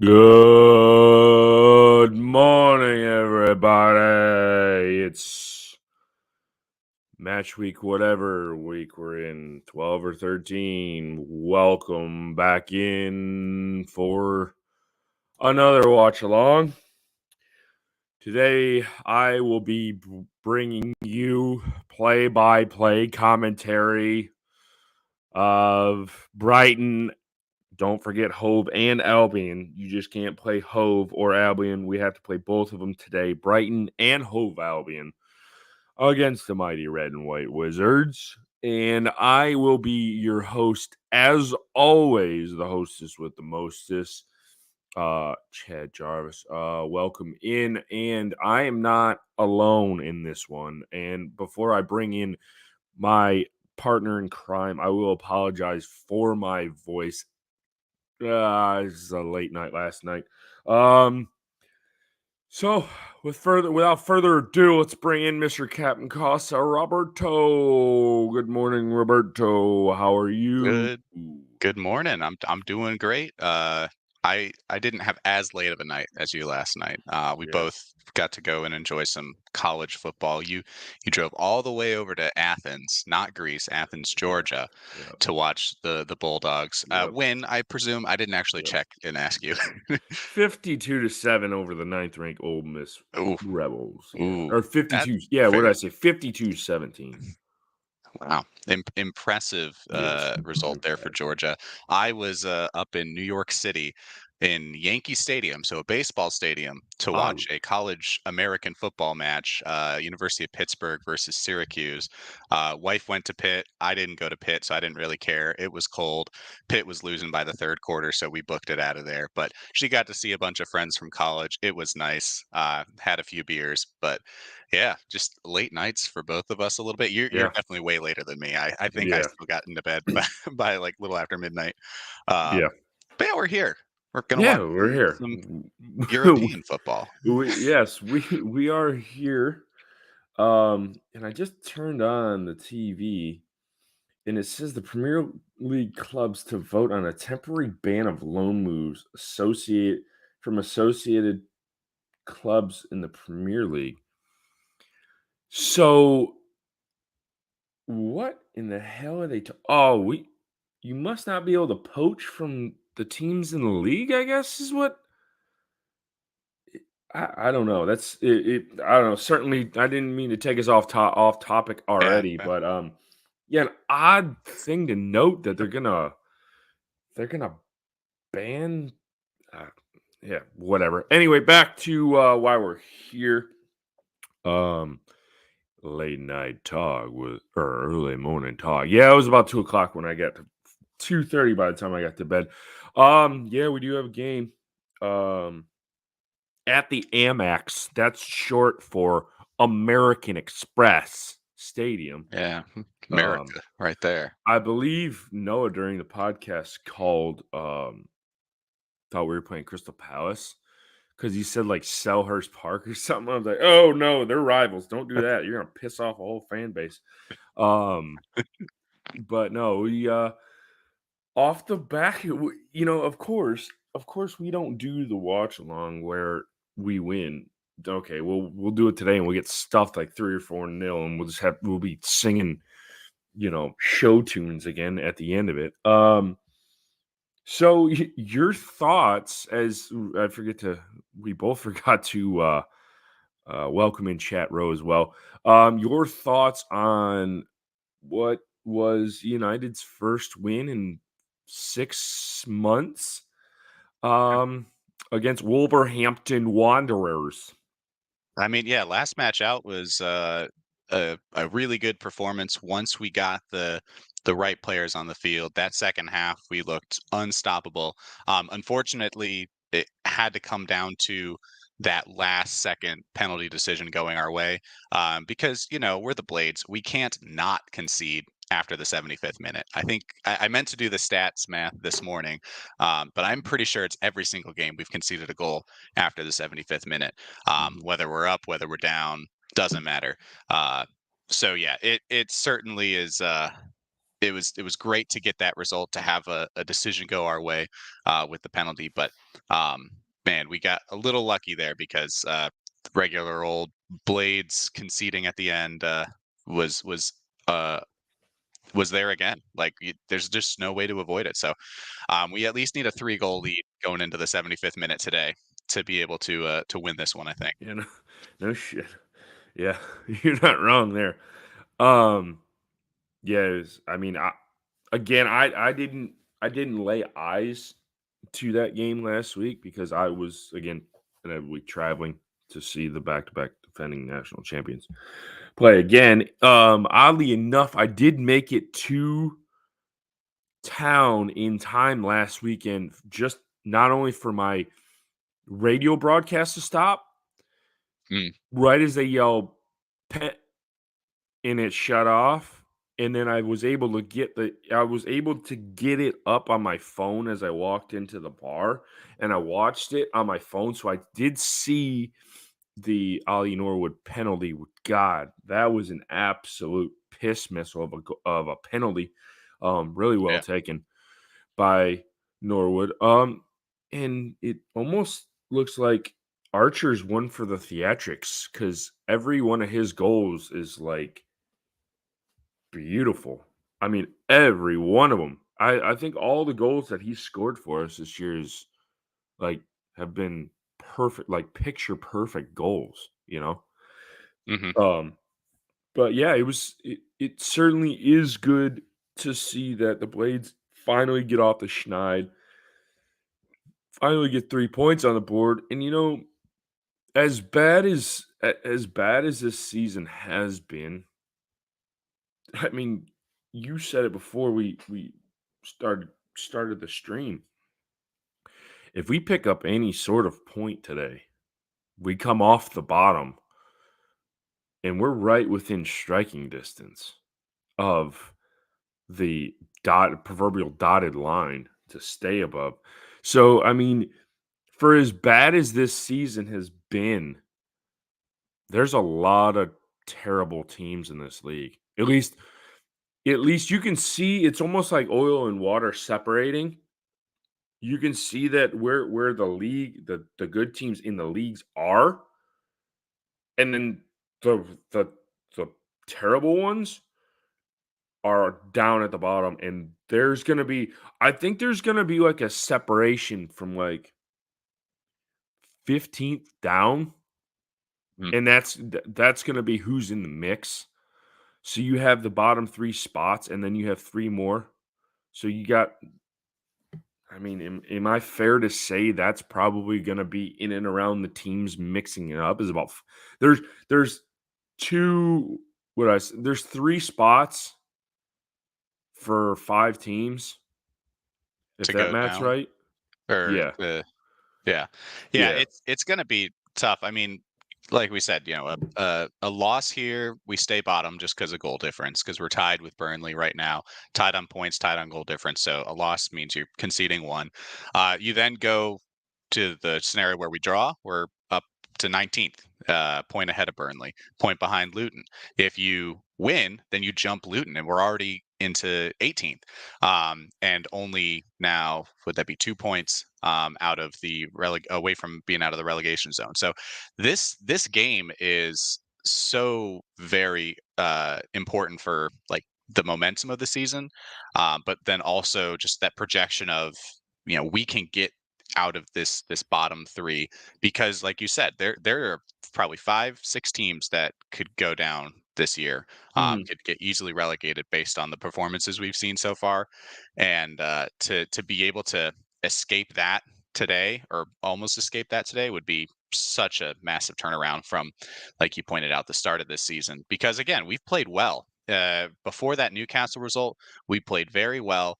Good morning, everybody. It's match week, whatever week we're in, 12 or 13. Welcome back in for another watch along. Today, I will be bringing you play-by-play commentary of Brighton. Don't forget Hove and Albion. You just can't play Hove or Albion. We have to play both of them today. Brighton and Hove Albion against the mighty Red and White Wizards. And I will be your host, as always, the hostess with the mostest, Chad Jarvis. Welcome in. And I am not alone in this one. And before I bring in my partner in crime, I will apologize for my voice. This is a late night last night. So without further ado, let's bring in Mr. Captain Casa Roberto. Good morning, Roberto. How are you? Good morning. I'm doing great. I didn't have as late of a night as you last night. We Yeah, both got to go and enjoy some college football. You drove all the way over to Athens, not Greece, Athens, yeah, Georgia, yeah, to watch the Bulldogs. yep, Win, I presume. I didn't actually yep. check and ask you. 52-7 over the ninth ranked Ole Miss Ooh, Rebels. Yeah, ooh, or that's 52. Yeah, what did I fair. say? 52-17. Wow. Impressive Yes. result there for Georgia. I was up in New York City in Yankee Stadium, so a baseball stadium, to Oh, watch a college American football match, University of Pittsburgh versus Syracuse. Wife went to Pitt. I didn't go to Pitt, so I didn't really care. It was cold. Pitt was losing by the third quarter, so we booked it out of there. But she got to see a bunch of friends from college. It was nice. Had a few beers, but yeah, just late nights for both of us a little bit. You're yeah, definitely way later than me. I think I yeah, still got into bed by by, like, little after midnight. Um, yeah. but yeah, we're here. We're gonna Yeah, watch we're here. some European football. Yes, we are here. And I just turned on the TV and it says the Premier League clubs to vote on a temporary ban of loan moves associated clubs in the Premier League. So what in the hell are they you must not be able to poach from the teams in the league, I guess is what I don't know. That's it. I don't know. Certainly, I didn't mean to take us off topic Yeah, already, yeah. but yeah, an odd thing to note that they're gonna ban. Uh, yeah, whatever. Anyway, back to why we're here. Um, late night talk or early morning talk. Yeah, it was about 2 o'clock when I got to 2:30 by the time I got to bed. Yeah, we do have a game. Um, at the Amex. That's short for American Express Stadium. Yeah, Um, America right there. I believe Noah during the podcast called thought we were playing Crystal Palace because he said like Selhurst Park or something. I was like, oh no, they're rivals. Don't do that. You're gonna piss off a whole fan base. Um, but no, we off the back, of course, we don't do the watch along where we win. Okay, we'll do it today, and we'll get stuffed like 3 or 4-0, and we'll be singing, show tunes again at the end of it. So your thoughts, as I forget to, we both forgot to welcome in chat row as well. Your thoughts on what was United's first win in 6 months um, against Wolverhampton Wanderers. I mean, yeah, last match out was a really good performance once we got the right players on the field. That second half, we looked unstoppable. Unfortunately, it had to come down to that last second penalty decision going our way because, we're the Blades. We can't not concede after the 75th minute. I think I meant to do the stats math this morning, but I'm pretty sure it's every single game we've conceded a goal after the 75th minute. Mhm. Whether we're up, whether we're down, doesn't matter. So yeah, it certainly is. it was great to get that result, to have a decision go our way with the penalty. But man, we got a little lucky there because regular old Blades conceding at the end was was uh, was there again. Like there's just no way to avoid it. So we at least need a 3-goal lead going into the 75th minute today to be able to win this one, I think. You know, no shit. Yeah, you're not wrong there. Um, yeah, I mean, I didn't lay eyes to that game last week because I was again inevitably traveling to see the back-to-back defending national champions play again. Oddly enough, I did make it to town in time last weekend, just not only for my radio broadcast to stop Mm, right as they yell pet and it shut off. And then I was able to get it up on my phone as I walked into the bar and I watched it on my phone. So I did see the Ali Norwood penalty. God, that was an absolute piss missile of a penalty. Really well yeah. taken by Norwood. And it almost looks like Archer's won for the theatrics because every one of his goals is like beautiful. I mean, every one of them. I think all the goals that he scored for us this year is like have been perfect, like picture perfect goals, you know? Hmm. Um, but yeah, it certainly is good to see that the Blades finally get off the schneid, finally get 3 points on the board. And as bad as this season has been, I mean, you said it before we started the stream. If we pick up any sort of point today, we come off the bottom and we're right within striking distance of the proverbial dotted line to stay above. So, I mean, for as bad as this season has been, there's a lot of terrible teams in this league. At least you can see it's almost like oil and water separating. You can see that where the good teams in the leagues are, and then the the the terrible ones are down at the bottom. And I think there's gonna be like a separation from like 15th down, Mm. and that's gonna be who's in the mix. So you have the bottom three spots, and then you have three more. So you got I mean, am I fair to say that's probably going to be in and around the teams mixing it up? Is about there's there's two there's three spots for five teams, if To that go math's down, right. or Yeah, yeah, yeah. yeah. It's gonna be tough. I mean, like we said, a loss here, we stay bottom just because of goal difference, because we're tied with Burnley right now, tied on points, tied on goal difference. So a loss means you're conceding one. You then go to the scenario where we draw. We're up to 19th, point ahead of Burnley, point behind Luton. If you win, then you jump Luton, and we're already into 18th, and only now would that be 2 points out of the away from being out of the relegation zone. So this game is so very important for like the momentum of the season, but then also just that projection of we can get out of this bottom three, because like you said, there are probably 5-6 teams that could go down this year, Mhm, could get easily relegated based on the performances we've seen so far. And to be able to escape that today, or almost escape that today, would be such a massive turnaround from, like you pointed out, the start of this season. Because again, we've played well. Before that Newcastle result, we played very well.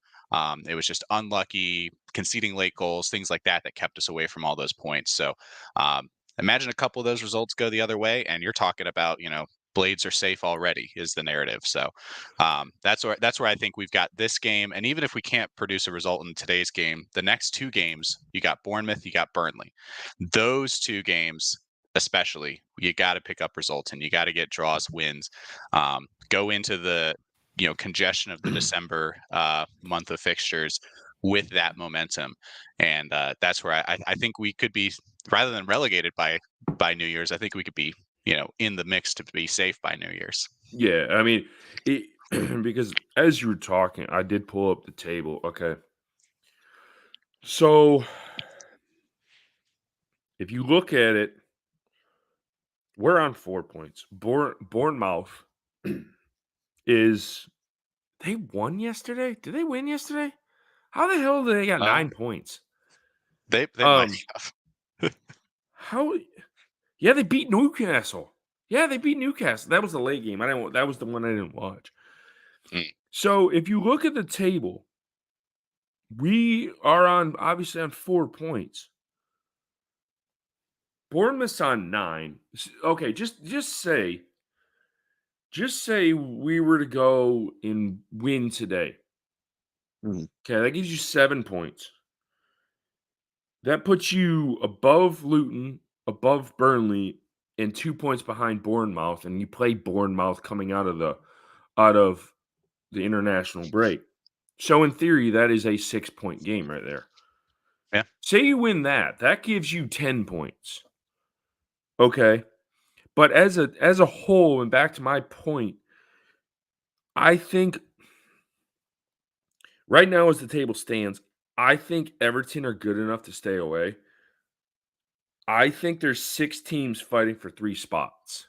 It was just unlucky, conceding late goals, things like that, that kept us away from all those points. So imagine a couple of those results go the other way, and you're talking about, Blades are safe already, is the narrative. So that's where I think we've got this game. And even if we can't produce a result in today's game, the next two games, you got Bournemouth, you got Burnley. Those two games, especially, you got to pick up results, and you got to get draws, wins. Go into congestion of the December month of fixtures with that momentum, and that's where I think we could be, rather than relegated by New Year's. I think we could be in the mix to be safe by New Year's. Yeah, I mean, it, because as you were talking, I did pull up the table. Okay, so if you look at it, we're on 4 points. Bournemouth is they won yesterday? Did they win yesterday? How the hell did they got Um, 9 points? they might Um, have. how? Yeah, they beat Newcastle. Yeah, they beat Newcastle. That was the late game. I didn't. That was the one I didn't watch. Mm, So if you look at the table, we are obviously on 4 points. Bournemouth's on 9. Okay, just say we were to go and win today. mm. Okay, that gives you 7 points. That puts you above Luton, above Burnley, and 2 points behind Bournemouth, and you play Bournemouth coming out of the international break. So in theory, that is a 6-point game right there. Yeah. Say you win that gives you 10 points. Okay. But as a whole, and back to my point, I think right now as the table stands, I think Everton are good enough to stay away. I think there's 6 teams fighting for 3 spots.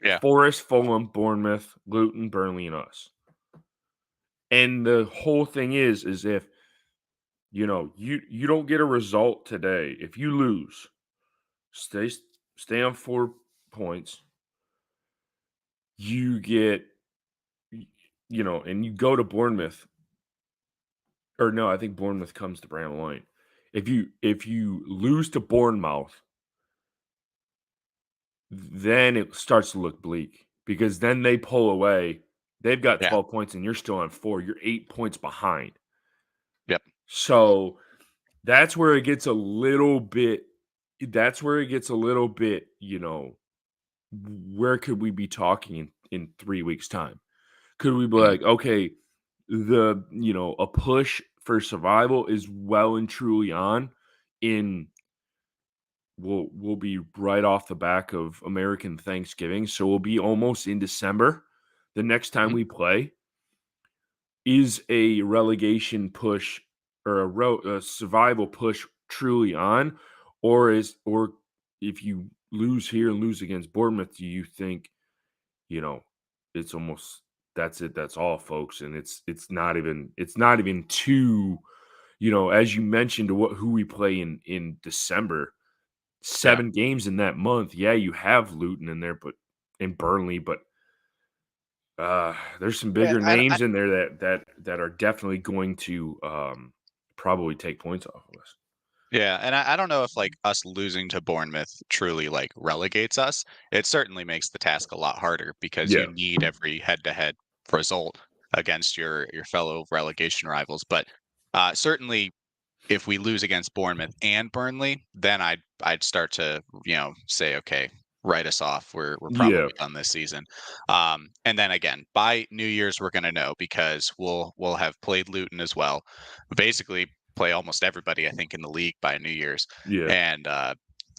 Yeah. Forest, Fulham, Bournemouth, Luton, Burnley, and us. And the whole thing is if you don't get a result today, if you lose, stay stay on 4 points. You get and you go to Bournemouth, or no, I think Bournemouth comes to Bramall Lane. If you lose to Bournemouth, then it starts to look bleak because then they pull away. They've got Yeah. 12 points and you're still on 4. You're 8 points behind. Yep. So that's where it gets a little bit where could we be talking in 3 weeks' time? Could we be Mm. like, okay, a push for survival is well and truly on in we'll be right off the back of American Thanksgiving, so we'll be almost in December the next time Mm. we play. Is a relegation push or a survival push truly on, or if you lose here and lose against Bournemouth, do you think you know it's almost that's it, that's all, folks, and it's not even too as you mentioned who we play in December. Yeah. 7 games in that month. Yeah, you have Luton in there, but in Burnley, but there's some Yeah. bigger I names in there that are definitely going to probably take points off of us. Yeah, and I don't know if like us losing to Bournemouth truly like relegates us. It certainly makes the task a lot harder because you Yeah, need every head-to-head result against your fellow relegation rivals. But certainly, if we lose against Bournemouth and Burnley, then I'd start to say, okay, write us off. We're yeah, probably done this season. And then again, by New Year's, we're going to know because we'll have played Luton as well. Basically, play almost everybody I think in the league by New Year's, yeah, and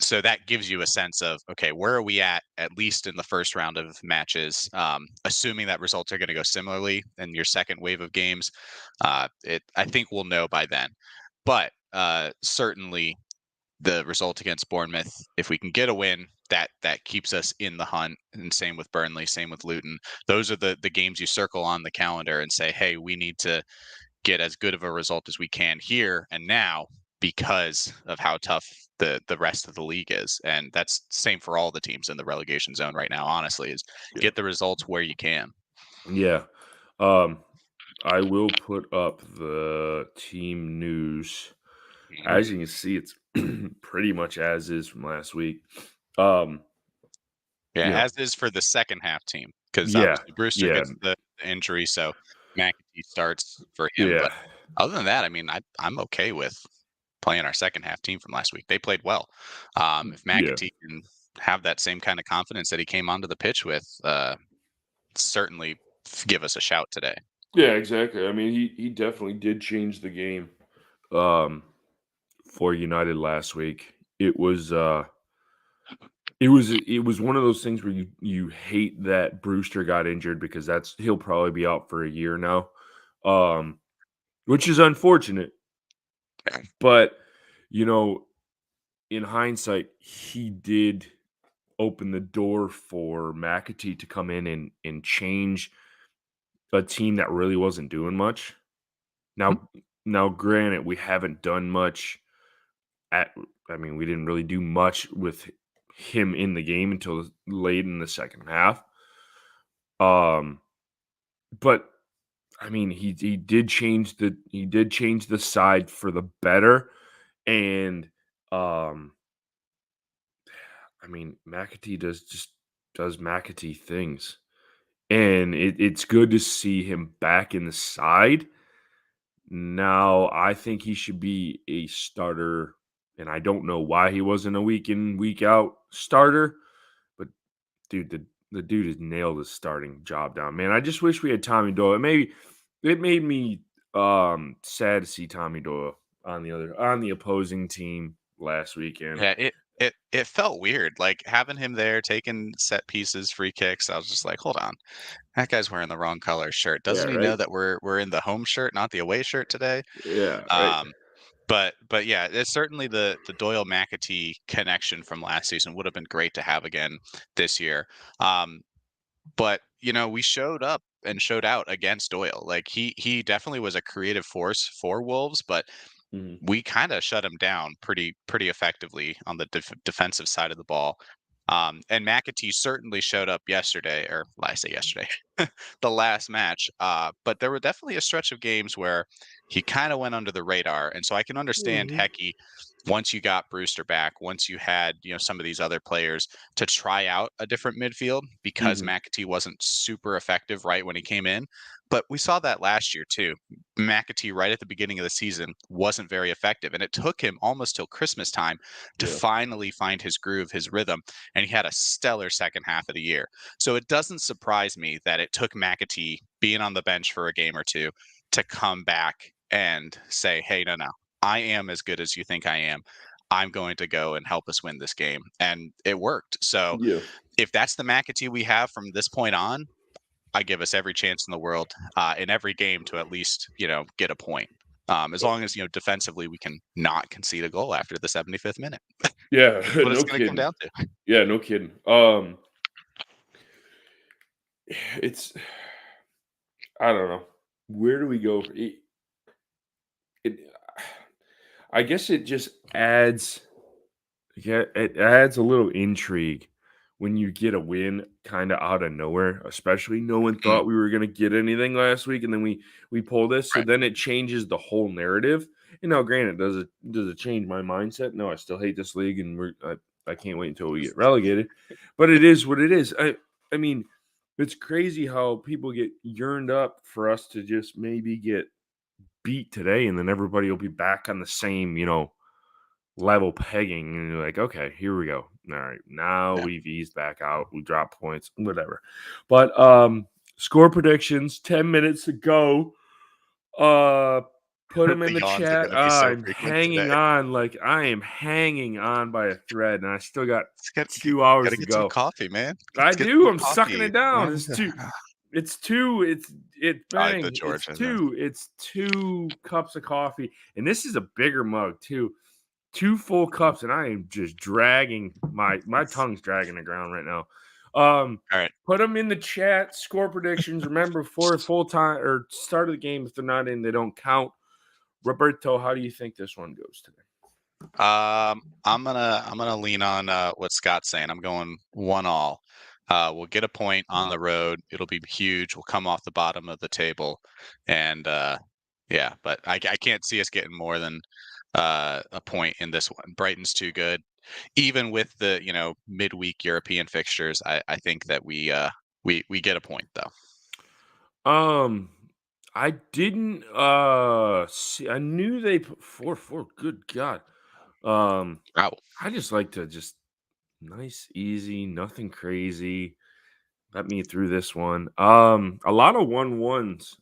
so that gives you a sense of okay, where are we at least in the first round of matches, assuming that results are going to go similarly in your second wave of games. I think we'll know by then, but certainly the result against Bournemouth, if we can get a win, that keeps us in the hunt. And same with Burnley, same with Luton. Those are the games you circle on the calendar and say, hey, we need to get as good of a result as we can here and now because of how tough the rest of the league is. And that's same for all the teams in the relegation zone right now, honestly, is yeah, get the results where you can. yeah. Um, I will put up the team news. As you can see, it's pretty much as is from last week. Um, Yeah, you know, as is for the second half team, because yeah, obviously Brewster yeah, gets the injury, so McAtee starts for him. yeah, But other than that, I mean, I'm okay with playing our second half team from last week. They played well. If yeah, McAtee can have that same kind of confidence that he came onto the pitch with, certainly give us a shout today. Yeah, exactly. I mean, he definitely did change the game um for United last week. It was one of those things where you hate that Brewster got injured because he'll probably be out for a year now. Um which is unfortunate, but you know, in hindsight, he did open the door for McAtee to come in and change a team that really wasn't doing much. Mhm. Now, granted, we haven't done much at. I mean, we didn't really do much with him in the game until late in the second half. Um, but I mean, he did change the side for the better, and um, I mean, McAtee does McAtee things. And it's good to see him back in the side. Now, I think he should be a starter, and I don't know why he wasn't a week in, week out starter, but dude, the dude has nailed his starting job down. Man, I just wish we had Tommy Doyle. It made me sad to see Tommy Doyle on the opposing team last weekend. Yeah, it felt weird, like, having him there taking set pieces, free kicks. I was just like, "Hold on, that guy's wearing the wrong color shirt. Yeah, Doesn't he know right? that we're in the home shirt, not the away shirt today?" Yeah, right. Um, but yeah, it's certainly the Doyle McAtee connection from last season would have been great to have again this year. Um, but we showed up and showed out against Doyle. Like he definitely was a creative force for Wolves, but Mhm. we kind of shut him down pretty effectively on the defensive side of the ball. And McAtee certainly showed up yesterday, or I say yesterday, the last match. But there were definitely a stretch of games where he kind of went under the radar, and so I can understand Mhm. Hecky once you got Brewster back, once you had some of these other players to try out a different midfield because Mhm. McAtee wasn't super effective right when he came in. But we saw that last year too. McAtee right at the beginning of the season wasn't very effective, and it took him almost till Christmas time to Yeah. finally find his groove, his rhythm, and he had a stellar second half of the year. So it doesn't surprise me that it took McAtee being on the bench for a game or two to come back and say, "Hey, no, no, I am as good as you think I am. I'm going to go and help us win this game." And it worked. So Yeah. if that's the McAtee we have from this point on, I give us every chance in the world in every game to at least get a point. As long as defensively we can not concede a goal after the 75th minute. Yeah, That's what no it's going to come kidding. down to. Yeah, no kidding. It's I don't know. Where do we go? It I guess it just adds yeah, it adds a little intrigue when you get a win kinda out of nowhere, especially no one Mm, thought we were gonna get anything last week, and then we pull this, so right. then it changes the whole narrative. And now granted, does it change my mindset? No, I still hate this league, and I can't wait until we get relegated, but it is what it is. I mean, it's crazy how people get yearned up for us to just maybe get beat today, and then everybody will be back on the same, level pegging, and you're like, okay, here we go. All right, now Yeah. we've eased back out. We drop points, whatever. But score predictions, 10 minutes to go. Uh put them in The the yawns are chat. going to be so I'm frequent hanging today. on, like I am hanging on by a thread, and I still got Let's get, get 2 hours gotta to get some go. coffee, man. I Let's get do. some I'm sucking coffee. it down. Man. It's two. It's two. I like the Bang. It's Georgia. two. It's 2 cups of coffee, and this is a bigger mug too. 2 full cups, and I am just dragging my tongue's dragging the ground right now. All right. Put them in the chat. Score predictions. Remember, before full time or start of the game, if they're not in, they don't count. Roberto, how do you think this one goes today? I'm gonna lean on what Scott's saying. I'm going 1-1. We'll get a point on the road. It'll be huge. We'll come off the bottom of the table, and yeah, but I can't see us getting more than a point in this one. Brighton's too good, even with the midweek European fixtures. I think that we get a point though. Um, I didn't see. I knew they put 4-4. Good God. Um, Wow. I just like to just nice, easy, nothing crazy. let me through this one. A lot of 1-1s.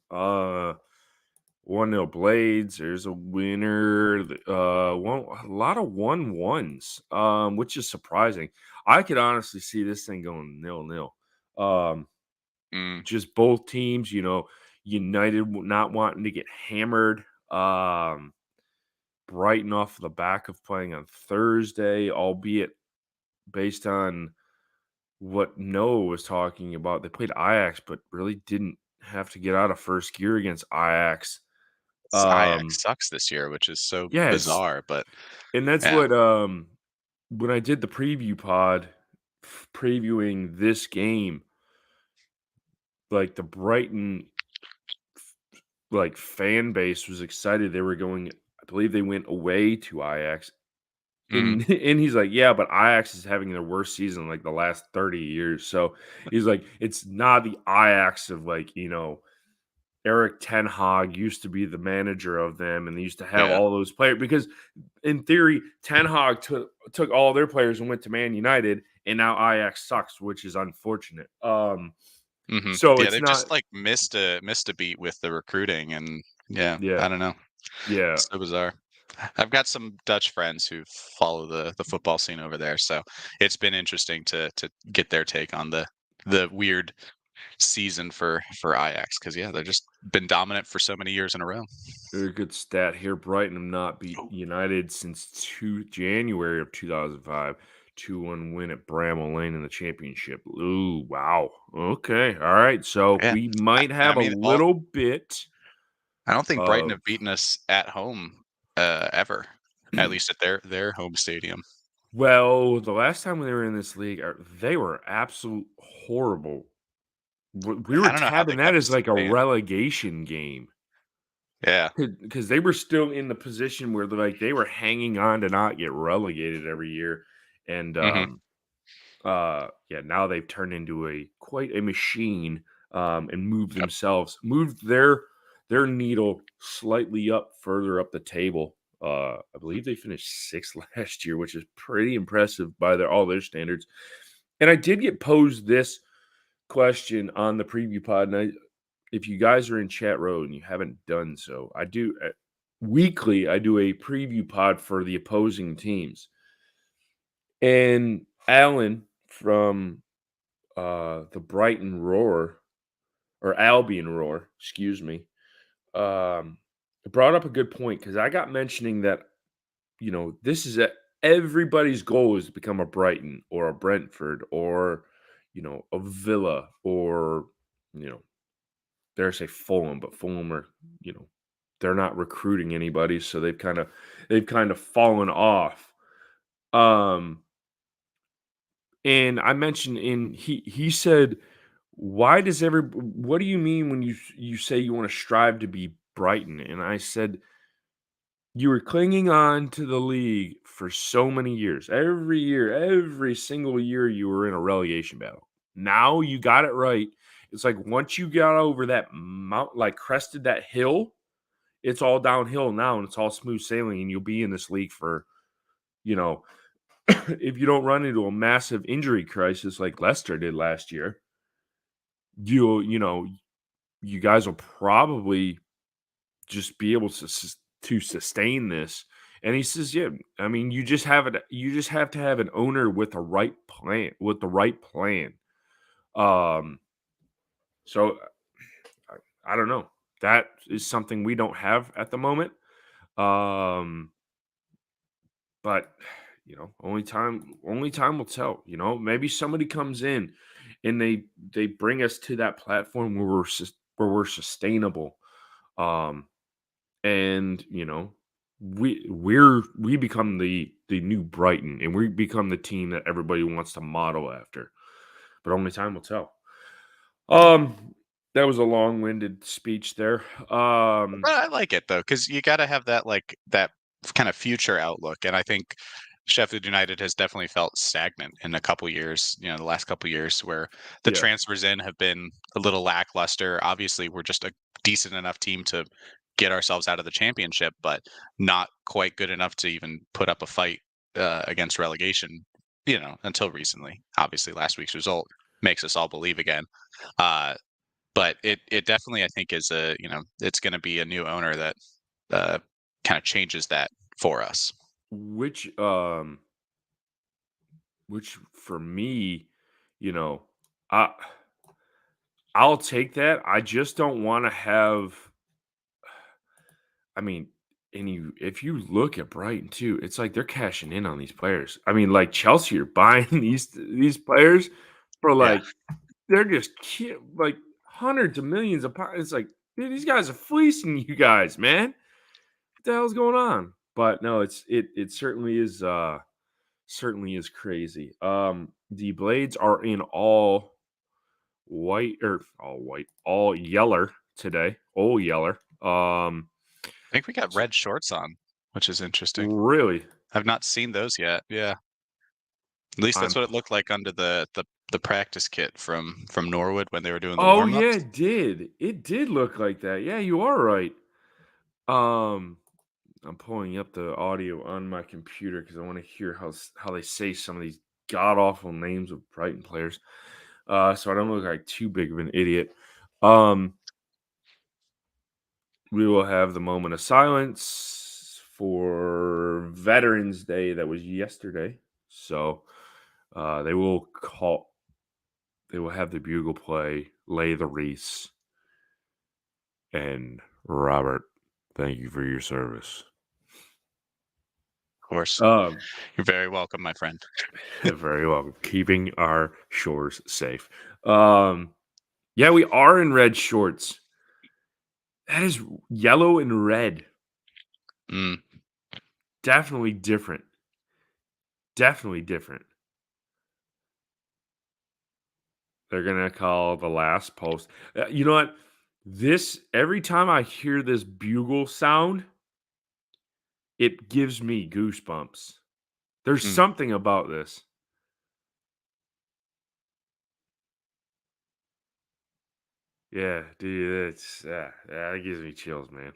1-0 Blades. There's a winner. A lot of 1-1s. Which is surprising. I could honestly see this thing going 0-0. Mm, Just both teams, United not wanting to get hammered. Brighton off the back of playing on Thursday, albeit based on what Noah was talking about. They played Ajax, but really didn't have to get out of first gear against Ajax. Ajax Um, sucks this year, which is so yeah, bizarre, but and that's yeah. what when I did the preview pod previewing this game, like the Brighton like fan base was excited. They were going, I believe they went away to Ajax. Mhm. And he's like, yeah, but Ajax is having their worst season in like the last 30 years. So he's like, it's not the Ajax of like, Eric Ten Hag used to be the manager of them and they used to have Yeah. all those players because in theory, Ten Hag took all their players and went to Man United and now Ajax sucks, which is unfortunate. So Yeah, it's they've not just, like, missed a beat with the recruiting, and yeah, yeah, I don't know. yeah. So bizarre. I've got some Dutch friends who follow the football scene over there, so it's been interesting to get their take on the weird season for Ajax because yeah, they've just been dominant for so many years in a row. Very good stat here. Brighton have not beat Oh. United since January of 2005. 2-1 win at Bramall Lane in the championship. Ooh, wow. Okay. All right. So Yeah. we I might I have a mean, all little bit I don't think Brighton of, have beaten us at home, ever, at least at their home stadium. well, the last time they were in this league, they were absolute horrible. We were I don't know how they tabbing that kept as like a staying. relegation game Yeah. because they were still in the position where they were hanging on to not get relegated every year. And Mhm. yeah, now they've turned into quite a machine, and Yep. moved their needle slightly up further up the table. I believe they finished sixth last year, which is pretty impressive by all their standards. And I did get posed this question on the preview pod, and if you guys are in chat row and you haven't done so, I do weekly. I do a preview pod for the opposing teams, and Alan from the Brighton Roar or Albion Roar, excuse me, brought up a good point because I got mentioning that this is everybody's goal is to become a Brighton or a Brentford or a Villa or you know dare I say Fulham, but Fulham are they're not recruiting anybody, so they've kind of fallen off. Um, And I mentioned he said, "Why does what do you mean when you say you want to strive to be Brighton?" And I said, "You were clinging on to the league for so many years. Every year, every single year you were in a relegation battle. Now you got it right. It's like once you got over that mount, like crested that hill, it's all downhill now and it's all smooth sailing and you'll be in this league for, you know, if you don't run into a massive injury crisis like Leicester did last year, you guys will probably just be able to sustain this." And he says, "Yeah, I mean, you just have to have an owner with the right plan." Um, so I don't know. That is something we don't have at the moment. Um, But, only time will tell, Maybe somebody comes in and they bring us to that platform where we're sustainable. Um, and, we become the new Brighton and we become the team that everybody wants to model after. But only time will tell. That was a long-winded speech there. But I like it though, because you gotta have that, like, that kind of future outlook, and I think Sheffield United has definitely felt stagnant in a couple years, the last couple years where the Yeah. transfers in have been a little lackluster. Obviously, we're just a decent enough team to get ourselves out of the championship, but not quite good enough to even put up a fight, against relegation, until recently. Obviously, last week's result. makes us all believe again. But it definitely, I think, is it's going to be a new owner that kind of changes that for us. Which which for me, you know, I I'll take that. I just don't want to have. I mean, and if you look at Brighton too, it's like they're cashing in on these players. I mean, like Chelsea are buying these players for Yeah, like they're just like hundreds of millions of pounds. It's like, dude, these guys are fleecing you guys, man. What the hell's going on? But no, it certainly is crazy. The blades are in all white or all white, all yeller today. All yeller. I think we got red shorts on, which is interesting. Really, I've not seen those yet. Yeah, at least that's I'm what it looked like under the practice kit from Norwood when they were doing the oh, yeah, warm-ups. it did. It did look like that. Yeah, you are right. Um, I'm pulling up the audio on my computer because I want to hear how they say some of these god awful names of Brighton players. So I don't look like too big of an idiot. Um, we will have the moment of silence for Veterans Day that was yesterday. So they will have the bugle play, lay the wreaths, and Robert, thank you for your service. Of course, Um, you're very welcome, my friend. very welcome. Keeping our shores safe. Yeah, we are in red shorts. That is yellow and red. Mm, Definitely different. Definitely different. They're gonna call the last post. You know what? This every time I hear this bugle sound, it gives me goosebumps. There's mm. something about this. Yeah, dude, it's that gives me chills, man.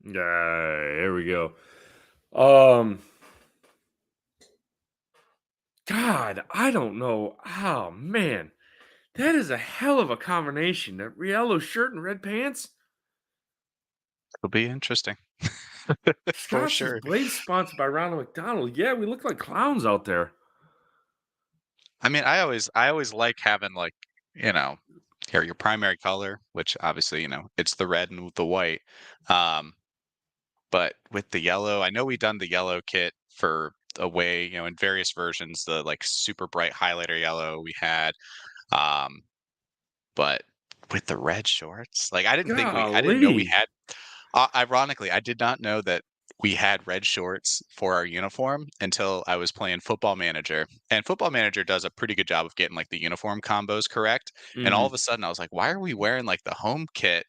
Yeah, here we go. Um, God, I don't know. Oh man, that is a hell of a combination. That yellow shirt and red pants. It'll be interesting for Scott says sure. Blade sponsored by Ronald McDonald. Yeah, we look like clowns out there. I mean, I always like having like, you know, your primary color, which obviously, it's the red and the white. Um, but with the yellow, I know we done the yellow kit for away, in various versions, the like super bright highlighter yellow we had. Um, but with the red shorts, like I didn't know we Golly. had. Ironically, I did not know that we had red shorts for our uniform until I was playing Football Manager. And Football Manager does a pretty good job of getting like the uniform combos correct. And all of Hmm. a sudden, I was like, why are we wearing like the home kit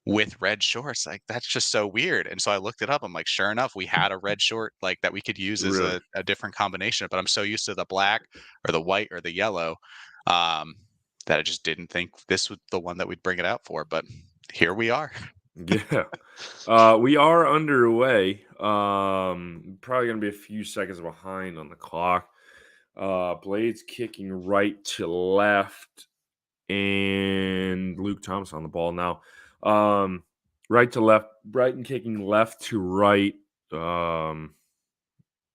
with red shorts? Like that's just so weird. And so I looked it up. I'm like, sure enough, we had a red short like that we could use as Really? a different combination. But I'm so used to the black or the white or the yellow um, that I just didn't think this was the one that we'd bring it out for. But here we are. Yeah. We are underway. Probably gonna be a few seconds behind on the clock. Blades kicking right to left, and Luke Thomas on the ball now. Right to left, Brighton kicking left to right. Um,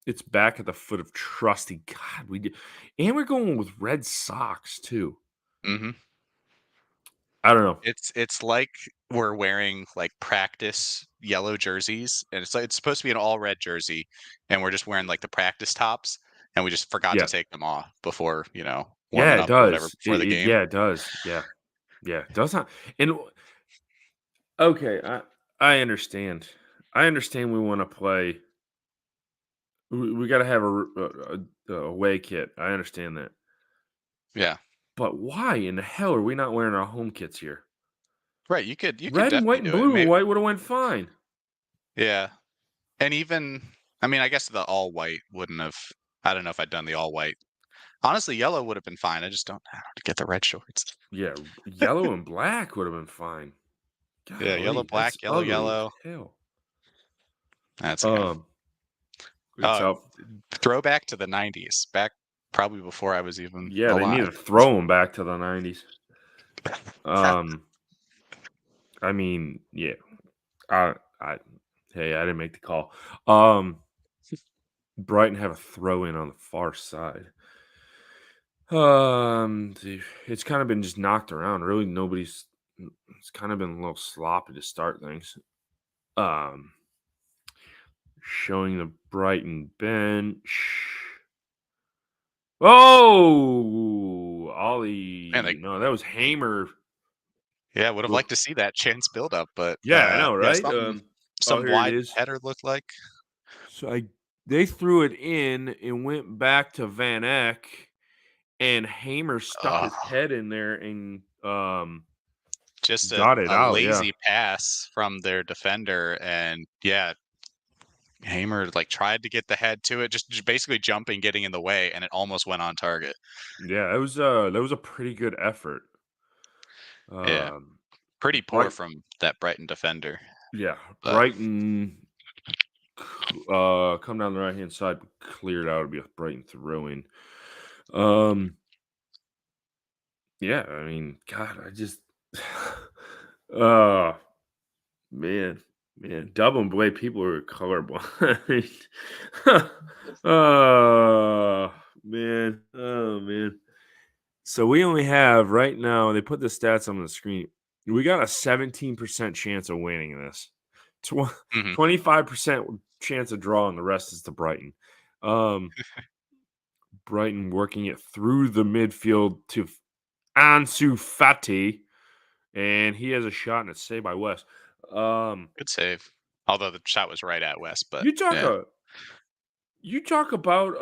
It's back at the foot of trusty. God, we did, and we're going with Red Sox too. Hmm. I don't know. It's like we're wearing like practice yellow jerseys, and it's supposed to be an all red jersey, and we're just wearing like the practice tops, and we just forgot to Yeah, take them off before yeah, warming it up or whatever does. before the game. Yeah, it does. Yeah, yeah, it does not. And okay, I understand. I understand. We want to play. We got to have a away kit. I understand that. Yeah, But why in the hell are we not wearing our home kits here? right. You could Red and white definitely and do it. blue and Maybe, white would have went fine. yeah, and even I mean, I guess the all white wouldn't have. I don't know if I'd done the all white. Honestly, yellow would have been fine. I just don't know how to get the red shorts. Yeah, yellow and black would have been fine. Yeah, yellow, Golly, black, that's yellow, ugly as yellow. hell. That's okay. Um, it's Uh, up. Throwback to the '90s, back probably before I was even Yeah, they need alive. to throw them back to the 90s. Um, I mean, yeah. I hey, I didn't make the call. Um, Brighton have a throw in on the far side. It's kind of been just knocked around. Really, nobody's. It's kind of been a little sloppy to start things. Um, Showing the Brighton bench. Oh, Man, Ollie. No, that was Hamer. yeah, would have Ugh. liked to see that chance build up, but Yeah, I know, yeah, right? something Oh, some here it wide is. header looked like. So they threw it in and went back to Van Eck, and Hamer stuck his Oh, head in there and just got it a out. Yeah, lazy pass from their defender, and yeah, Hamer like tried to get the head to it, just basically jumping, getting in the way, and it almost went on target. yeah, that was a pretty good effort. Yeah, Um, pretty poor Bright, from that Brighton defender, yeah, but Brighton. Come down the right hand side, cleared out. It'll be a Brighton throw in. Um, yeah, I mean, God, I just, uh, man, man, Dublin boy, people are colorblind. Oh man, oh man. So we only have right now. They put the stats on the screen. We got a 17% chance of winning this. mhm. 25% chance of drawing. The rest is to Brighton. Um, Brighton working it through the midfield to Ansu Fati, and he has a shot and it's saved by West. Good save. Although the shot was right at West, but You talk yeah, a you talk about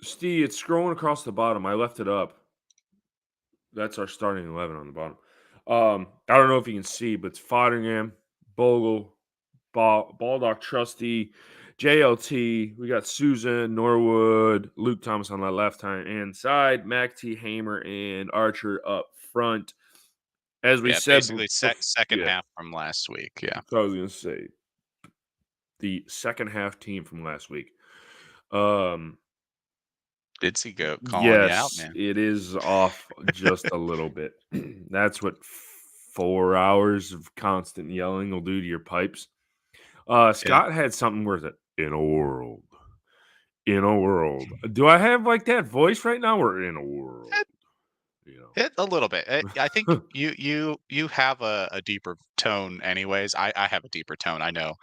Steve. It's scrolling across the bottom. I left it up. That's our starting 11 on the bottom. I don't know if you can see, but it's Foddingham, Bogle, Baldock, Trusty, JLT. We got Susan, Norwood, Luke Thomas on the left hand side, Mac T, Hamer, and Archer up front. As we yeah, said, basically second yeah, half from last week. Yeah, so I was gonna say the second half team from last week. Um, did see goat calling you out, yes, man. it is off just a little bit. That's what 4 hours of constant yelling will do to your pipes. Yeah, Scott had something worth it. In a world. In a world. Do I have like that voice right now? Or in a world? it, You it a little bit. I think know. you have a deeper tone, anyways. I have a deeper tone. I know.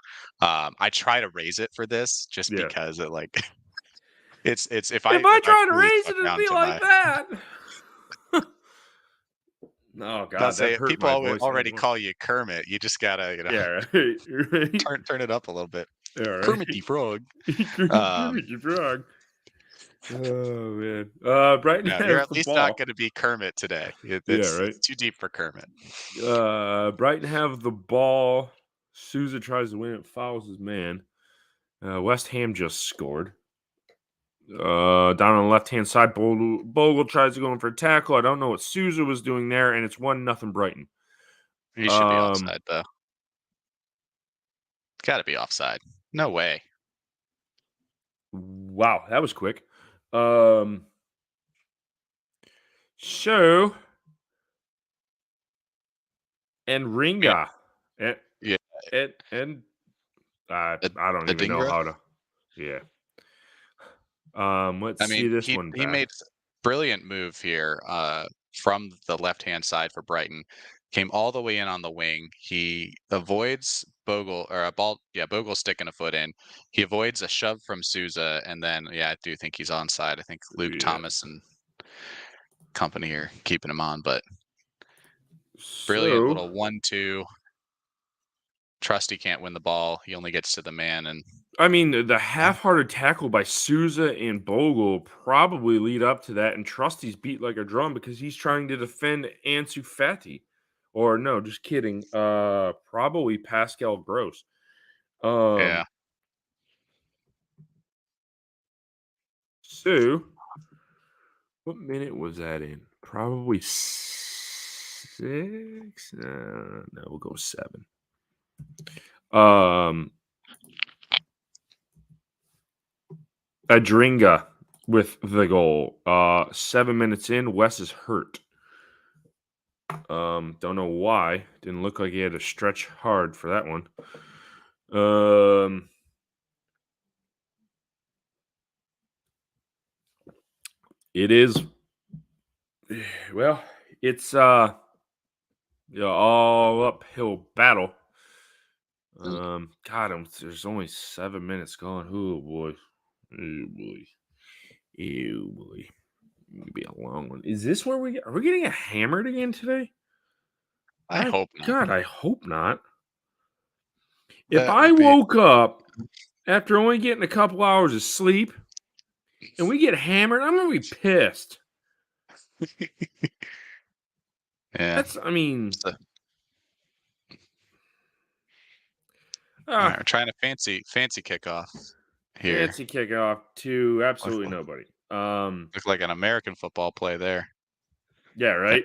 I try to raise it for this just Yeah. because it like it's If I if I try to truly raise talk it, it'd down be to like my that. Oh I'll God, that say hurt people my voice even already more. call you Kermit. You just gotta Yeah, right. Right. turn it up a little bit. Yeah, right. Kermit the Frog. Kermit your frog. Oh man. Brighton No, you're has at the least not ball. going to be Kermit today. Yeah, right. It's too deep for Kermit. Brighton have the ball. Souza tries to win it, fouls his man. West Ham just scored. Down on the left hand side, Bogle tries to go in for a tackle. I don't know what Souza was doing there, and it's 1-0 Brighton. He should be Um, offside though. Got to be offside. No way. wow, that was quick. Um, so and Yeah, Ringa yeah. and I don't even know Adingra? how to. Yeah. Let's I see mean, this he one he back. made brilliant move here from the left-hand side for Brighton. Came all the way in on the wing. He avoids Bogle or a ball, yeah, Bogle sticking a foot in. He avoids a shove from Souza, and then yeah, I do think he's onside. I think Luke Yeah. Thomas and company are keeping him on, but brilliant So little 1-2. Trusty can't win the ball. He only gets to the man, and I mean, the half-hearted tackle by Souza and Bogle probably lead up to that, and Trusty's beat like a drum because he's trying to defend Ansu Fati. Or no, just kidding. Probably Pascal Gross. yeah, So what minute was that in? Probably 6. No, we'll go 7. Um, Adringa with the goal. 7 minutes in, Wes is hurt. Don't know why. Didn't look like he had to stretch hard for that one. It is well, it's all uphill battle. mm, God, there's only 7 minutes gone. Oh boy. Oh boy. Oh boy. It'll be a long one. Is this where are we getting hammered again today? I hope not. God, I hope not. If That I would be woke up after only getting a couple hours of sleep and we get hammered, I'm gonna be pissed. yeah. I mean, So, all ah, right, we're trying a fancy kickoff here. fancy kickoff to Look, absolutely nobody. look like an American football play there. Yeah, Yeah, right.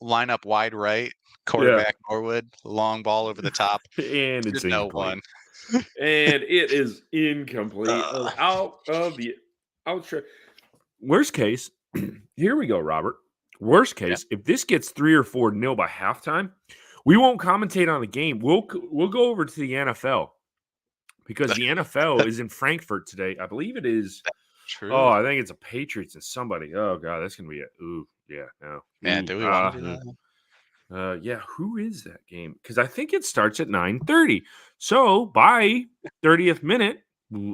line up wide right, Yeah, quarterback Norwood, long ball over the top and to it's no incomplete, one. and it is incomplete. Uh, Out of the out. Worst case, here we go, Robert. Worst yeah. case, if this gets 3 or 4 nil by halftime, we won't commentate on the game. We'll go over to the NFL because the NFL is in Frankfurt today. I believe it is. Oh, True. I think it's a Patriots and somebody. Oh god, that's gonna be a ooh, yeah, no. Man, Ooh, do we want to do that? yeah, who is that game? Because I think it starts at 9:30. So by 30th minute,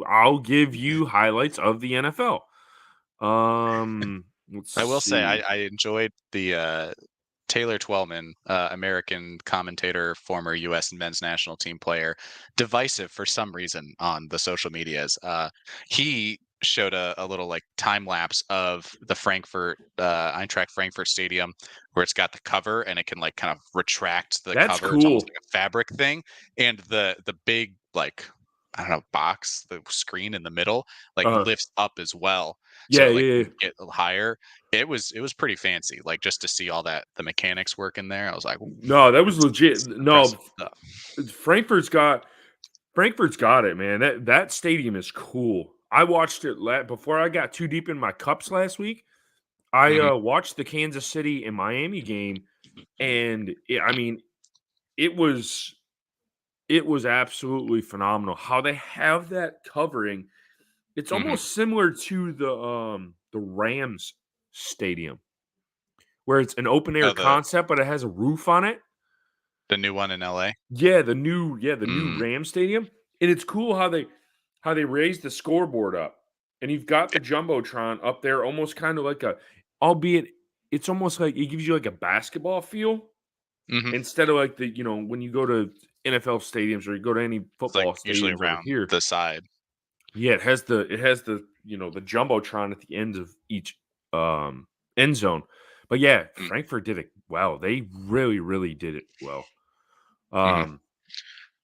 I'll give you highlights of the NFL. Let's I will say see. I enjoyed the Taylor Twellman, American commentator, former U.S. men's national team player, divisive for some reason on the social medias. He showed a little like time lapse of the Frankfurt Eintracht Frankfurt Stadium, where it's got the cover and it can like kind of retract the That's cover. It's almost cool. like a fabric thing, and the big like I don't know box, the screen in the middle, like Uh, lifts up as well, so yeah, it like yeah, can yeah. get a little higher. It was pretty fancy, like, just to see all that the mechanics work in there, I was like, "Ooh, No, that was legit. it's No, impressive stuff." Frankfurt's got Frankfurt's got it, man. That stadium is cool. I watched it before I got too deep in my cups last week. I Mhm. watched the Kansas City and Miami game, and I mean, it was it was absolutely phenomenal how they have that covering. It's Mhm. almost similar to the Rams stadium where it's an open air Oh, concept, but it has a roof on it. the new one in LA? The new Mm, Ram stadium, and it's cool how they raised the scoreboard up, and you've got the jumbotron up there, almost kind of like a, albeit it's almost like it gives you like a basketball feel mhm. instead of like the when you go to NFL stadiums or you go to any It's, like, football usually stadiums over around here. the side. Yeah, it has the the jumbotron at the ends of each end zone. But yeah, Mm, Frankfurt did it well. They really, really did it well. mhm. Um,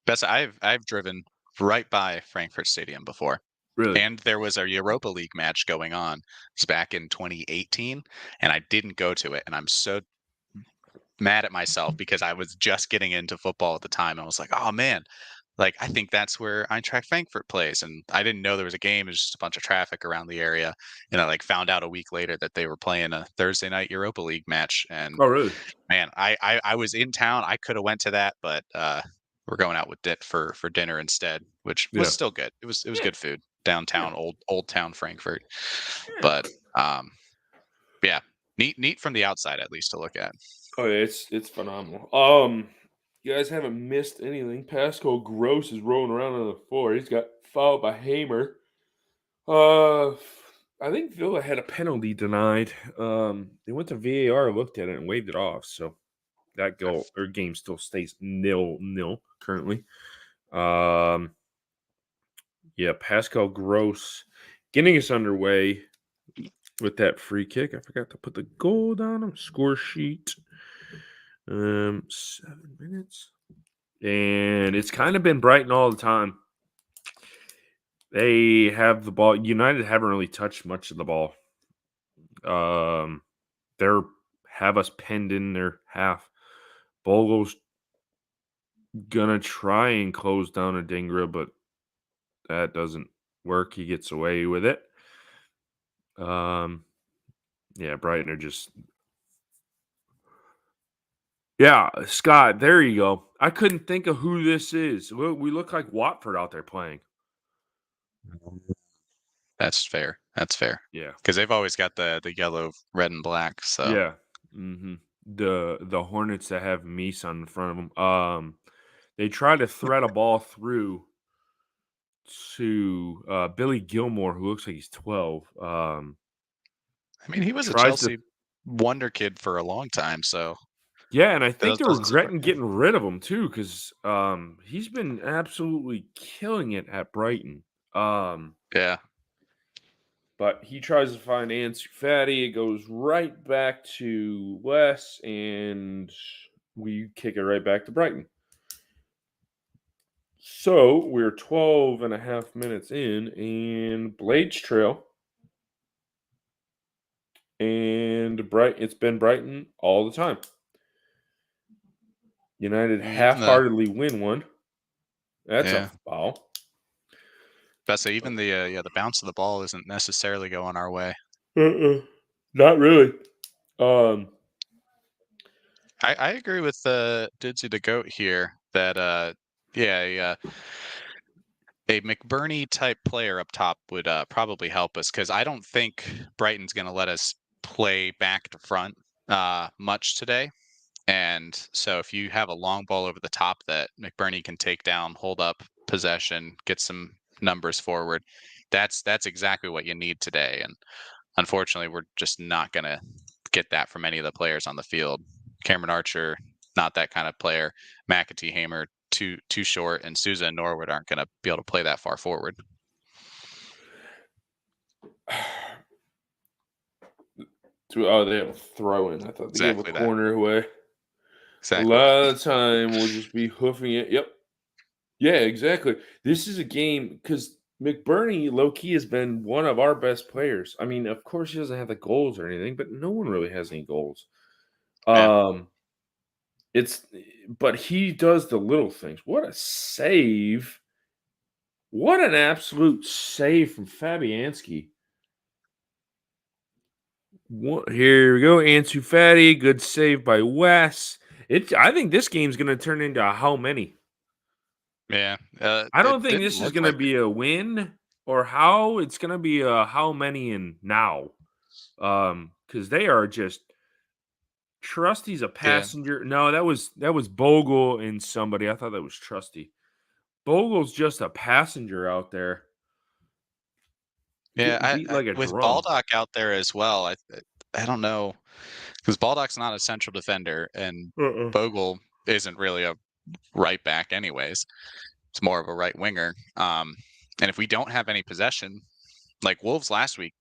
Best I've driven right by Frankfurt Stadium before, really. and there was a Europa League match going on. It's back in 2018, and I didn't go to it, and I'm so mad at myself because I was just getting into football at the time. I was like, "Oh, man, like, I think that's where Eintracht Frankfurt plays," and I didn't know there was a game. It was just a bunch of traffic around the area, and I, like, found out a week later that they were playing a Thursday night Europa League match, and, Oh, really? man, I was in town. I coulda went to that, but, we're going out with dip for dinner instead, which was Yeah. still good. It was Yeah. good food downtown, Yeah. old town Frankfurt. Yeah. But yeah, neat from the outside at least to look at. Oh, yeah, it's phenomenal. You guys haven't missed anything. Pascal Gross is rolling around on the floor. He's got fouled by Hamer. Uh, I think Villa had a penalty denied. They went to VAR, looked at it, and waved it off. So that goal or game still stays 0-0 currently. Yeah, Pascal Gross getting us underway with that free kick. I forgot to put the goal down on score sheet. 7 minutes. And it's kind of been Brighton all the time. They have the ball. United haven't really touched much of the ball. They're have us pinned in their half. Bogle's gonna try and close down Adingra, but that doesn't work. He gets away with it. Yeah, Brighton are just. Yeah, Scott, there you go. I couldn't think of who this is. We look like Watford out there playing. That's fair. That's fair. Yeah. Because they've always got the yellow, red, and black. So Yeah. The Hornets that have Meese on the front of them. They try to thread a ball through to Billy Gilmore, who looks like he's 12. I mean, he was a Tries to Chelsea wonder kid for a long time. So Yeah, and I that think they're doesn't surprise regretting me. getting rid of him too, because he's been absolutely killing it at Brighton. Yeah. But he tries to find Ansu Fati. It goes right back to Wes, and we kick it right back to Brighton. So we're 12 and a half minutes in, and Blades Trail. And it's been Brighton all the time. United Even the half-heartedly win one. That's a yeah. foul. Best say even the bounce of the ball isn't necessarily going our way. Not really. Um, I agree with Didsy the Goat here that yeah, a McBurney type player up top would probably help us because I don't think Brighton's going to let us play back to front much today. And so if you have a long ball over the top that McBurney can take down, hold up possession, get some numbers forward, that's exactly what you need today. And unfortunately, we're just not going to get that from any of the players on the field. Cameron Archer, not that kind of player. McAtee, Hamer, too short, and Sousa and Norwood aren't going to be able to play that far forward. they have a throw in. I thought they gave a Exactly that. corner away. Exactly A lot that. of the time, we'll just be hoofing it. Yep. Yeah, exactly. This is a game because McBurney, low key, has been one of our best players. I mean, of course, he doesn't have the goals or anything, but no one really has any goals. Yeah. It's but he does the little things. What a save! What an absolute save from Fabianski. Here we go, Ansu Fati. Good save by Wes. I think this game's going to turn into a how many. Yeah. I It don't think didn't this is look going to like it. be a win or how. It's going to be a how many and now. Because they are just Trusty's a Yeah. passenger. No, that was Bogle and somebody. I thought that was Trusty. Bogle's just a passenger out there Yeah. getting beat like a With drum. Baldock out there as well, I don't know because Baldock's not a central defender and Uh-uh. Bogle isn't really a right back anyways. It's more of a right winger. And if we don't have any possession, like Wolves last week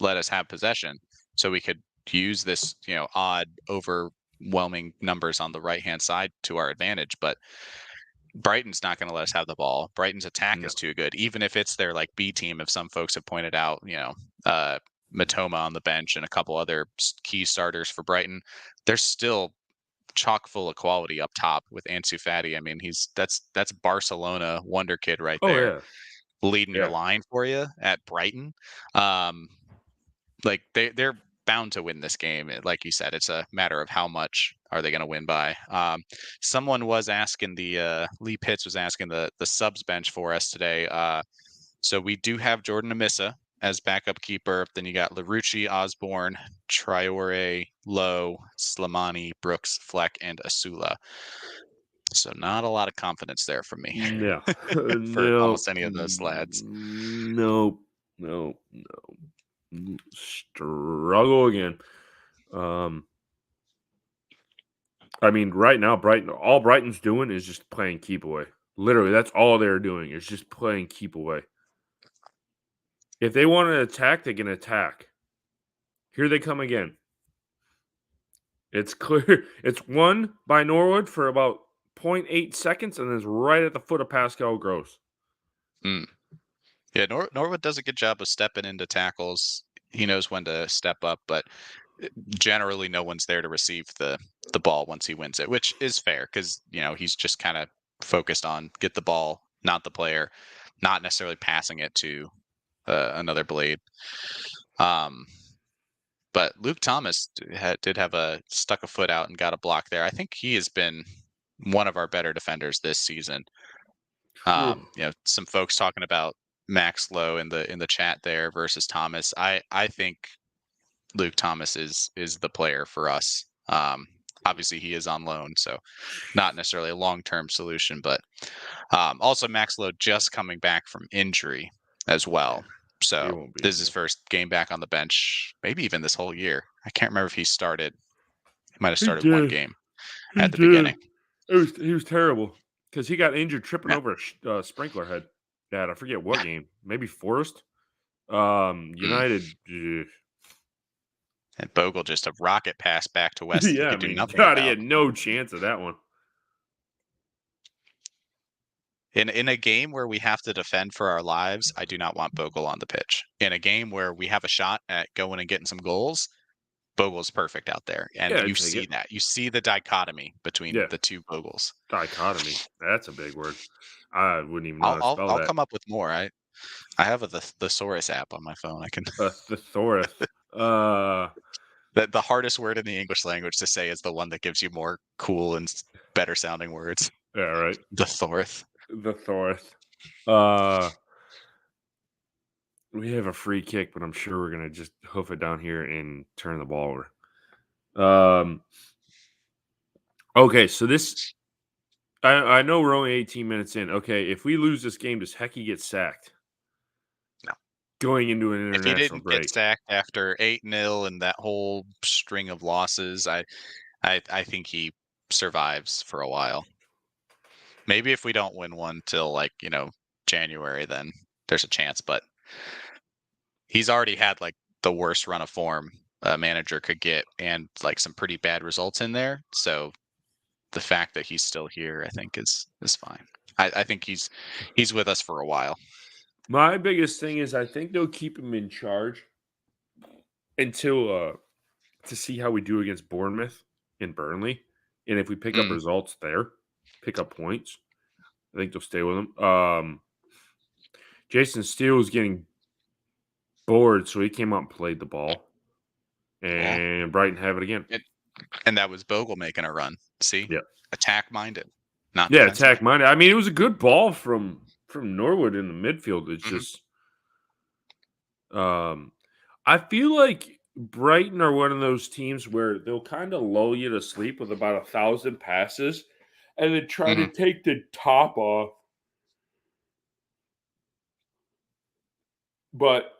let us have possession, so we could use this, odd, overwhelming numbers on the right hand side to our advantage. But Brighton's not going to let us have the ball. Brighton's attack No. is too good, even if it's their like B team. If some folks have pointed out, uh, Matoma on the bench and a couple other key starters for Brighton, they're still chock full of quality up top with Ansu Fati. I mean, that's Barcelona wonder kid right Oh there, yeah. leading your Yeah. line for you at Brighton. Um, like they're bound to win this game. Like you said, it's a matter of how much are they going to win by. Someone was asking Lee Pitts was asking the subs bench for us today. So we do have Jordan Amissa as backup keeper. Then you got Larucci, Osborne, Traore, Lowe, Slimani, Brooks, Fleck, and Asula. So not a lot of confidence there from me. Yeah. For almost any of those lads. No. Struggle again. I mean, right now, all Brighton's doing is just playing keep away. Literally, that's all they're doing is just playing keep away. If they want to attack, they can attack. Here they come again. It's clear. It's won by Norwood for about 0.8 seconds, and is right at the foot of Pascal Gross. Yeah, Norwood does a good job of stepping into tackles. He knows when to step up, but generally no one's there to receive the ball once he wins it, which is fair because he's just kind of focused on get the ball, not the player, not necessarily passing it to another blade. But Luke Thomas did have stuck a foot out and got a block there. I think he has been one of our better defenders this season. Some folks talking about Max Lowe in the chat there versus Thomas. I think Luke Thomas is the player for us. Obviously he is on loan, so not necessarily a long-term solution, but also Max Lowe just coming back from injury as well. So this is his first game back on the bench, maybe even this whole year. I can't remember if he started. He might have started one game at the beginning. He was terrible because he got injured tripping over a sprinkler head. I forget what game. Maybe Forest. United. And Bogle just a rocket pass back to West. Yeah, he had no chance of that one. In a game where we have to defend for our lives, I do not want Bogle on the pitch. In a game where we have a shot at going and getting some goals, Bogle's perfect out there. And you see that. You see the dichotomy between the two Bogles. Dichotomy. That's a big word. I wouldn't even know how to spell that. I'll come up with more. I have a thesaurus app on my phone. I can thesaurus. The hardest word in the English language to say is the one that gives you more cool and better sounding words. Yeah, right. Thesaurus. We have a free kick, but I'm sure we're gonna just hoof it down here and turn the ball over. Okay, so this I know we're only 18 minutes in. Okay, if we lose this game, does Hecky get sacked? No. Going into an international break. If he didn't get sacked after 8-0 and that whole string of losses, I think he survives for a while. Maybe if we don't win one till January, then there's a chance. But he's already had the worst run of form a manager could get, and some pretty bad results in there. So the fact that he's still here, I think, is fine. I think he's with us for a while. My biggest thing is I think they'll keep him in charge until to see how we do against Bournemouth and Burnley, and if we pick up results there, pick up points, I think they'll stay with him. Jason Steele was getting bored, so he came out and played the ball, and Brighton have it again. And that was Bogle making a run. See, attack minded, not attack minded. I mean, it was a good ball from Norwood in the midfield. It's just, I feel like Brighton are one of those teams where they'll kind of lull you to sleep with about 1,000 passes, and then try to take the top off. But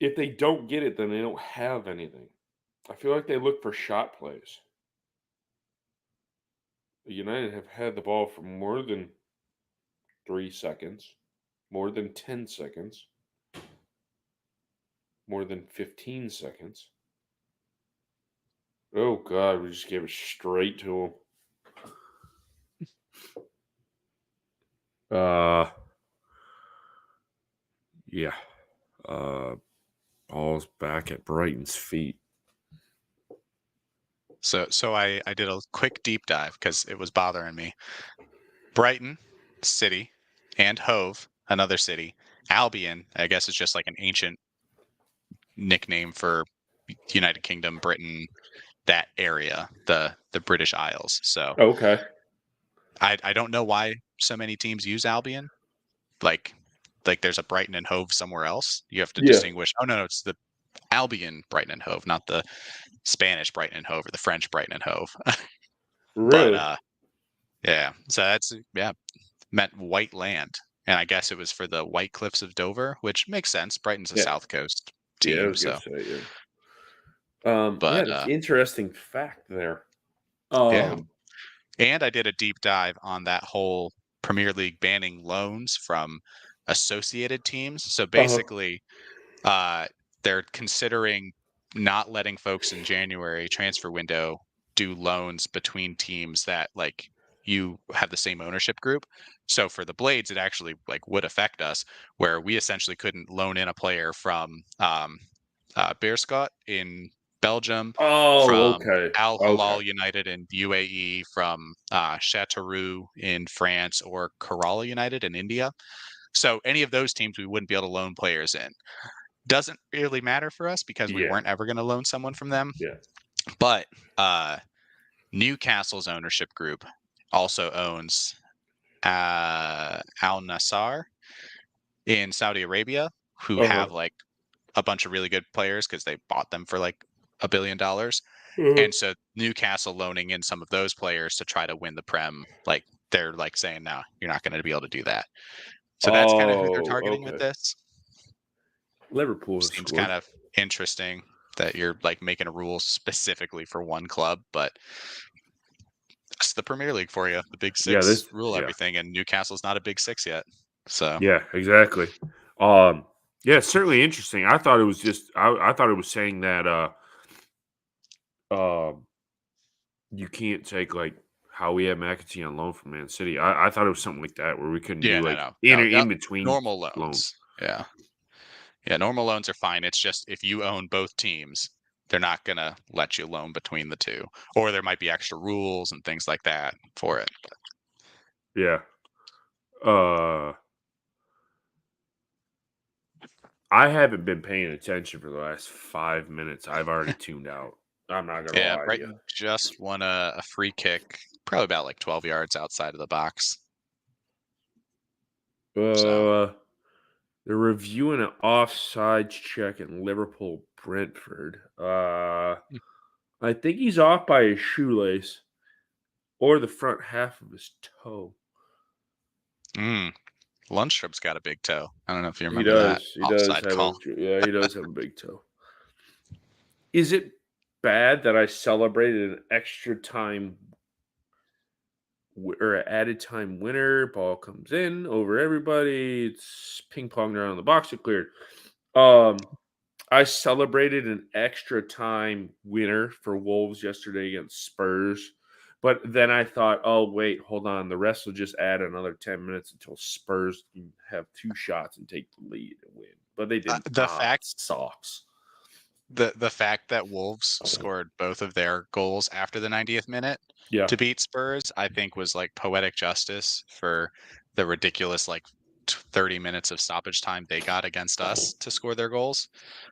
if they don't get it, then they don't have anything. I feel like they look for shot plays. United have had the ball for more than 3 seconds, more than 10 seconds, more than 15 seconds. Oh, God, we just gave it straight to him. Yeah. Ball's back at Brighton's feet. So I did a quick deep dive because it was bothering me. Brighton, city, and Hove, another city. Albion, I guess, is just like an ancient nickname for United Kingdom, Britain, that area, the British Isles. So Okay. I don't know why so many teams use Albion. Like there's a Brighton and Hove somewhere else. You have to Yeah. distinguish. Oh no, it's the Albion Brighton and Hove, not the Spanish Brighton and Hove or the French Brighton and Hove. But Really? yeah. So that's meant white land. And I guess it was for the White Cliffs of Dover, which makes sense. Brighton's a Yeah. South Coast Yeah, I team, was gonna so say, yeah. Yeah, but that's interesting fact there. yeah. And I did a deep dive on that whole Premier League banning loans from associated teams. So Uh-huh. basically, they're considering not letting folks in January transfer window do loans between teams that like you have the same ownership group. So for the Blades, it actually like would affect us, where we essentially couldn't loan in a player from Beerschot in Belgium, Oh, from okay. Al Okay. Hilal United in UAE, from Châteauroux in France, or Kerala United in India. So any of those teams we wouldn't be able to loan players in. Doesn't really matter for us because we Yeah. weren't ever going to loan someone from them. Yeah. But Newcastle's ownership group also owns Al Nassr in Saudi Arabia, who Uh-huh. have like a bunch of really good players because they bought them for like $1 billion. Uh-huh. And so Newcastle loaning in some of those players to try to win the Prem, like they're like saying, no, you're not going to be able to do that. So that's kind of who they're Oh, targeting with okay. this. Liverpool has Seems scored. kind of interesting that you're like making a rule specifically for one club, but it's the Premier League for you. The Big Yeah, Six this rule yeah. everything, and Newcastle's not a Big Six yet. So Yeah, exactly. Yeah, it's certainly interesting. I thought it was just I thought it was saying that um you can't take like how we had McAtee on loan from Man City. I thought it was something like that where we couldn't yeah, do no, like no, no. in between Normal loans. loans. Yeah. Yeah, normal loans are fine. It's just if you own both teams, they're not gonna let you loan between the two. Or there might be extra rules and things like that for it. Yeah. Uh I haven't been paying attention for the last 5 minutes. I've already tuned out. I'm not gonna Yeah, lie to you. Brighton just won a free kick, probably about like 12 yards outside of the box. So They're reviewing an offsides check in Liverpool Brentford. I think he's off by his shoelace or the front half of his toe. Lundstrom's got a big toe. I don't know if you He remember that does. He does offside have call. he does have a big toe. Is it bad that I celebrated an extra time or an added time winner? Ball comes in over everybody. It's ping ponged around the box. It cleared. I celebrated an extra time winner for Wolves yesterday against Spurs. But then I thought, oh, wait, hold on. The rest will just add another 10 minutes until Spurs can have two shots and take the lead and win. But they didn't. The fact Socks. the fact that Wolves scored both of their goals after the 90th minute Yeah. to beat Spurs, I think was like poetic justice for the ridiculous like 30 minutes of stoppage time they got against us to score their goals.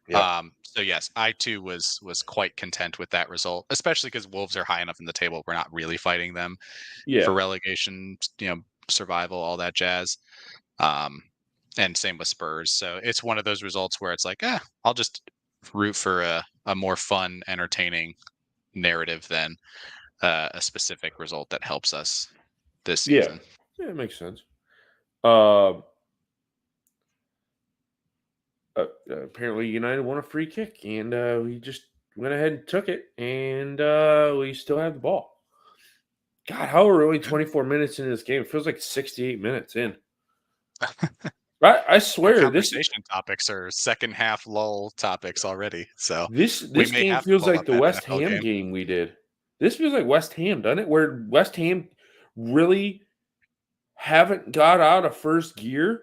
Yeah. So yes, I too was quite content with that result, especially because Wolves are high enough in the table. We're not really fighting them Yeah. for relegation, survival, all that jazz. And same with Spurs. So it's one of those results where it's like, I'll just root for a more fun, entertaining narrative than a specific result that helps us this Yeah. season. Yeah, it makes sense. Uh, apparently, United won a free kick, and we just went ahead and took it, and we still have the ball. God, how are we only 24 minutes into this game? It feels like 68 minutes in. I Our swear conversation topics are second half lull topics already. So this we this may game have to feels pull like up the that West NFL Ham game. game we did. This feels like West Ham, doesn't it? Where West Ham really haven't got out of first gear,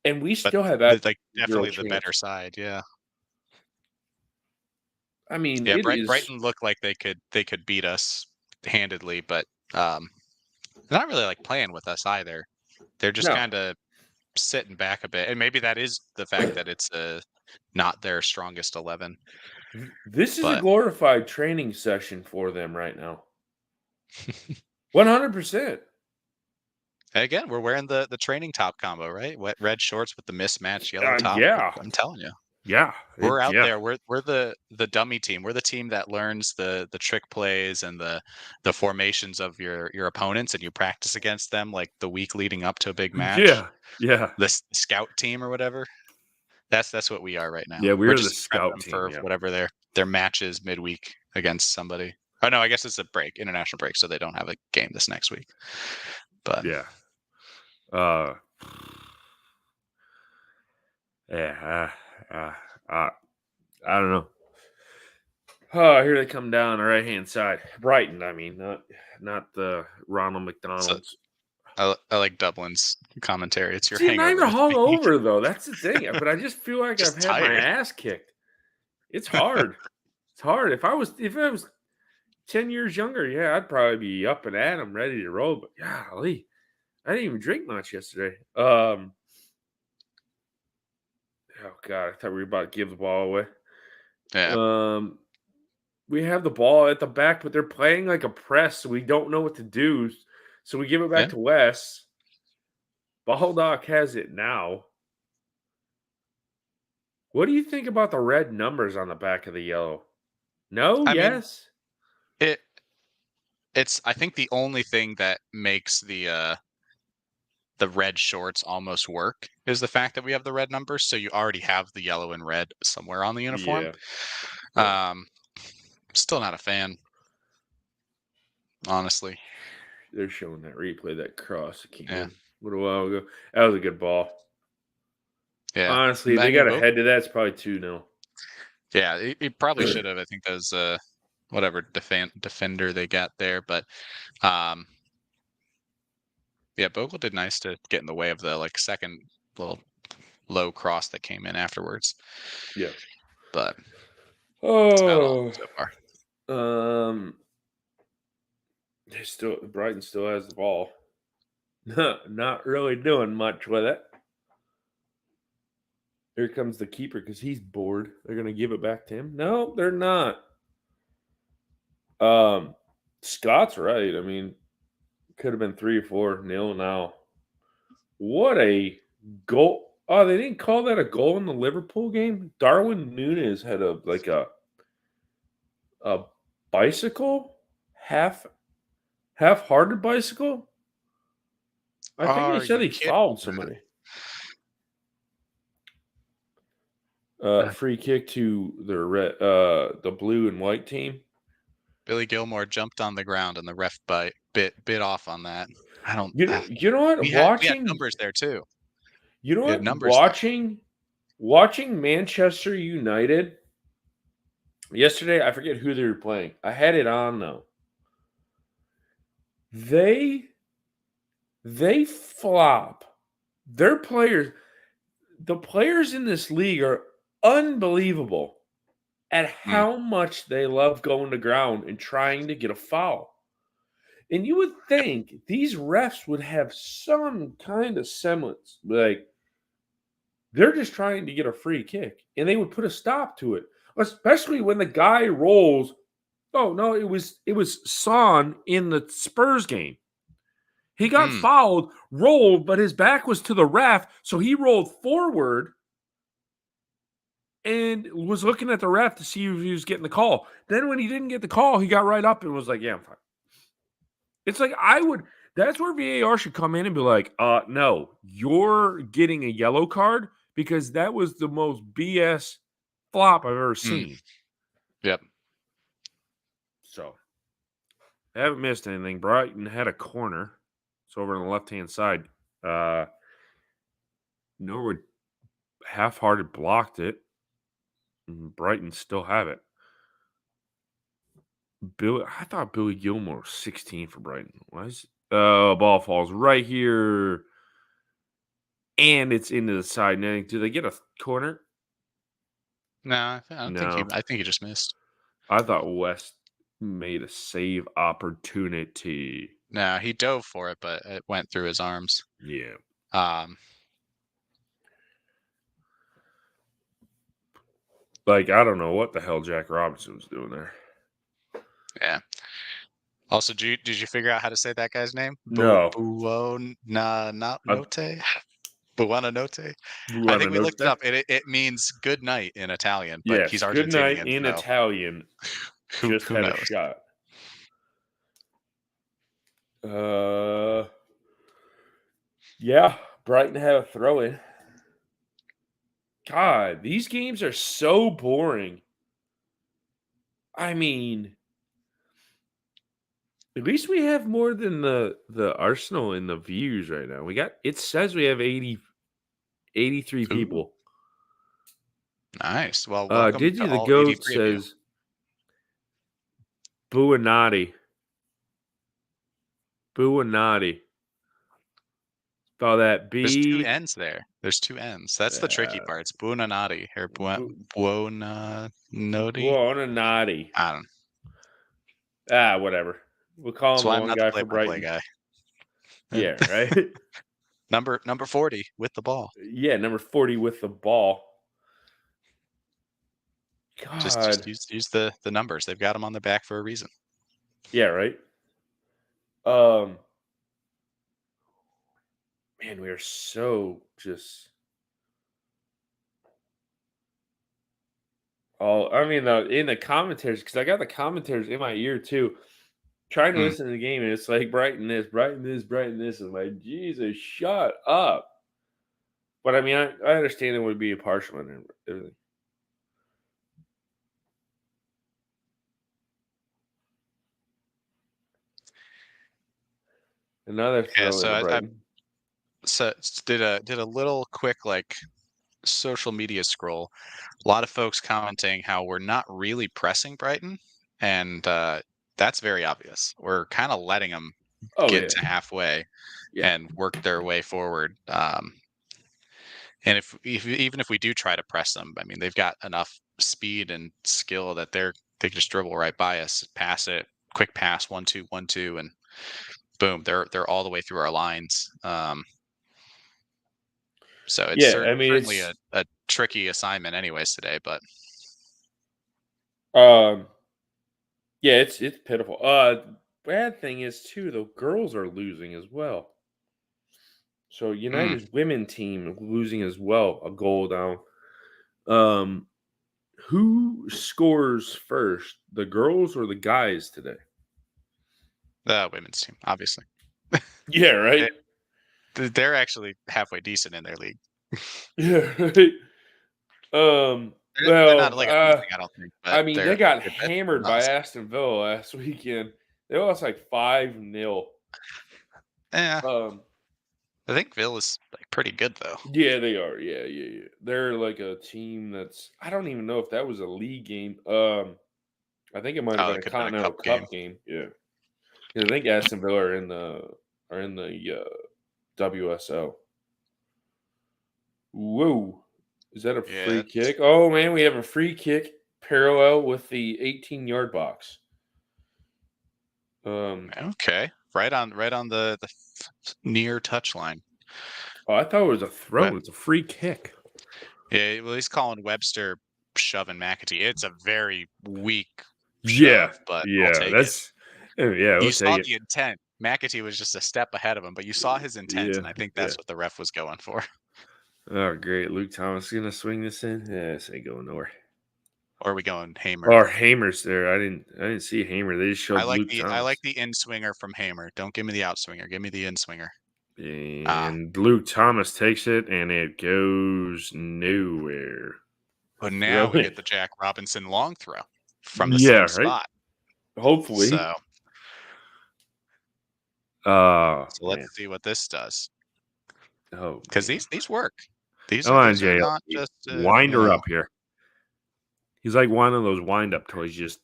and we But still have like zero definitely the better chance. side, yeah. I mean, Yeah, it is. Brighton looked like they could beat us handedly, but they're not really like playing with us either. They're just No. kind of sitting back a bit, and maybe that is the fact that it's not their strongest 11. This is a But glorified training session for them right now. 100%. again, we're wearing the training top combo, right? Red shorts with the mismatched yellow top. Yeah. I'm telling you. Yeah. We're out Yeah. there. We're the dummy team. We're the team that learns the trick plays and the formations of your opponents, and you practice against them like the week leading up to a big match. Yeah. Yeah. The scout team or whatever. That's what we are right now. Yeah, We're we're the just prepping scout them team, for yeah. whatever their matches midweek against somebody. Oh no, I guess it's a break, international break, so they don't have a game this next week. But Yeah. Yeah. I don't know. Oh, here they come down the right-hand side. Brighton, I mean, not the Ronald so McDonald's. I like Dublin's commentary. It's your See, I'm not hangover even of the week. hungover, though. That's the thing. But I just feel like I've Just had my tired. ass kicked. It's hard. It's hard. If I was 10 years younger, yeah, I'd probably be up and at 'em, ready to roll. But golly, I didn't even drink much yesterday. Oh God, I thought we were about to give the ball away. Yeah. We have the ball at the back, but they're playing like a press, so we don't know what to do. So we give it back Yeah. to Wes. Baldock has it now. What do you think about the red numbers on the back of the yellow? No? I mean, Yes? it's I think the only thing that makes the red shorts almost work is the fact that we have the red numbers, so you already have the yellow and red somewhere on the uniform. Yeah. Still not a fan, honestly. They're showing that replay, that cross that came Yeah. in a little while ago. That was a good ball. Yeah. Honestly, I they mean, got ahead to that. It's probably 2-0. yeah, he probably should have. I think those whatever defender they got there, but um yeah, Bogle did nice to get in the way of the like second little low cross that came in afterwards. Yeah. But that's about all Oh. so far. Brighton still has the ball. Not really doing much with it. Here comes the keeper because he's bored. They're gonna give it back to him. No, they're not. Scott's right. I mean, could have been 3 or 4-0 now. What a goal! Oh, they didn't call that a goal in the Liverpool game. Darwin Núñez had a bicycle, half-hearted bicycle. I think they Are said you he kidding? fouled somebody. Free kick to the blue and white team. Billy Gilmore jumped on the ground and the ref bit off on that. I don't. You know what? We had numbers there too. You know We had what? numbers there. Watching Manchester United yesterday. I forget who they were playing. I had it on though. They flop. Their players, the players in this league are unbelievable at how much they love going to ground and trying to get a foul. And you would think these refs would have some kind of semblance. Like, they're just trying to get a free kick. And they would put a stop to it. Especially when the guy rolls. Oh, no, it was Son in the Spurs game. He got fouled, rolled, but his back was to the ref. So he rolled forward and was looking at the ref to see if he was getting the call. Then when he didn't get the call, he got right up and was like, yeah, I'm fine. It's like that's where VAR should come in and be like, no, you're getting a yellow card because that was the most BS flop I've ever seen. Yep. So, I haven't missed anything. Brighton had a corner. It's over on the left-hand side. Norwood half-hearted blocked it. Brighton still have it. I thought Billy Gilmore was 16 for Brighton. Why is ball falls right here, and it's into the side netting. Do they get a corner? No, I don't think I think he just missed. I thought West made a save opportunity. No, he dove for it, but it went through his arms. Yeah. Like, I don't know what the hell Jack Robinson was doing there. Yeah. Also, did you figure out how to say that guy's name? No. Buonanotte? Buonanotte? I think we looked it Buonanotte? up. It means good night in Italian, but he's Yes, good night Argentinian, in so Italian. Just who had a knows? shot. Yeah, Brighton had a throw in. God, these games are so boring. I mean, at least we have more than the Arsenal in the views right now. It says we have 83 Ooh, people. nice. Well, welcome to Digi the all Goat 83 of you. says Buonanotte. Buonanotte. Spell that There's 2 B. N's there. There's 2 N's. That's the tricky part. It's Buonanotte or Buonanotte. Buonanotte. I don't know. Whatever. We'll call That's him why the I'm one not the guy for play-by-play Brighton. guy. Yeah, right? Number 40 with the ball. Yeah, number 40 with the ball. Just God. use the numbers. They've got them on the back for a reason. Yeah, right? Man, we are so just in the commentaries, because I got the commentaries in my ear too. Trying to listen to the game, and it's like Brighton this, Brighton this, Brighton this. I'm like, Jesus, shut up. But I mean, I understand it would be a partial and everything. Another throw into Brighton. So did a little quick like social media scroll. A lot of folks commenting how we're not really pressing Brighton, and that's very obvious. We're kind of letting them get to halfway and work their way forward. And if even if we do try to press them, I mean, they've got enough speed and skill that they can just dribble right by us, pass it, quick pass, 1-2, 1-2, and boom, they're all the way through our lines. So it's certainly a tricky assignment, anyways, today. But yeah, it's pitiful. Bad thing is too, the girls are losing as well. So United's women team losing as well, a goal down. Who scores first, the girls or the guys today? the women's team, obviously. Yeah, right. They're actually halfway decent in their league. Yeah, right. They're not like amazing, I don't think. But I mean, they got hammered by Aston Villa last weekend. They lost like 5-0. Yeah. I think Villa's like pretty good though. Yeah, they are. Yeah. They're like a team that's, I don't even know if that was a league game. I think it might have been a Continental Cup game. Yeah. I think Aston Villa are in the WSO. Whoa. Is that a free kick? Oh man, we have a free kick parallel with the 18-yard box. Okay. Right on the near touchline. Oh, I thought it was a throw. It's a free kick. Yeah, well, he's calling Webster shoving McAtee. It's a very weak shove, but I'll take it. Yeah, You saw the intent. McAtee was just a step ahead of him, but you saw his intent, and I think that's what the ref was going for. Oh, great. Luke Thomas going to swing this in? Yeah, this ain't going nowhere. Or are we going Hamer? Or Hamer's there. I didn't see Hamer. They just showed Luke Thomas. I like the in-swinger from Hamer. Don't give me the out-swinger. Give me the in-swinger. And Luke Thomas takes it, and it goes nowhere. But now we get the Jack Robinson long throw from the same spot. Hopefully. So let's see what this does. Oh, because these work. These are not just wind her up here. He's like one of those wind-up toys.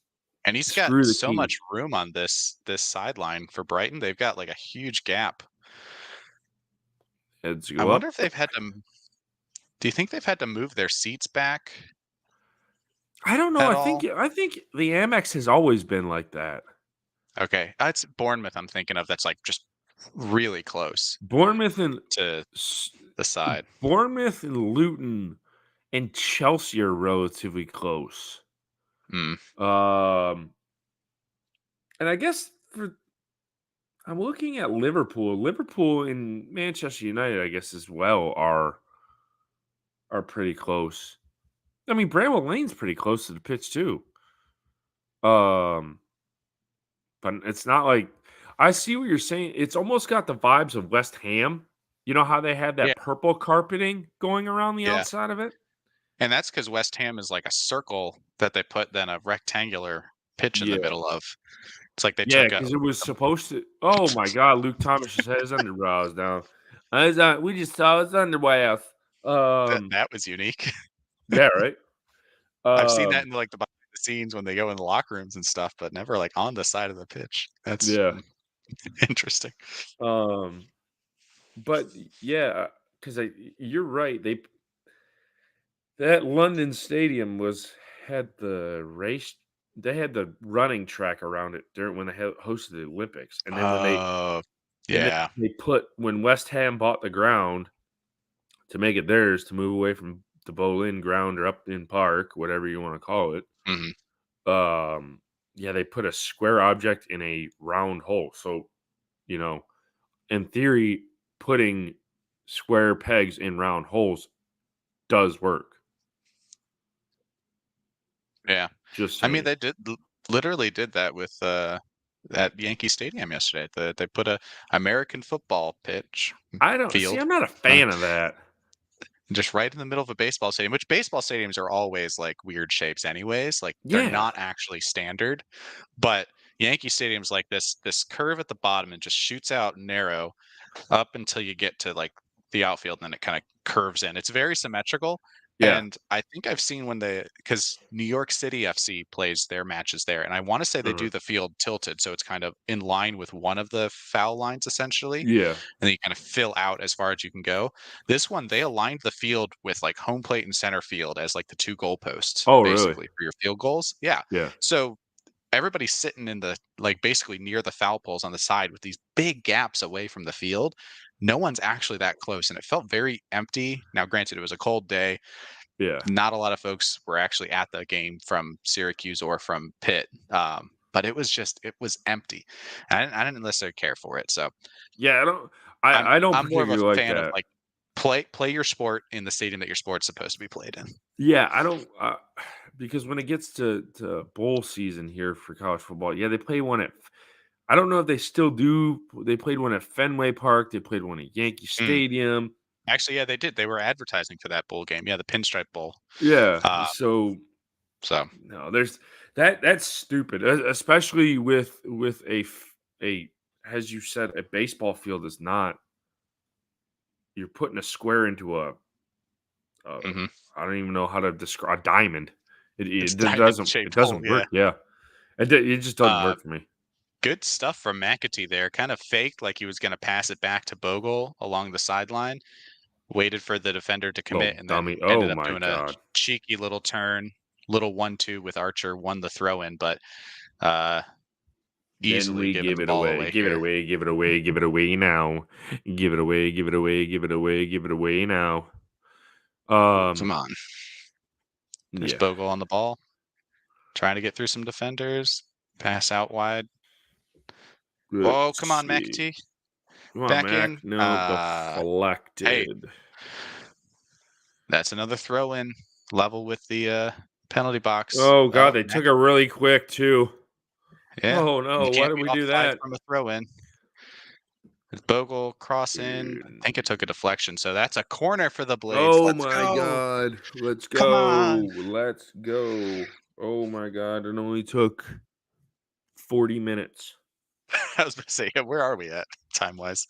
And he's got so much room on this sideline for Brighton. They've got like a huge gap. I wonder if they've had to. Do you think they've had to move their seats back? I don't know. I think the Amex has always been like that. Okay, it's Bournemouth. I'm thinking of that's like just really close. Bournemouth and to the side. Bournemouth and Luton and Chelsea are relatively close. Mm. And I guess I'm looking at Liverpool. Liverpool and Manchester United, I guess, as well are pretty close. I mean, Bramall Lane's pretty close to the pitch too. But it's not like I see what you're saying. It's almost got the vibes of West Ham. You know how they had Yeah, that purple carpeting going around the yeah. outside of it? And that's because West Ham is like a circle that they put then a rectangular pitch in the Yeah. middle of. It's like they Yeah, took a because it was supposed to. Oh my God, Luke Thomas just had his underbrows down. We just saw his underbrows. Um, that was unique. yeah, right. I've seen that Um, in like the behind the scenes when they go in the locker rooms and stuff, but never like on the side of the pitch. That's yeah. interesting. Um, but yeah, because you're right. That London stadium had the race. They had the running track around it during when they hosted the Olympics, and then Oh, and then yeah. they put when West Ham bought the ground to make it theirs to move away from the Boleyn ground or Upton Park, whatever you want to call it. Mhm. Yeah, they put a square object in a round hole. So, you know, in theory, putting square pegs in round holes does work. Yeah. Just I mean, saying. they literally did that with at Yankee Stadium yesterday. They put a American football pitch I don't see. field I'm not a uh, fan of that. just right in the middle of a baseball stadium, which baseball stadiums are always like weird shapes anyways. Like they're Yeah. not actually standard, but Yankee Stadium's like this curve at the bottom and just shoots out narrow up until you get to like the outfield, and then it kind of curves in. It's very symmetrical. Yeah. And I think I've seen when because New York City FC plays their matches there, and I want to say they Uh-huh. do the field tilted, so it's kind of in line with one of the foul lines essentially, Yeah. and then you kind of fill out as far as you can go. This one, they aligned the field with like home plate and center field as like the two goalposts Oh, really? basically for your field goals. Yeah. Yeah. So everybody's sitting in the like basically near the foul poles on the side with these big gaps away from the field. No one's actually that close, and it felt very empty. Now, granted, it was a cold day. Yeah. Not a lot of folks were actually at the game from Syracuse or from Pitt, but it was empty. I didn't necessarily care for it, so Yeah. I'm I don't I'm more of a particularly like fan of that. like play your sport in the stadium that your sport's supposed to be played in. Yeah. I don't. Because when it gets to bowl season here for college football, yeah, they play one at. I don't know if they still do. They played one at Fenway Park. They played one at Yankee Mm. Stadium. Actually, yeah, they did. They were advertising for that bowl game. Yeah, the Pinstripe Bowl. Yeah. Uh, So so no, there's that's stupid, especially with a as you said, a baseball field is not. You're putting a square into a mhm. I don't even know how to describe a diamond. It's It diamond-shaped hole, doesn't yeah. work. Yeah, it just doesn't Uh, work for me. Good stuff from McAtee there. Kind of faked like he was gonna pass it back to Bogle along the sideline, waited for the defender to Little commit, and then dummy. ended Oh up my doing a god. cheeky little turn, little 1-2 with Archer, won the throw in, but uh, Then easily we giving give the it ball away. away Give it here. away. Give it away. Give it away now. Give it away. Give it away. Give it away. Give it away now. Come Um. on. There's Yeah. Bogle on the ball, trying to get through some defenders. Pass out wide. Oh, come Let's on, see. McAtee. Come on, Back Mac. in. No, Hey, deflected. that's another throw in. Level with the penalty box. Oh god, Oh, they took it really quick too. yeah. Oh You no, why can't did be we do offside that? from a throw in. Bogle cross in. I Dude. think it took a deflection. So that's a corner for the Blades. Oh Let's my go. god. Let's Come go. on. Let's go. Oh my god, it only took 40 minutes. I was going to say, where are we at time wise?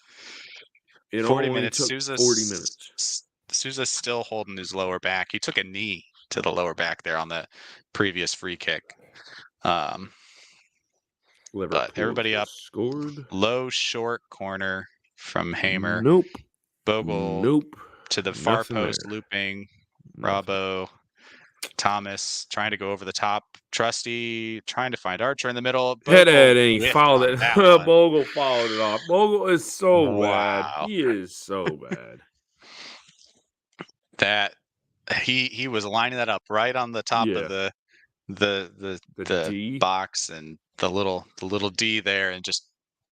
It 40 only minutes. took 40 minutes. Souza's still holding his lower back. He took a knee to the lower back there on the previous free kick. But Liverpool everybody up. just scored. Low, short corner from Hamer. Nope. Bogle Nope. to the far Nothing post, there. looping. Nothing. Bravo. Thomas trying to go over the top. Trusty trying to find Archer in the middle. Hit Bogle it and he whiffed fouled on it. that one. Bogle fouled it off. Bogle is so bad. Wow. He is so bad. That he was lining that up right on the top of Yeah. the D. box and the little D there, and just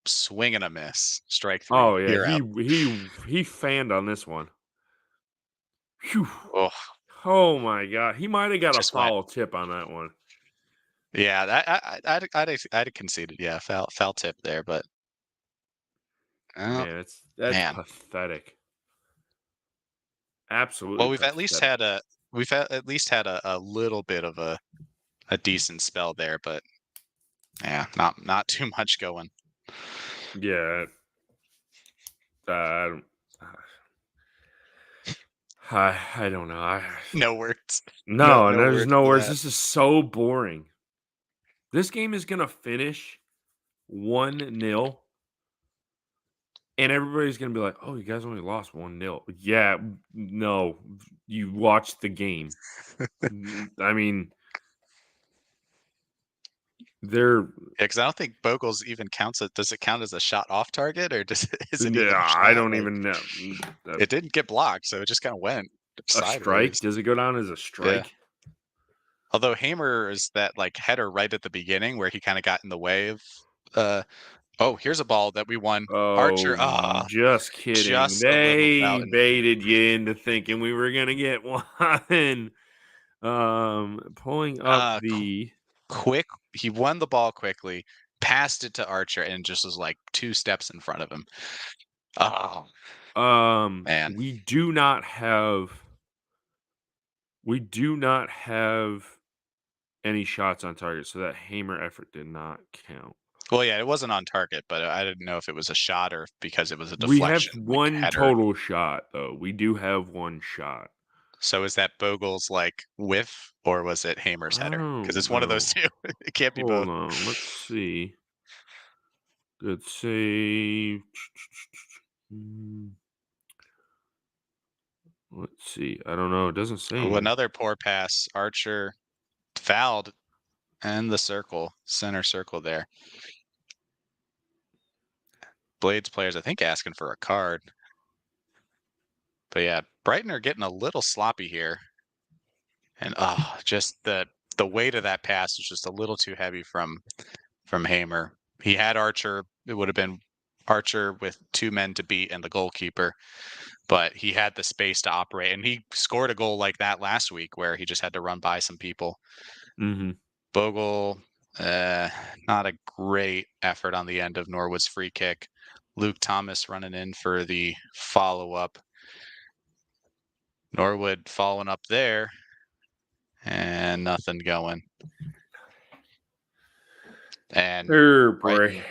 swing and a miss. Strike 3. Oh yeah, You're out. he fanned on this one. Phew. Oh, Oh my god, he might have got a just went. foul tip on that one. Yeah, I'd have conceded. Yeah, foul tip there, but oh, Man, that's man. pathetic. Well, Absolutely we've at least pathetic. had a little bit of a decent spell there, but yeah, not too much going. Yeah. I don't I don't know. No words. No, No there's words no for words. that. This is so boring. This game is gonna finish 1-0, and everybody's gonna be like, "Oh, you guys only lost 1-0." Yeah, no, you watched the game. I mean, they're Yeah, because I don't think Bogles even counts it. Does it count as a shot off target, or is it even yeah, a I shot? don't Like, even know. it didn't get blocked, so it just kind of went A strike? sideways. Does it go down as a Yeah. strike? Although Hamer is that like header right at the beginning where he kind of got in the way of. Uh, oh, here's a ball that we won. Archer. Oh, just kidding. Just a little They bouting. baited you into thinking we were gonna get one. Pulling up Uh, qu- the quick. He won the ball quickly, passed it to Archer, and just was like 2 steps in front of him. Oh man. we do not have any shots on target, so that Hamer effort did not count. Well, yeah, it wasn't on target, but I didn't know if it was a shot or because it was a We have deflection, like one header. total shot, though. We do have one shot. So is that Bogle's like whiff, or was it Hamer's I header? Because don't it's one of those know. two. It can't be Hold both. on. Let's see. Good save. Let's see. I don't know. It doesn't say Oh, anything. another poor pass. Archer fouled and the circle, center circle there. Blades players, I think, asking for a card. But yeah, Brighton are getting a little sloppy here. And just the weight of that pass was just a little too heavy from Hamer. He had Archer. It would have been Archer with 2 men to beat and the goalkeeper, but he had the space to operate. And he scored a goal like that last week where he just had to run by some people. Mm-hmm. Bogle, not a great effort on the end of Norwood's free kick. Luke Thomas running in for the follow-up. Norwood following up there, and nothing going. And Oh boy. Brighton,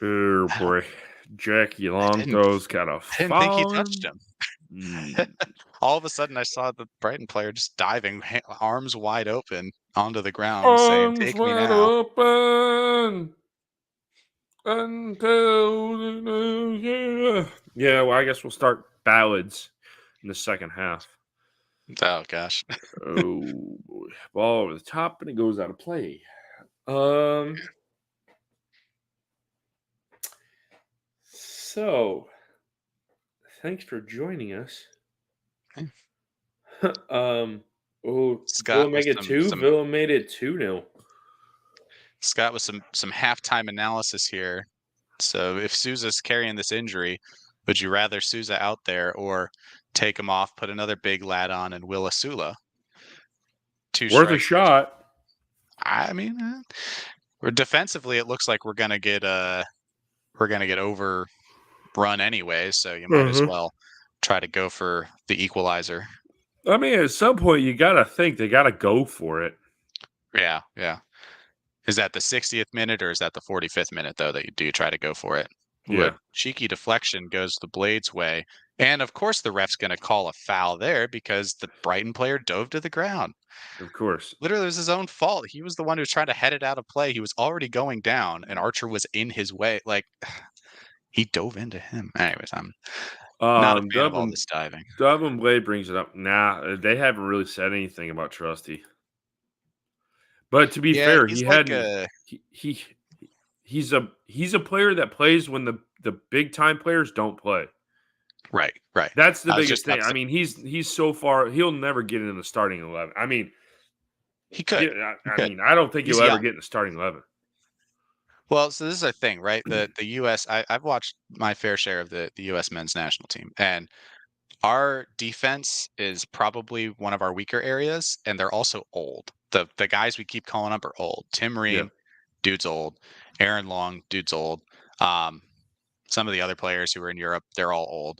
Oh boy. Jackie Long didn't throw's got a I didn't think he foul. touched him. All of a sudden, I saw the Brighton player just diving, arms wide open onto the ground, saying, Arms "Take me wide now." open until the new year. Yeah, well, I guess we'll start ballads in the second half. Oh gosh. Oh boy. Ball over the top and it goes out of play. So thanks for joining us. Oh, Villa Scott with make it two. some Villa made it 2-0. Scott with some halftime analysis here. So if Souza's carrying this injury, would you rather Souza out there or take him off, put another big lad on, and Will Asula? 2 Worth a strikers. shot. I mean, we're defensively. It looks like we're gonna get overrun anyway. So you might as well try to go for the equalizer. I mean, at some point you gotta think they gotta go for it. Yeah, yeah. Is that the 60th minute or is that the 45th minute though that you do try to go for it? Ooh, a Yeah. cheeky deflection goes the Blades' way. And of course the ref's going to call a foul there because the Brighton player dove to the ground. Of course. Literally, it was his own fault. He was the one who was trying to head it out of play. He was already going down and Archer was in his way. Like, he dove into him. Anyways, I'm not a fan of all this diving. Dublin Blade brings it up. Nah, they haven't really said anything about Trusty. But to be Yeah, fair, he's he like hadn't. He's a player that plays when the big time players don't play. Right. That's the I was biggest just about thing. to I say, mean, he's so far, he'll never get in the starting 11. I mean, he could. He could. I don't think He's he'll ever young. get in the starting 11. Well, so this is a thing, right? The U.S. I've watched my fair share of the U.S. men's national team, and our defense is probably one of our weaker areas, and they're also old. The guys we keep calling up are old. Tim Yeah. Ream, dude's old. Aaron Long, dude's old. Um, some of the other players who are in Europe, they're all old.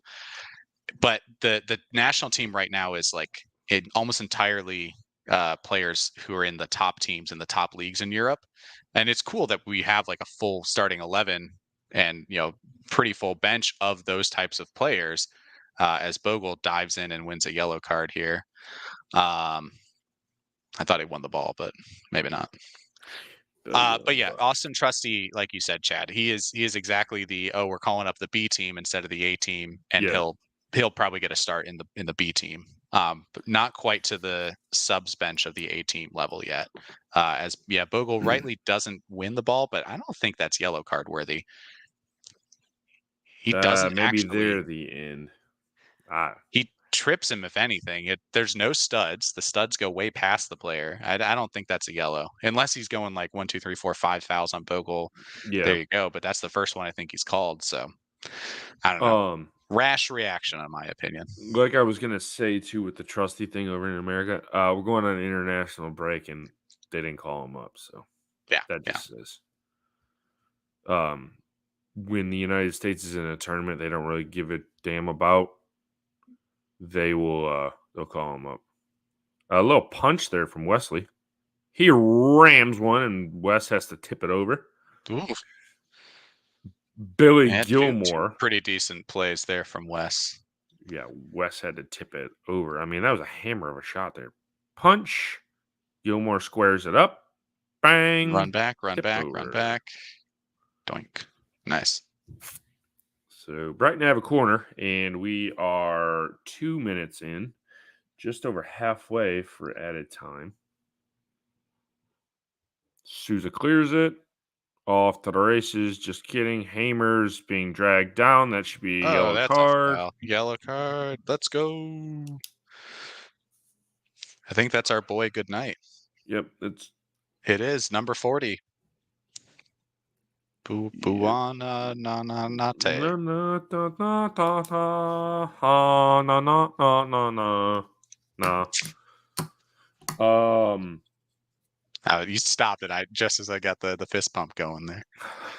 But the national team right now is like it almost entirely players who are in the top teams in the top leagues in Europe, and it's cool that we have like a full starting 11 and pretty full bench of those types of players. As Bogle dives in and wins a yellow card here, I thought he won the ball, but maybe not. But yeah, Austin Trusty, like you said, Chad, he is exactly the we're calling up the B team instead of the A team, and Yeah. he'll probably get a start in the B team. But not quite to the subs bench of the A team level yet. Bogle rightly doesn't win the ball, but I don't think that's yellow card worthy. He doesn't Maybe actually. they're the end. He trips him if anything. There's no studs. The studs go way past the player. I don't think that's a yellow, unless he's going like 1, 2, 3, 4, 5 fouls on Bogle. Yeah. There you go. But that's the first one I think he's called. So I don't know. Rash reaction, in my opinion. Like I was gonna say too, with the Trusty thing over in America, we're going on an international break, and they didn't call him up, so Yeah, that just says, when the United States is in a tournament, they don't really give a damn about. They'll call him up. A little punch there from Wesley. He rams one, and Wes has to tip it over. Ooh. Billy And two Gilmore. pretty decent plays there from Wes. Yeah, Wes had to tip it over. I mean, that was a hammer of a shot there. Punch. Gilmore squares it up. Bang. Run back, run Tip back, run over. back. Doink. Nice. So Brighton have a corner, and we are 2 minutes in, just over halfway for added time. Souza clears it. Off to the races. Just kidding. Hamer's being dragged down. That should be a yellow That's card. a foul. Yellow card. Let's go. I think that's our boy. Good night. Yep, It is number 40. Buana Nate. You stopped it. Just as I got the fist pump going there.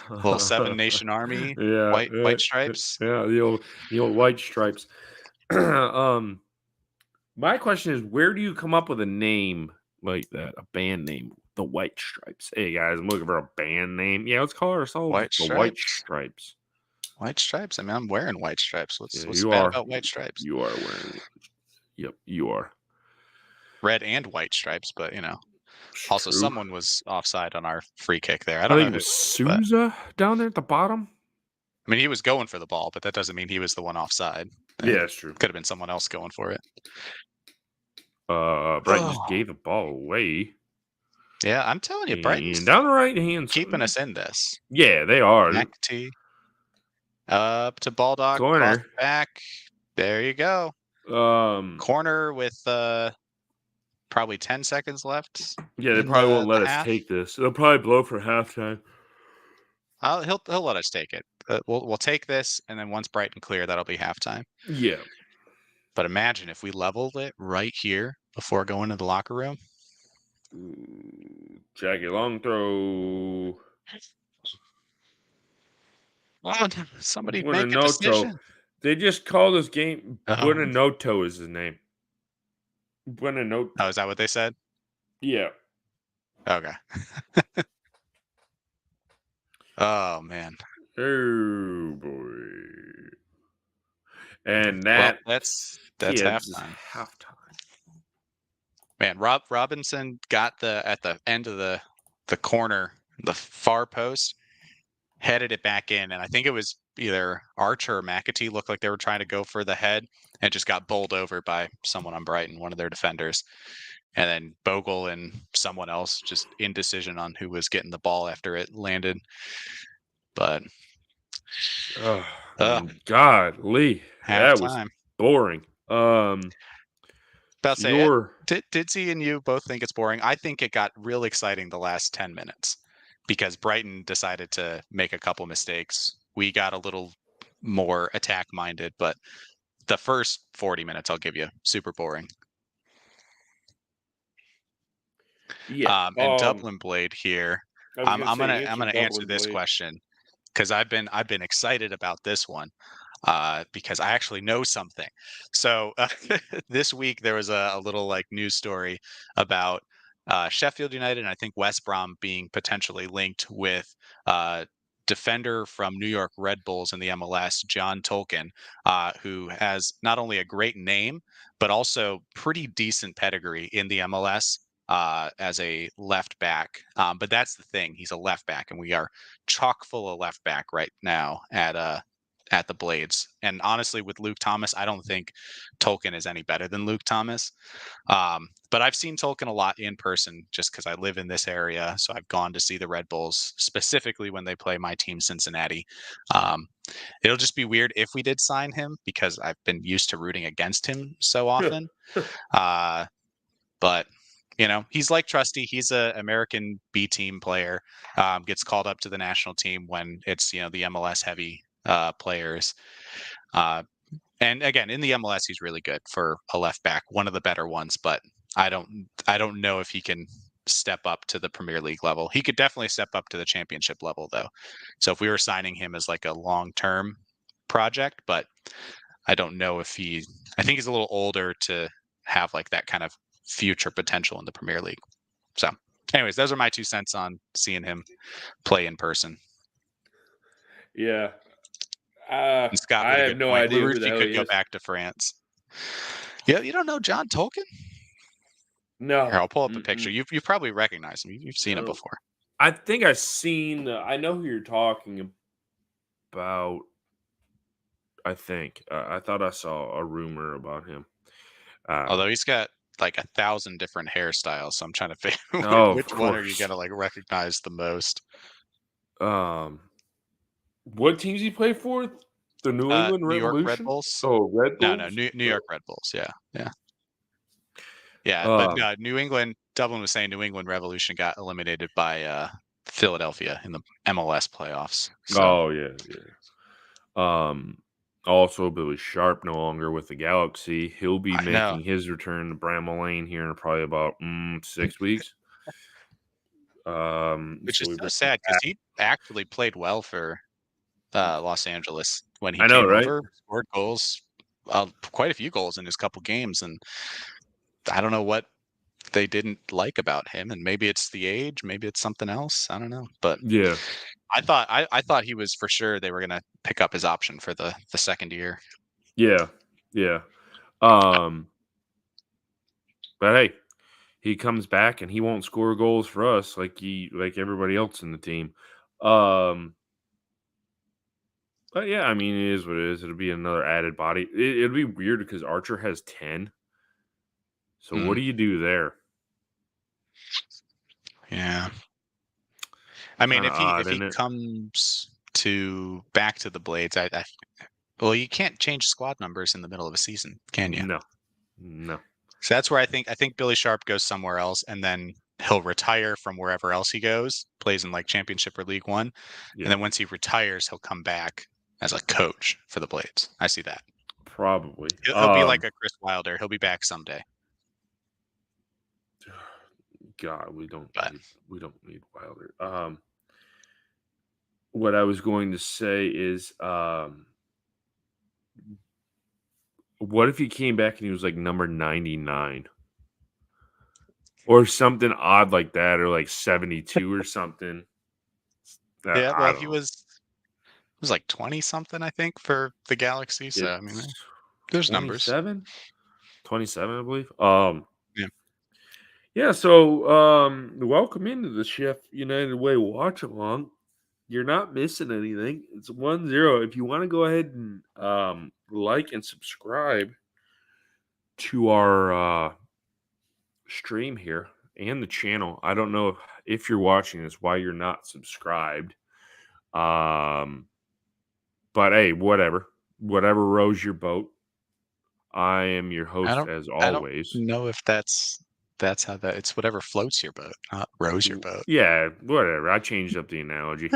Little Seven Nation Army. Yeah, White stripes. Yeah, the old white stripes. My question is, where do you come up with a name like that? A band name, the White Stripes. Hey guys, I'm looking for a band name. Yeah, let's call ourselves the White Stripes. White stripes. I mean, I'm wearing white stripes. What's you bad are. about white stripes? You are wearing. Yep, you are. Red and white stripes, but also True. someone was offside on our free kick there. I I don't think know it was Souza down there at the bottom. I mean, he was going for the ball, but that doesn't mean he was the one offside. Yeah, that's true. Could have been someone else going for it. Brighton just gave the ball away. Yeah, I'm telling you, Brighton's down the right hand, keeping us in this. Yeah, they are. McAtee. Up to Baldock. Corner. Back. There you go. Corner with probably 10 seconds left. Yeah, they probably won't let us take this. They'll probably blow for halftime. He'll let us take it. We'll take this, and then once Brighton clear, that'll be halftime. Yeah. But imagine if we leveled it right here before going to the locker room. Jackie long throw. Oh, somebody make a decision. They just call this game Buonanotte is his name. Buonanotte. Oh, is that what they said? Yeah. Okay. Oh man. Oh boy. And that's halftime. Man, Robinson got at the end of the corner, the far post, headed it back in, and I think it was either Archer or McAtee looked like they were trying to go for the head and just got bowled over by someone on Brighton, one of their defenders. And then Bogle and someone else just indecision on who was getting the ball after it landed. But God, Lee. That was halftime. boring. About to So say, you're Ditsy and you both think it's boring. I think it got real exciting the last 10 minutes because Brighton decided to make a couple mistakes. We got a little more attack minded, but the first 40 minutes, I'll give you, super boring. yeah. And Dublin Blade here. I was I'm, gonna I'm say gonna I'm answer gonna answer Dublin this Blade. question because I've been excited about this one because I actually know something. So this week there was a little like news story about Sheffield United and I think West Brom being potentially linked with defender from New York Red Bulls in the MLS, John Tolkien, who has not only a great name but also pretty decent pedigree in the MLS. As a left back, but that's the thing. He's a left back, and we are chock full of left back right now at the Blades. And honestly, with Luke Thomas, I don't think Tolkien is any better than Luke Thomas. But I've seen Tolkien a lot in person just because I live in this area. So I've gone to see the Red Bulls specifically when they play my team, Cincinnati. It'll just be weird if we did sign him because I've been used to rooting against him so often. But you know, he's like Trusty. He's a American B team player. Gets called up to the national team when it's the MLS heavy players. And again, in the MLS, he's really good for a left back, one of the better ones. But I don't know if he can step up to the Premier League level. He could definitely step up to the championship level, though. So if we were signing him as like a long term project, but I don't know if I think he's a little older to have like that kind of future potential in the Premier League. So, anyways, those are my 2 cents on seeing him play in person. Yeah. And Scott I with a have good no point. idea who the Larucci hell could he go is. back to France. Yeah, you don't know John Tolkien? No. Here, I'll pull up a picture. You've probably recognized him. You've seen him No. before. I think I've seen. I know who you're talking about. I think. I thought I saw a rumor about him. Although he's got like 1,000 different hairstyles, so I'm trying to figure Of which one are you course. gonna like recognize the most. What teams he play for? The New England New York Red Revolution? Bulls. Oh, Red No, Bulls? New York Red Bulls. Yeah. But Um, New England. Dublin was saying New England Revolution got eliminated by Philadelphia in the MLS playoffs. So oh yeah. Also Billy Sharp no longer with the Galaxy. He'll be I know, making his return to Bramall Lane here in probably about 6 weeks. which So is we so bring sad because he actually played well for Los Angeles when he I know, came right? over, scored goals, quite a few goals in his couple games, and I don't know what they didn't like about him, and maybe it's the age, maybe it's something else. I don't know, but Yeah. I thought he was for sure they were gonna pick up his option for the second year. Yeah. Yeah. Um, but hey, he comes back and he won't score goals for us like everybody else in the team. But yeah, I mean, it is what it is. It'll be another added body. It'll be weird because Archer has 10. So what Mm, do you do there? yeah, I mean, Kind of odd, if he isn't it? comes to back to the Blades, well, you can't change squad numbers in the middle of a season, can you? No. No. So that's where I think Billy Sharp goes somewhere else, and then he'll retire from wherever else he goes, plays in like Championship or League One, Yeah. and then once he retires, he'll come back as a coach for the Blades. I see that. Probably. He'll be like a Chris Wilder. He'll be back someday. God, But we don't need Wilder. What I was going to say is, what if he came back and he was like number 99 or something odd like that, or like 72 or something? yeah, I well, don't know. he was like 20 something, I think, for the Galaxy. So I mean, It's there's numbers. 27, 27, I believe. Yeah. Yeah. So, welcome into the Chef United Way watch along. You're not missing anything. It's 1-0. If you want to go ahead and like and subscribe to our stream here and the channel. I don't know if you're watching this why you're not subscribed. But hey, whatever. whatever rows your boat. I am your I host don't as I don't always. know if that's how that it's whatever floats your boat, not rows your boat. Yeah, whatever. I changed up the analogy.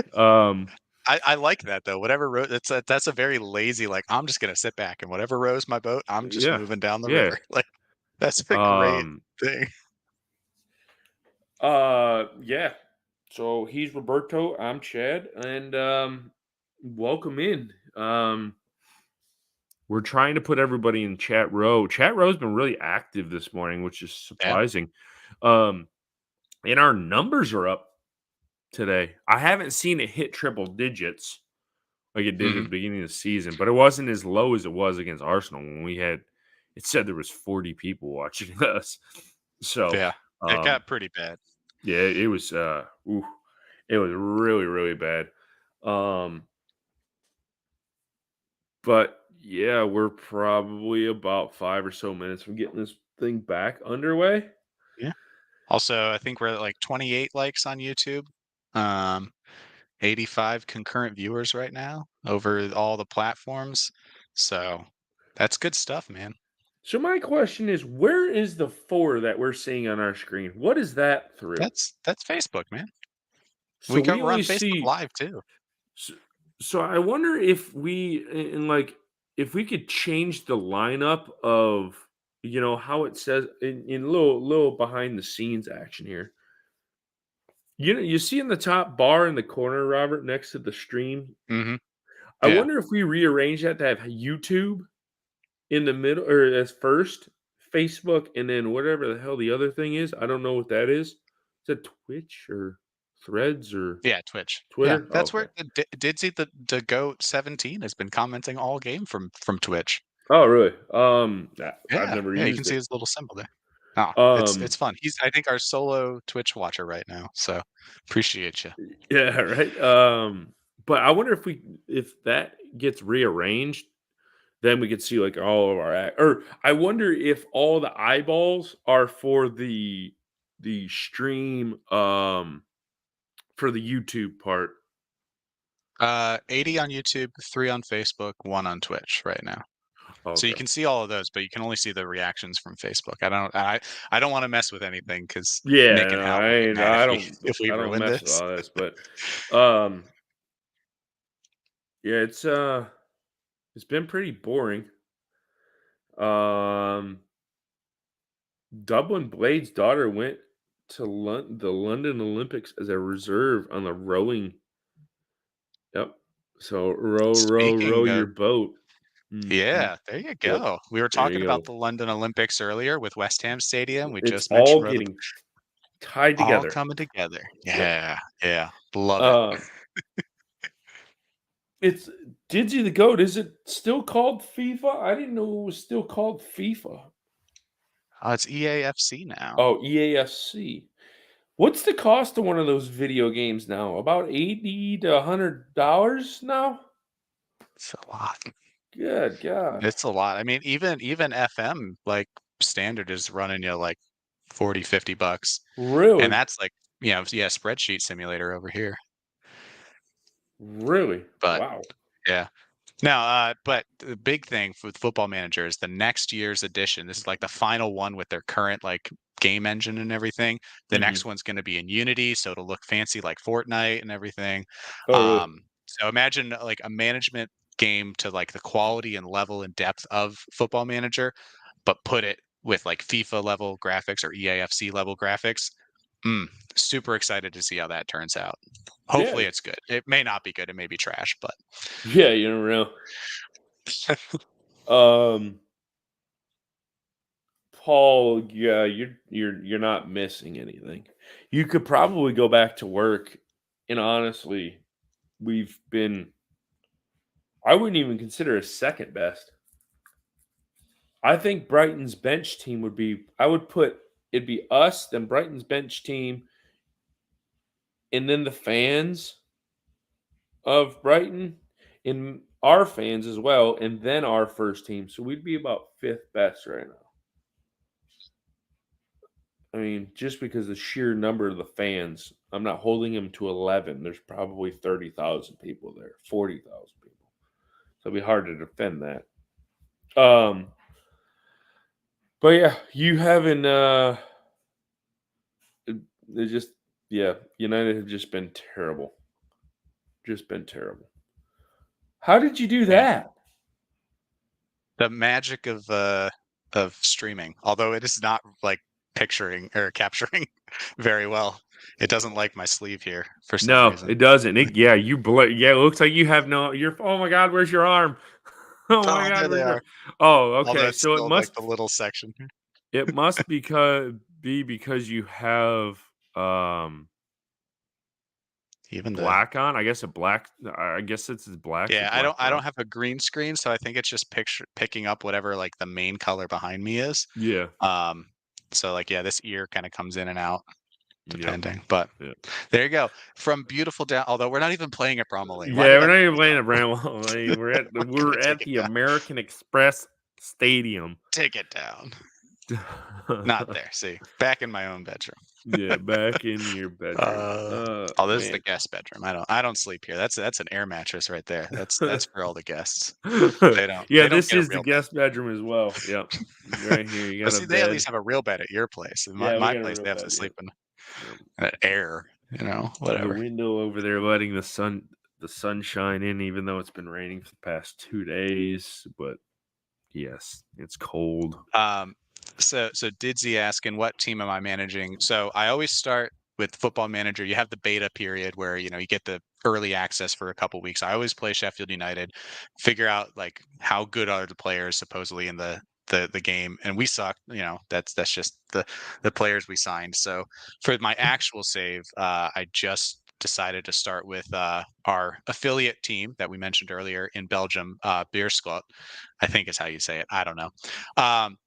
I like that though. Whatever row that's a very lazy, like, I'm just gonna sit back and whatever rows my boat, I'm just Yeah, moving down the yeah. river. Like, that's a great Um, thing. yeah. So he's Roberto, I'm Chad, and welcome in. We're trying to put everybody in chat row. Chat row's been really active this morning, which is Yeah. surprising. Um, and our numbers are up today. I haven't seen it hit triple digits like it did at Mhm. the beginning of the season, but it wasn't as low as it was against Arsenal when we had it said there was 40 people watching us. So, Yeah. It um, got pretty bad. yeah, it was it was really, really bad. Um, but yeah, we're probably about 5 or so minutes from getting this thing back underway. Yeah. Also, I think we're at, like, 28 likes on YouTube. Um, 85 concurrent viewers right now over all the platforms. So, that's good stuff, man. So my question is, where is the 4 that we're seeing on our screen? What is that through? That's Facebook, man. So we We're on only Facebook see Live too. so, so I wonder if we and like if we could change the lineup of how it says in little behind the scenes action here. You see in the top bar in the corner, Robert, next to the stream. Mhm. I Yeah. wonder if we rearrange that to have YouTube in the middle or as first, Facebook, and then whatever the hell the other thing is. I don't know what that is. Is it Twitch or Threads or Yeah, Twitch. Yeah, Twitter? Oh, that's okay. where the GOAT 17 has been commenting all game from Twitch. Oh, really? I've Yeah, never yeah, you can used see it. his little symbol there. Oh, it's Um, fun. He's I think our solo Twitch watcher right now, so appreciate you. yeah, right. But I wonder if that gets rearranged, then we could see like all of our or I wonder if all the eyeballs are for the stream for the YouTube part. 80 on YouTube, 3 on Facebook, 1 on Twitch right now. So you Okay. can see all of those, but you can only see the reactions from Facebook. I don't wanna mess with anything because Yeah, Nick and no, Hal will get no, mad if we I don't ruin mess with this. all this, but um yeah, it's been pretty boring. Um Dublin Blade's daughter went to the London Olympics as a reserve on the rowing. Yep. So row Speaking your of boat. Mhm. Yeah, there you Yep. go. We were There talking you about go. the London Olympics earlier with West Ham Stadium. We It's just all mentioned getting tied all together. coming together. Yep. Yeah, yeah, love it. Uh, it's Digi the Goat. Is it still called FIFA? I didn't know it was still called FIFA. Oh, it's EAFC now. Oh, EAFC. What's the cost of one of those video games now? About 80 to $100 now? It's a lot. Good God. It's a lot. I mean, even FM like standard is running you like 40, $50. And Really? that's like, yeah, spreadsheet simulator over here. Really? But Wow. yeah. Now, but the big thing with Football Manager is the next year's edition. This is like the final one with their current like game engine and everything. The next Mhm. one's going to be in Unity, so it'll look fancy like Fortnite and everything. Oh, really? So imagine like a management game to like the quality and level and depth of Football Manager, but put it with like FIFA level graphics or EAFC level graphics. Mm, super excited to see how that turns out. Yeah. Hopefully it's good. It may not be good. It may be trash, but Yeah, you never know. Paul, yeah, you're not missing anything. You could probably go back to work, and honestly, we've been I wouldn't even consider us second best. I think Brighton's bench team would be I would put it'd be us, then Brighton's bench team, and then the fans of Brighton, and our fans as well, and then our first team. So we'd be about fifth best right now. I mean, just because the sheer number of the fans, I'm not holding them to 11. There's probably 30,000 people there, 40,000 people. it'll be hard to defend that. But yeah, you haven't. It just United have just been terrible. Just been terrible. How did you do that? The magic of streaming, although it is not like picturing or capturing very well. It doesn't like my sleeve here for some No, reason. it doesn't. It looks like you have no. Oh my God, where's your arm? Oh my Oh, God, there they where's your? are. Oh, Although okay. it's So it still like must the little section here. be because you have Even the black on. I guess a black. I guess it's black. The Yeah, black I bar. don't have a green screen, so I think it's just picking up whatever like the main color behind me is. Yeah. Um, so like yeah, this ear kind of comes in and out Yep. depending. But Yep. there you go. From beautiful down, although we're not even playing at Bromley. Why Yeah, did we're I not bring even this playing up? at Brownwell. I mean, We're gonna we're take at it the down. American Express Stadium. Take it down. Not there. See, back in my own bedroom. Yeah, back in your bedroom. Uh, oh, this is the Man. guest bedroom. I don't sleep here. That's an air mattress right there. That's for all the guests. Yeah, They don't this get a is the real bed. guest bedroom as well. Yep. Right here, you But got a see, they at bed. least have a real bed at your place. In Yeah, we my got a place, real they have to bed. sleep Yep. in Yep. air. The Whatever. window over there letting the sunshine in, even though it's been raining for the past 2 days. But yes, it's cold. So Didsy asking, what team am I managing? So I always start with Football Manager. You have the beta period where you get the early access for a couple weeks. I always play Sheffield United, figure out like how good are the players supposedly in the game, and we suck. That's just the players we signed. So for my actual save, I just decided to start with our affiliate team that we mentioned earlier in Belgium, Beerschot, I think is how you say it. I don't know.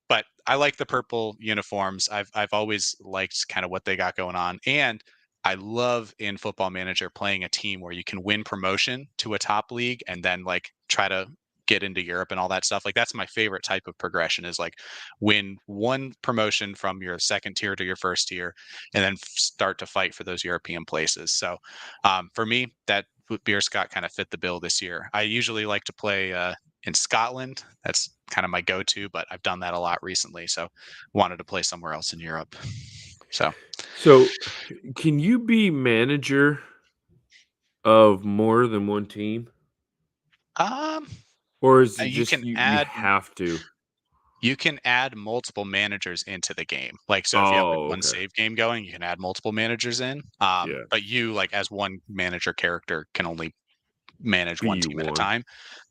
But I like the purple uniforms. I've always liked kind of what they got going on. And I love in Football Manager playing a team where you can win promotion to a top league and then like try to get into Europe and all that stuff. Like that's my favorite type of progression is like win one promotion from your second tier to your first tier and then start to fight for those European places. So for me, that Beer Scott kind of fit the bill this year. I usually like to play in Scotland. That's kind of my go-to, but I've done that a lot recently, so wanted to play somewhere else in Europe. So, can you be manager of more than one team, um, or is it you just can you add have to? multiple managers into the game. Like, so if you have like Oh, one okay. save game going, you can add multiple managers in. Yeah, But you like as one manager character can only manage one be team at a one. time.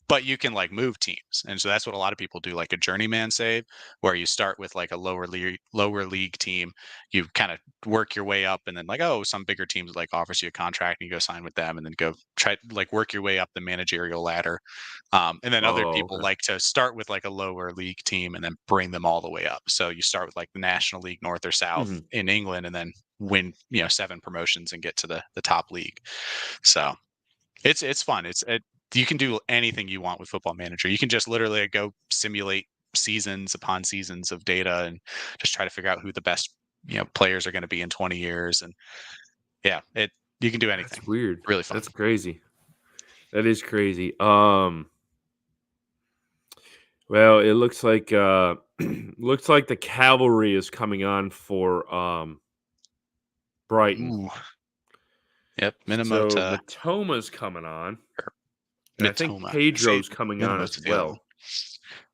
But you can like move teams, and so that's what a lot of people do, like a journeyman save, where you start with like a lower league team, you kind of work your way up, and then like some bigger teams like offers you a contract, and you go sign with them, and then go try like work your way up the managerial ladder. And then other Oh, people okay. like to start with like a lower league team and then bring them all the way up. So you start with like the National League North or South Mhm. in England, and then win 7 promotions and get to the top league. So it's fun. You can do anything you want with Football Manager. You can just literally go simulate seasons upon seasons of data and just try to figure out who the best players are going to be in 20 years. And yeah, you can do anything. That's weird. Really fun. That's crazy. That is crazy. Well, it looks like looks like the cavalry is coming on for Brighton. Ooh. Yep, So Minamota Matoma's coming on. or And I think Mitoma. See, Pedro's coming on as Minamota's the other one.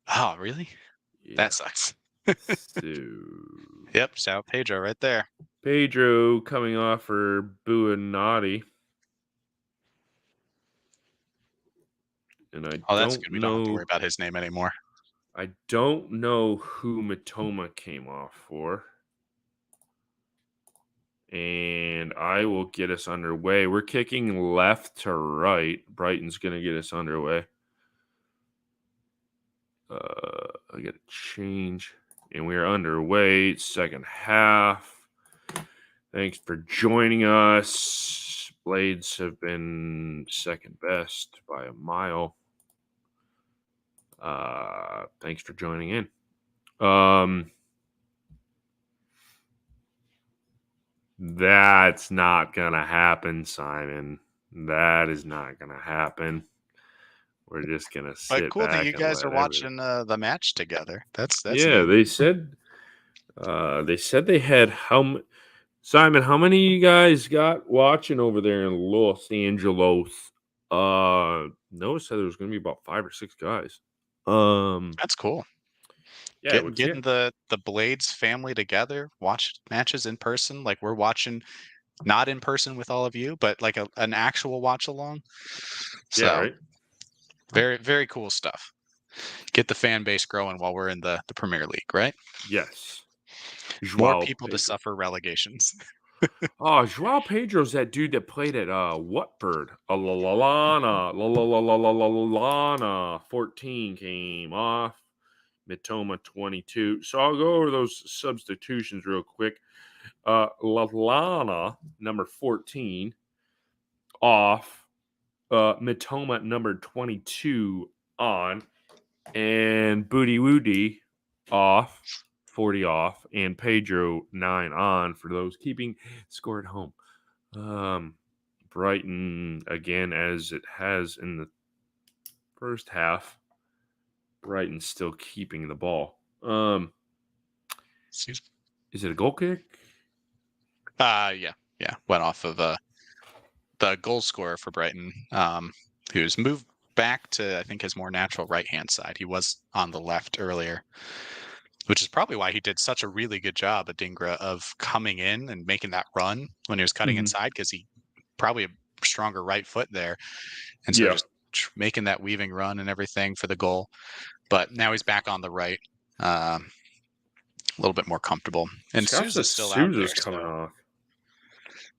well. Oh, really? Yeah. That sucks. So Yep, Sao Pedro right there. Pedro coming off for Buonanotte. And Oh, that's good. We don't have to worry about his name anymore. I don't know who Matoma came off for. And I will get us underway. We're kicking left to right. Brighton's going to get us underway. I got to change. And we are underway. Second half. Thanks for joining us. Blades have been second best by a mile. Thanks for joining in. That's not gonna happen, Simon. That is not gonna happen. We're just gonna But sit cool that back you and guys let are everything. watching the match together. That's Yeah, neat. they said they had Simon, how many of you guys got watching over there in Los Angeles? Noah said there was gonna be about 5 or 6 guys. Um, That's cool. yeah, which Getting the Blades family together, watch matches in person. Like we're watching not in person with all of you, but like an actual watch along. yeah, So right? very, very cool stuff. Get the fan base growing while we're in the Premier League, right? Yes. More Joao people to Pedro. suffer relegations. Oh, Joao Pedro's that dude that played at Watford. Lana 14 came off. Mitoma 22. So I'll go over those substitutions real quick. Lallana, number 14, off. Mitoma, number 22, on. And Booty Woody, off. 40 off. And Pedro, 9 on for those keeping score at home. Brighton, again, as it has in the first half, Brighton's still keeping the ball. Excuse me. Is it a goal kick? Yeah. Went off of the goal scorer for Brighton, who's moved back to I think his more natural right hand side. He was on the left earlier, which is probably why he did such a really good job at Dingra of coming in and making that run when he was cutting Mm-hmm. inside because he probably a stronger right foot there, and so Yeah. just making that weaving run and everything for the goal. But now he's back on the right, a little bit more comfortable. And Scott says Sousa's still out there, Sousa's coming so. off.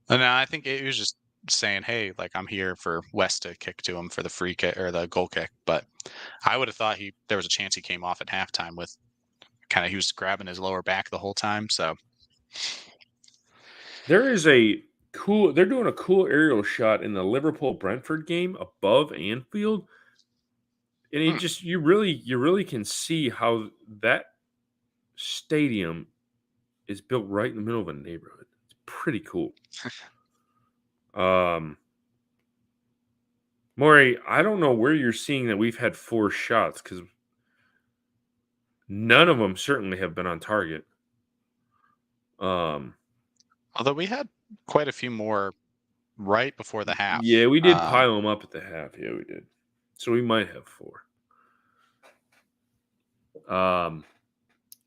And I think it was just saying, "Hey, like I'm here for West to kick to him for the free kick or the goal kick." But I would have thought there was a chance he came off at halftime with kind of he was grabbing his lower back the whole time. So They're doing a cool aerial shot in the Liverpool Brentford game above Anfield. And you really can see how that stadium is built right in the middle of a neighborhood. It's pretty cool. Maury, I don't know where you're seeing that we've had 4 shots because none of them certainly have been on target. although we had quite a few more right before the half. Yeah, we did pile them up at the half. Yeah, we did. So we might have 4.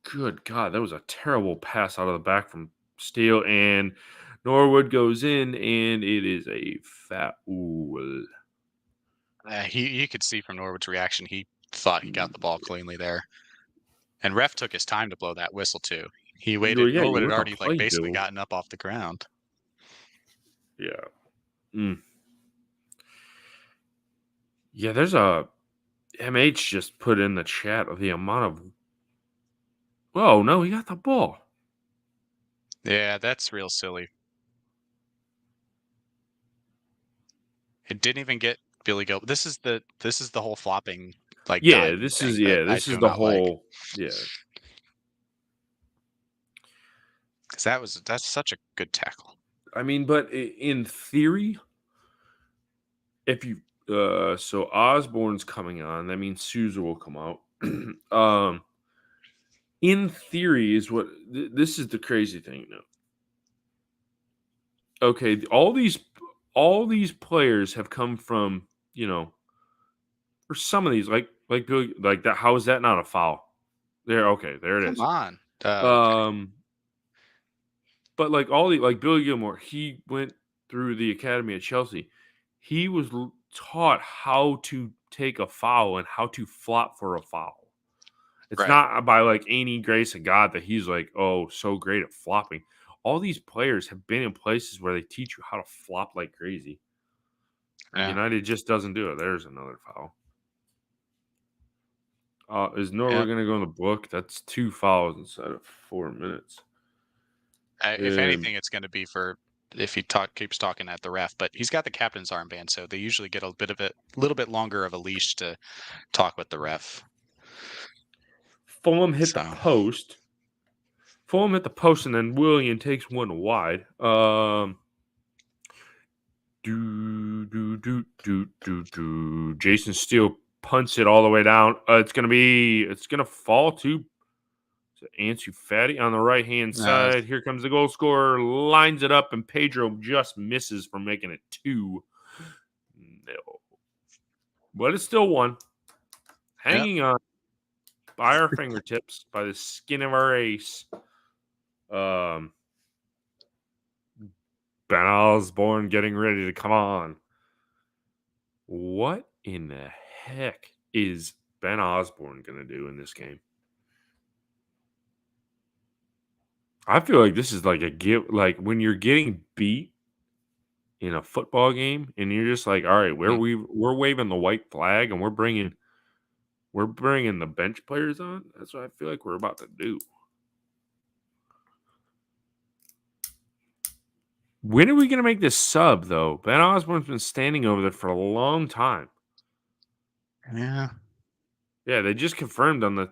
Good God, that was a terrible pass out of the back from Steele, and Norwood goes in, and it is a foul. You could see from Norwood's reaction, he thought he got the ball cleanly there. And ref took his time to blow that whistle too. He waited. Yeah, Norwood you had want already to play, basically Bill. gotten up off the ground. Yeah. Yeah, there's a MH just put in the chat of the amount of. Oh no, he got the ball. Yeah, that's real silly. It didn't even get Billy Go. This is the whole flopping diving thing that I this is do the not like. whole Because that's such a good tackle. I mean, but in theory, if you so Osborne's coming on, that means Sousa will come out. In theory, is what this is the crazy thing now. Okay, all these players have come from, or some of these like Billy, like that. How is that not a foul? There it Come is. on. Okay. But like Billy Gilmore, he went through the academy at Chelsea. He was taught how to take a foul and how to flop for a foul. It's Right. not by like any grace of God that he's like, oh, so great at flopping. All these players have been in places where they teach you how to flop like crazy. Yeah. United just doesn't do it. There's another foul. Is Norway Yeah. going to go in the book? That's 2 fouls inside of 4 minutes. If anything, it's going to be for if he keeps talking at the ref. But he's got the captain's armband, so they usually get a little bit longer of a leash to talk with the ref. Fulham hit the post. And then Willian takes one wide. Jason Steele punts it all the way down. It's gonna fall to Ansu Fati on the right hand side. Here comes the goal scorer, lines it up, and Pedro just misses from making it 2-0. But it's still 1. Hanging on by our fingertips, by the skin of our ace. Ben Osborne getting ready to come on. What in the heck is Ben Osborne going to do in this game? I feel like this is like a give, like when you're getting beat in a football game and you're just like, all right, we're waving the white flag and we're bringing the bench players on. That's what I feel like we're about to do. When are we going to make this sub, though? Ben Osborne's been standing over there for a long time. Yeah. Yeah, they just confirmed on the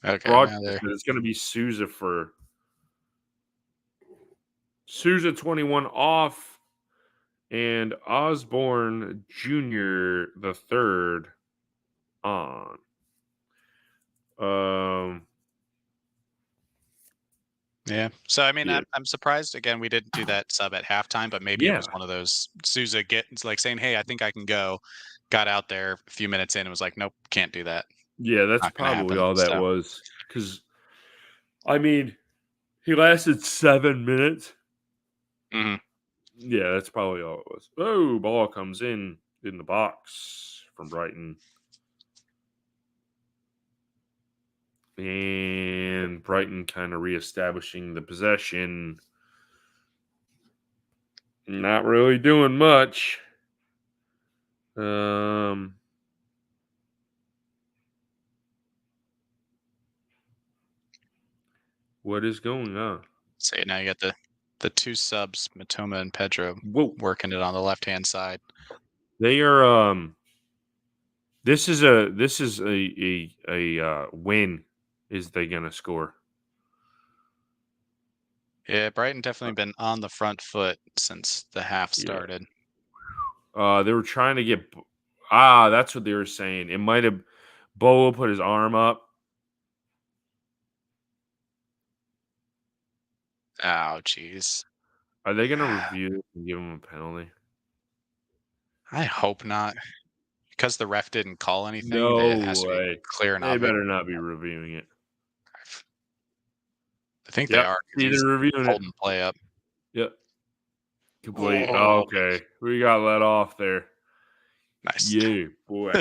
Okay. broadcast that it's going to be Souza 21 off and Osborne Jr. the third on. Yeah. So I mean, I'm surprised. Again, we didn't do that sub at halftime, but maybe it was one of those Souza like saying, "Hey, I think I can go." Got out there a few minutes in and was like, "Nope, can't do that." Yeah, that's probably all that was. Because I mean, he lasted 7 minutes. Mm-hmm. Yeah, that's probably all it was. Oh, ball comes in the box from Brighton. And Brighton kind of reestablishing the possession. Not really doing much. What is going on? So now you got the 2 subs, Matoma and Pedro, working it on the left-hand side. They are this is a win. Is they gonna score? Yeah, Brighton definitely been on the front foot since the half started. They were trying to get. That's what they were saying. It might have. Boa put his arm up. Oh, jeez. Are they gonna review it and give him a penalty? I hope not. Because the ref didn't call anything, No it has to be way. clear and They obvious. better not be reviewing it. I think they are. He's reviewing holding play up. Yep. Complete. Oh, okay. We got let off there. Nice. Yeah, boy.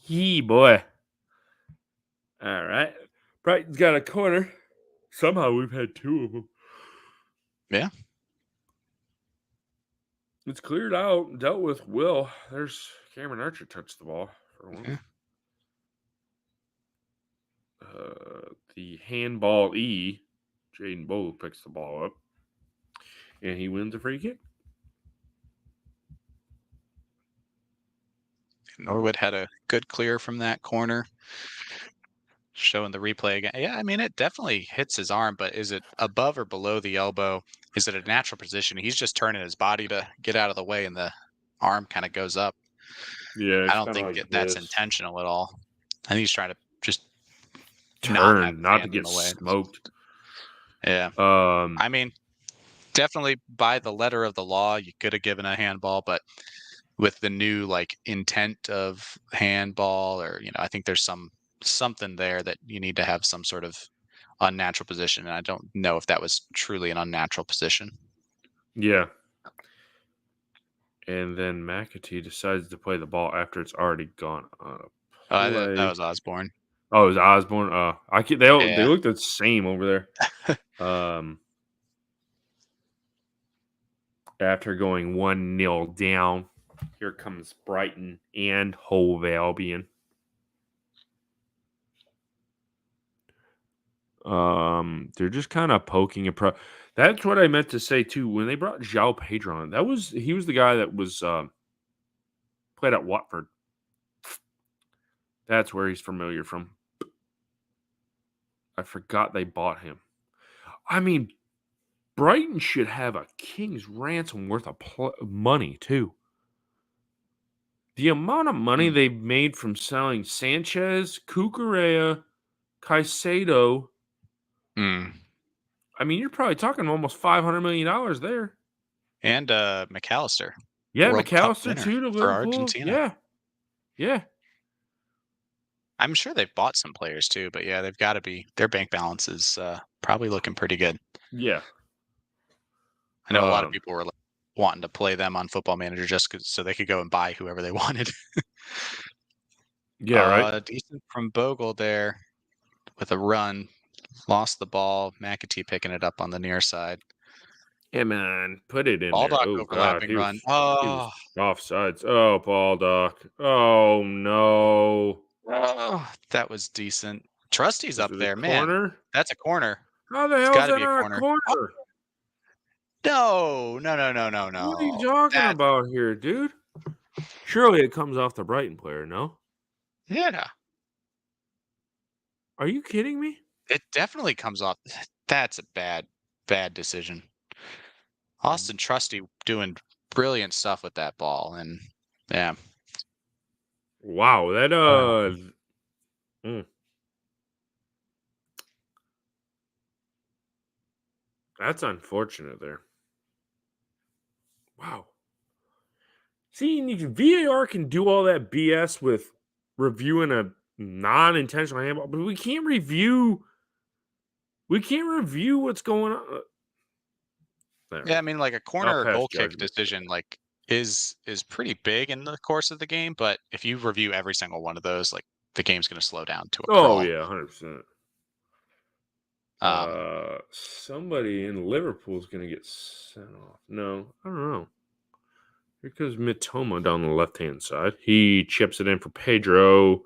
Boy. All right. Brighton's got a corner. Somehow we've had 2 of them. Yeah. It's cleared out and dealt with. Will. There's Cameron Archer touched the ball for one. Yeah. The handball Jaden Bowe picks the ball up. And he wins a free kick. Norwood had a good clear from that corner. Showing the replay again. Yeah, I mean, it definitely hits his arm, but is it above or below the elbow? Is it a natural position? He's just turning his body to get out of the way, and the arm kind of goes up. Yeah, I don't think that's intentional at all. I think he's trying to just turn, not to get smoked. Yeah. I mean, definitely by the letter of the law, you could have given a handball, but with the new intent of handball, or I think there's something there that you need to have some sort of unnatural position, and I don't know if that was truly an unnatural position. Yeah. And then McAtee decides to play the ball after it's already gone on a play. That was Osborne. Oh, it was Osborne. They look the same over there. After going 1-0 down, here comes Brighton and Hove Albion. They're just kind of poking a That's what I meant to say too. When they brought João Pedro on, he was the guy that was played at Watford. That's where he's familiar from. I forgot they bought him. I mean, Brighton should have a king's ransom worth of money too. The amount of money Mm. they've made from selling Sanchez, Cucurella, Caicedo. Mm. I mean, you're probably talking almost $500 million there. And McAllister, Yeah, World Cup McAllister winner too to for Liverpool. Argentina. Yeah, yeah. I'm sure they've bought some players too, but yeah, they've got to be. Their bank balance is probably looking pretty good. Yeah. I know a lot of people were like, wanting to play them on Football Manager just so they could go and buy whoever they wanted. Yeah, right. Decent from Bogle there with a run. Lost the ball. McAtee picking it up on the near side. Yeah, man, put it in there. Baldock Oh God, overlapping he run. was offsides. Oh, Baldock. Oh no. Oh, that was decent. Trusty's Was up it a there, man. corner? That's a corner. How the It's hell is got to that be a not a corner. Oh, corner? no, no, no, no, no, What are you no. talking That's about here, dude? Surely it comes off the Brighton player, no? yeah. Are you kidding me? It definitely comes off. That's a bad decision. Austin Trusty doing brilliant stuff with that ball, and yeah. Wow, that mm, that's unfortunate there. Wow. See, VAR can do all that BS with reviewing a non-intentional handball, but we can't review. We can't review what's going on. Yeah, I There, mean, like a I'll corner or pass goal kick judgment. decision, like is pretty big in the course of the game. But if you review every single one of those, like the game's going to slow down to a Oh crawl. yeah, 100%. Um, Somebody in Liverpool is gonna get sent off. No, I don't know. Here comes Mitoma down the left-hand side. He chips it in for Pedro.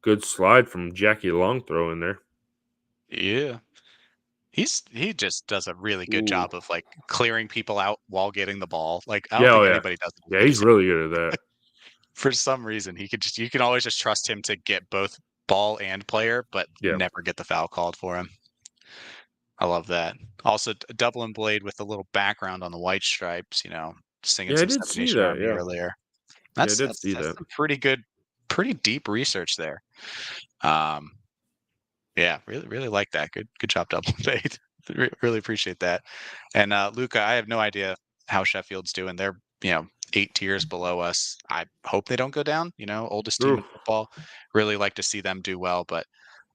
Good slide from Jackie Long throw in there. yeah, he just does a really good Ooh. job of like clearing people out while getting the ball. Like I don't Yeah, oh think yeah. anybody does it as Yeah, good he's as him. really good at that. For some reason, he could just you can always just trust him to get both ball and player, but Yeah. never get the foul called for him. I love that. Also, double and blade with a little background on the white stripes. Singing Yeah, I some did Seven see Nation that. Army Yeah. earlier. Yeah, I That's did that's see that's that. some pretty good, pretty deep research there. Um, yeah, really really like that. Good job, double and blade. Really appreciate that. And Luca, I have no idea how Sheffield's doing. They're 8 tiers below us. I hope they don't go down. Oldest team in Oof. football. Really like to see them do well, but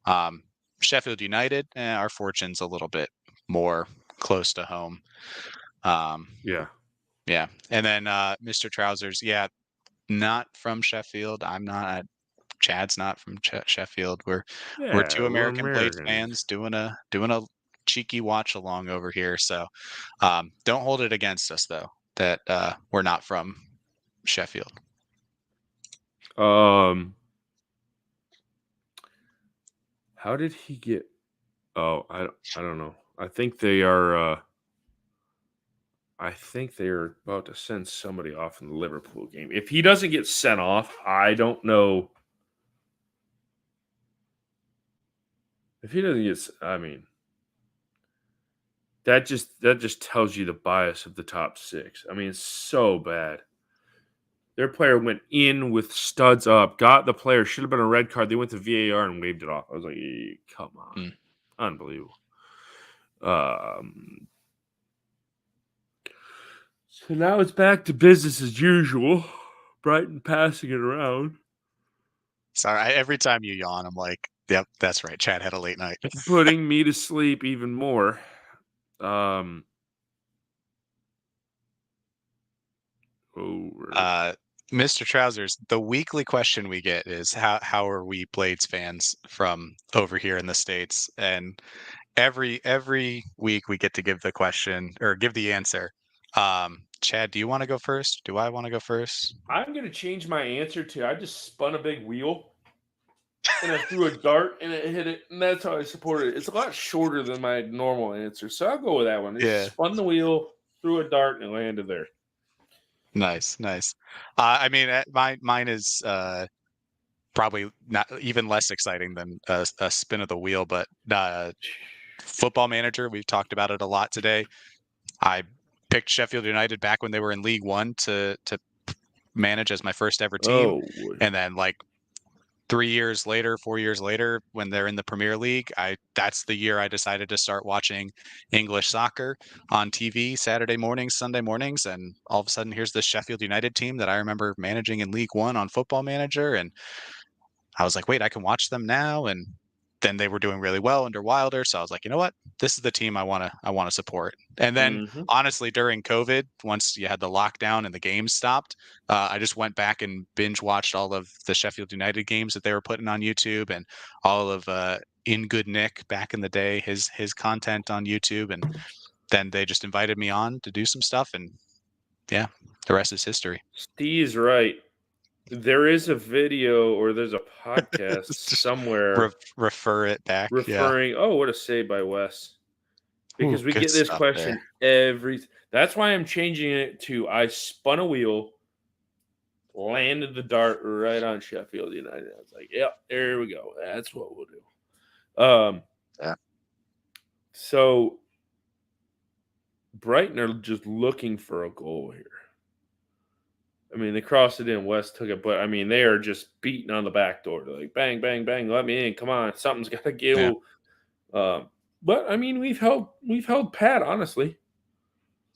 um, Sheffield United, our fortune's a little bit more close to home. Yeah. Yeah, and then Mr. Trousers, yeah, not from Sheffield. I'm not. Chad's not from Sheffield. We're Yeah, two we're American Blades Americans. fans doing a cheeky watch along over here. So don't hold it against us though that we're not from Sheffield. Um, how did he get? Oh, I don't know. I think they're about to send somebody off in the Liverpool game. If he doesn't get sent off, I don't know. If he doesn't get, I mean, that just tells you the bias of the top six. I mean, it's so bad. Their player went in with studs up, got the player, should have been a red card. They went to VAR and waved it off. I was like, come on. Mm. Unbelievable. So now it's back to business as usual. Brighton passing it around. Sorry, every time you yawn, I'm like, yep, that's right. Chad had a late night. Putting me to sleep even more. Over. Mr. Trousers, the weekly question we get is how are we Blades fans from over here in the States? And every week we get to give the question or give the answer. Chad, do you want to go first? Do I want to go first? I'm gonna change my answer to I just spun a big wheel and I threw a dart and it hit it, and that's how I supported it. It's a lot shorter than my normal answer, so I'll go with that one. I just Yeah. spun the wheel, threw a dart, and it landed there. Nice. I mean, mine is probably not even less exciting than a spin of the wheel, but Football Manager. We've talked about it a lot today. I picked Sheffield United back when they were in League One to manage as my first ever team. Oh, boy. And then like 3 years later, 4 years later, when they're in the Premier League, that's the year I decided to start watching English soccer on TV Saturday mornings, Sunday mornings, and all of a sudden here's the Sheffield United team that I remember managing in League One on Football Manager, and I was like, wait, I can watch them now. And then they were doing really well under Wilder. So I was like, you know what? This is the team I wanna support. And then Mhm. honestly, during COVID, once you had the lockdown and the games stopped, I just went back and binge watched all of the Sheffield United games that they were putting on YouTube and all of In Good Nick back in the day, his content on YouTube. And then they just invited me on to do some stuff. And yeah, the rest is history. Steve's right. There is a video or there's a podcast Just somewhere refer it back. Yeah. referring. Oh, what a save by Wes! Ooh, Because we good get this stuff there. question every. That's why I'm changing it to I spun a wheel, landed the dart right on Sheffield United. I was like, yep, there we go. That's what we'll do. Yeah. So Brighton are just looking for a goal here. I mean, they crossed it in. West took it, but I mean, they are just beating on the back door. They're like, bang, bang, bang, let me in. Come on, something's got to give. Yeah. But I mean, we've held pat, honestly.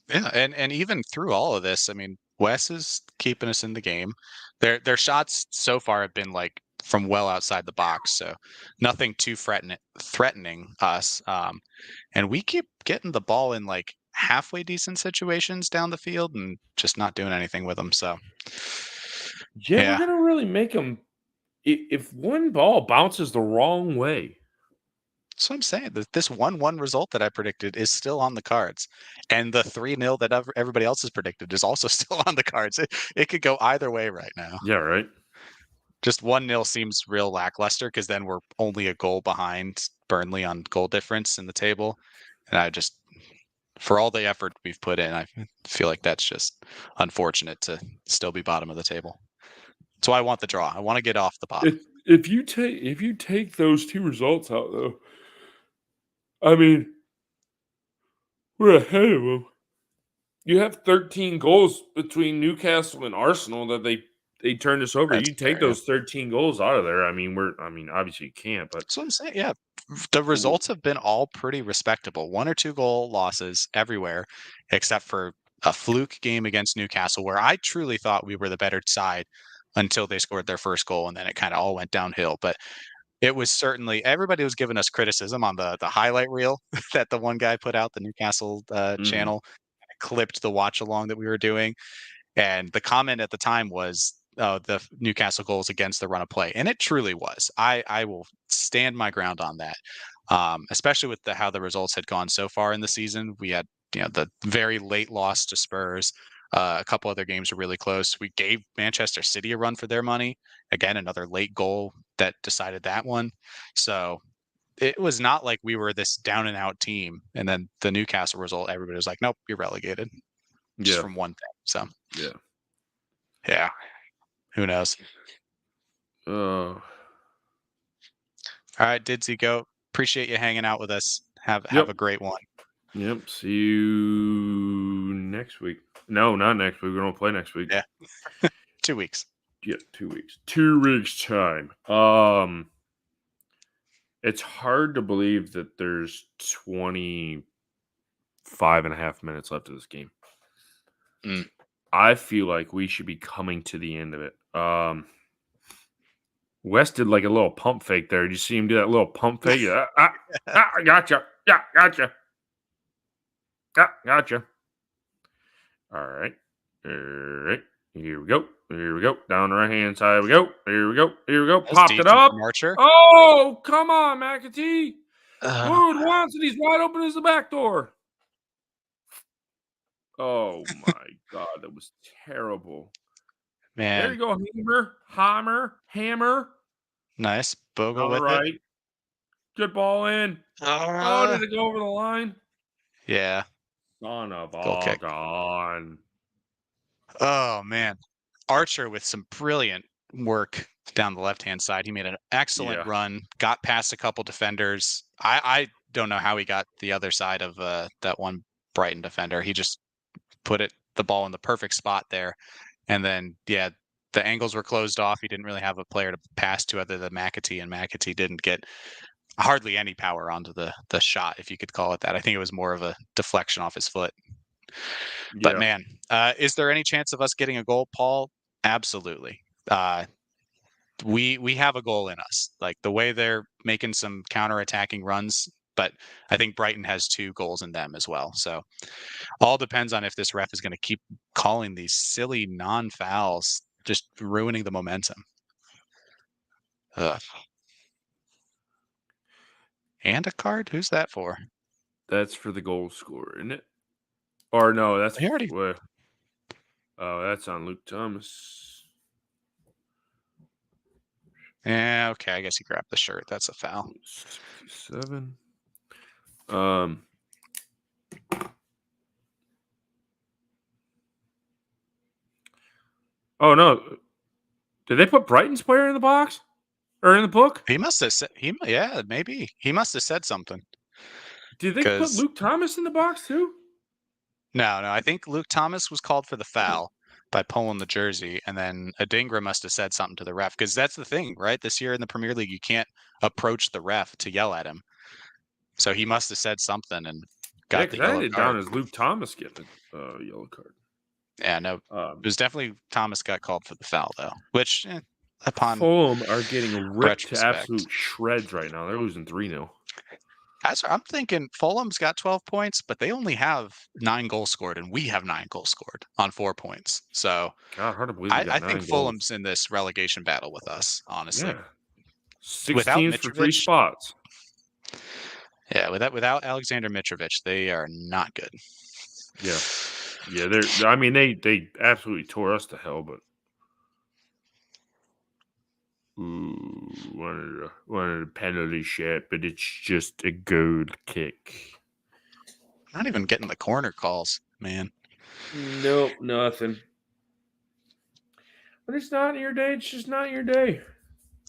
Yeah, and even through all of this, I mean, Wes is keeping us in the game. Their shots so far have been like from well outside the box, so nothing too threatening us. And we keep getting the ball in like halfway decent situations down the field and just not doing anything with them. So Yeah, we're yeah, gonna really make them. If one ball bounces the wrong way, that's what I'm saying. This 1-1 result that I predicted is still on the cards, and the 3-0 that everybody else has predicted is also still on the cards. It could go either way right now. yeah, right. Just 1-0 seems real lackluster because then we're only a goal behind Burnley on goal difference in the table. And I just, for all the effort we've put in, I feel like that's just unfortunate to still be bottom of the table. So I want the draw. I want to get off the bottom. If you take those two results out, though, I mean, we're ahead of them. You have 13 goals between Newcastle and Arsenal that they turned us over. That's You take fair, yeah. those 13 goals out of there. I mean, obviously you can't, but That's what I'm saying. Yeah. The results have been all pretty respectable. 1 or 2 goal losses everywhere, except for a fluke game against Newcastle, where I truly thought we were the better side until they scored their first goal, and then it kind of all went downhill. But it was certainly everybody was giving us criticism on the highlight reel that the one guy put out, the Newcastle mhm. channel, clipped the watch along that we were doing. And the comment at the time was, the Newcastle goals against the run of play. And it truly was. I will stand my ground on that. Especially with how the results had gone so far in the season. We had, the very late loss to Spurs. A couple other games were really close. We gave Manchester City a run for their money. Again, another late goal that decided that one. So it was not like we were this down and out team. And then the Newcastle result, everybody was like, nope, you're relegated just Yeah, from one thing. So yeah. yeah, who knows? Uh, All right, Didsy, go. Appreciate you hanging out with us. Have yep, a great one. yep. See you next week. No, not next week. We don't play next week. Yeah, 2 weeks. Yeah, 2 weeks. 2 weeks time. It's hard to believe that there's 25 and a half minutes left of this game. Mm. I feel like we should be coming to the end of it. West did like a little pump fake there. Did you see him do that little pump fake? I gotcha. Yeah, gotcha. Yeah, gotcha. All right. All right. Here we go. Here we go. Down the right hand side we go. Here we go. Here we go. That was Popped it decent up. from Archer. Oh, come on, McAtee. Oh, Wood wants it. He's wide open as the back door. Oh my God, that was terrible. There man, you go, Hammer. nice. Bogle All with it. right. Good ball in. Oh, did it go over the line? Yeah, Son of goal a kick. gun. Oh man, Archer with some brilliant work down the left-hand side. He made an excellent Yeah. run, got past a couple defenders. I don't know how he got the other side of that one Brighton defender. He just put the ball in the perfect spot there And then, yeah, the angles were closed off. He didn't really have a player to pass to other than McAtee, and McAtee didn't get hardly any power onto the shot, if you could call it that. I think it was more of a deflection off his foot. But Yeah. man, is there any chance of us getting a goal, Paul? Absolutely. We have a goal in us. Like the way they're making some counter-attacking runs, but I think Brighton has 2 goals in them as well. So all depends on if this ref is going to keep calling these silly non-fouls, just ruining the momentum. Ugh. And a card? Who's that for? That's for the goal scorer, isn't it? Or no, that's He already. oh, that's on Luke Thomas. Yeah, okay. I guess he grabbed the shirt. That's a foul. 67. Oh no. Did they put Brighton's player in the box? Or in the book? He must have said yeah, maybe. He must have said something. Did they put Luke Thomas in the box too? No, I think Luke Thomas was called for the foul by pulling the jersey, and then Adingra must have said something to the ref, because that's the thing, right? This year in the Premier League, you can't approach the ref to yell at him. So he must have said something and got the I yellow had it card. down as Luke Thomas getting a yellow card. Yeah, no, it was definitely Thomas got called for the foul though, which upon Fulham are getting ripped to retrospect. absolute shreds right now. They're losing 3-0. I'm thinking Fulham's got 12 points, but they only have 9 goals scored, and we have 9 goals scored on 4 points. So God, hard to believe we got I 9 think goals. Fulham's in this relegation battle with us, honestly. Yeah. 6 Without teams for 3 Mitrovic, spots. yeah, without Alexander Mitrovic, they are not good. Yeah. Yeah, they absolutely tore us to hell, but wanted a penalty shot, but it's just a goal kick. Not even getting the corner calls, man. Nope, nothing. But it's not your day. It's just not your day.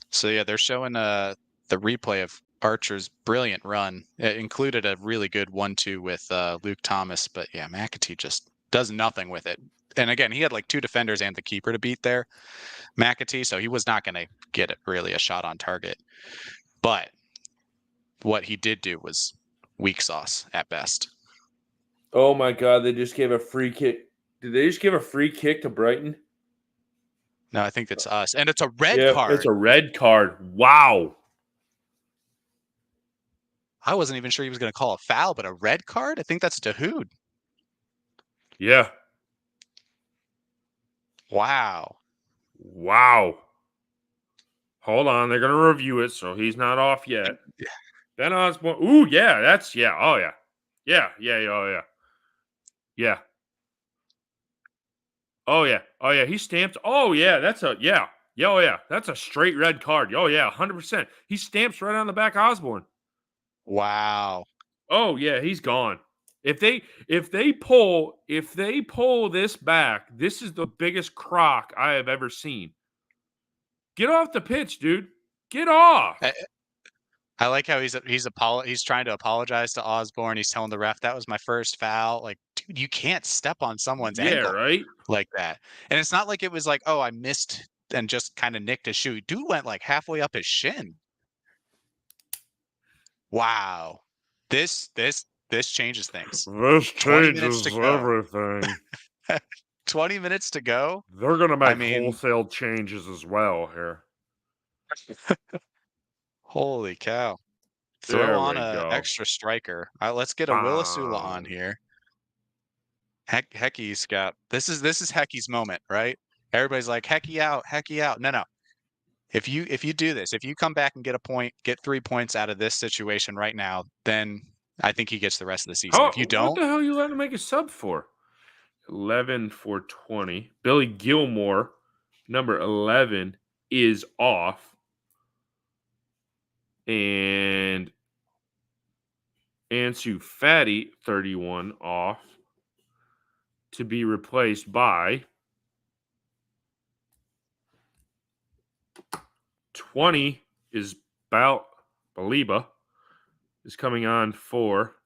So yeah, they're showing the replay of Archer's brilliant run. It included a really good 1-2 with Luke Thomas, but yeah, McAtee just does nothing with it. And again, he had like 2 defenders and the keeper to beat there, McAtee, so he was not going to get it really a shot on target. But what he did do was weak sauce at best. Oh my God, they just gave a free kick. Did they just give a free kick to Brighton? No, I think it's us. And it's a red card. It's a red card. Wow. I wasn't even sure he was going to call a foul, but a red card? I think that's Dahoud. Yeah. Wow. Hold on, they're gonna review it, so he's not off yet. Ben Osborne. Ooh, yeah, that's yeah. Oh yeah. Yeah. Oh yeah. Yeah. Oh yeah. He stamps. Oh yeah. That's a yeah. Oh yeah. That's a straight red card. Oh yeah. 100%. He stamps right on the back of Osborne. Wow. Oh yeah. He's gone. If they pull this back, this is the biggest crock I have ever seen. Get off the pitch, dude. Get off. I like how he's trying to apologize to Osborne. He's telling the ref that was my first foul. Like, dude, you can't step on someone's ankle right? like that. And it's not like it was like, oh, I missed and just kind of nicked his shoe. Dude went like halfway up his shin. Wow. This changes things. This changes everything. 20 minutes to go. They're gonna make wholesale changes as well here. Holy cow. Throw on an extra striker. Let's get a Willisula on here. Hecky's got this is Hecky's moment, right? Everybody's like, Hecky out. No. If you do this, if you come back and get a point, get 3 points out of this situation right now, then I think he gets the rest of the season. If you don't, what the hell are you letting him make a sub for? 11 for 20. Billy Gilmore, number 11, is off. And Ansu Fati, 31, off. To be replaced by 20 is Baliba is coming on for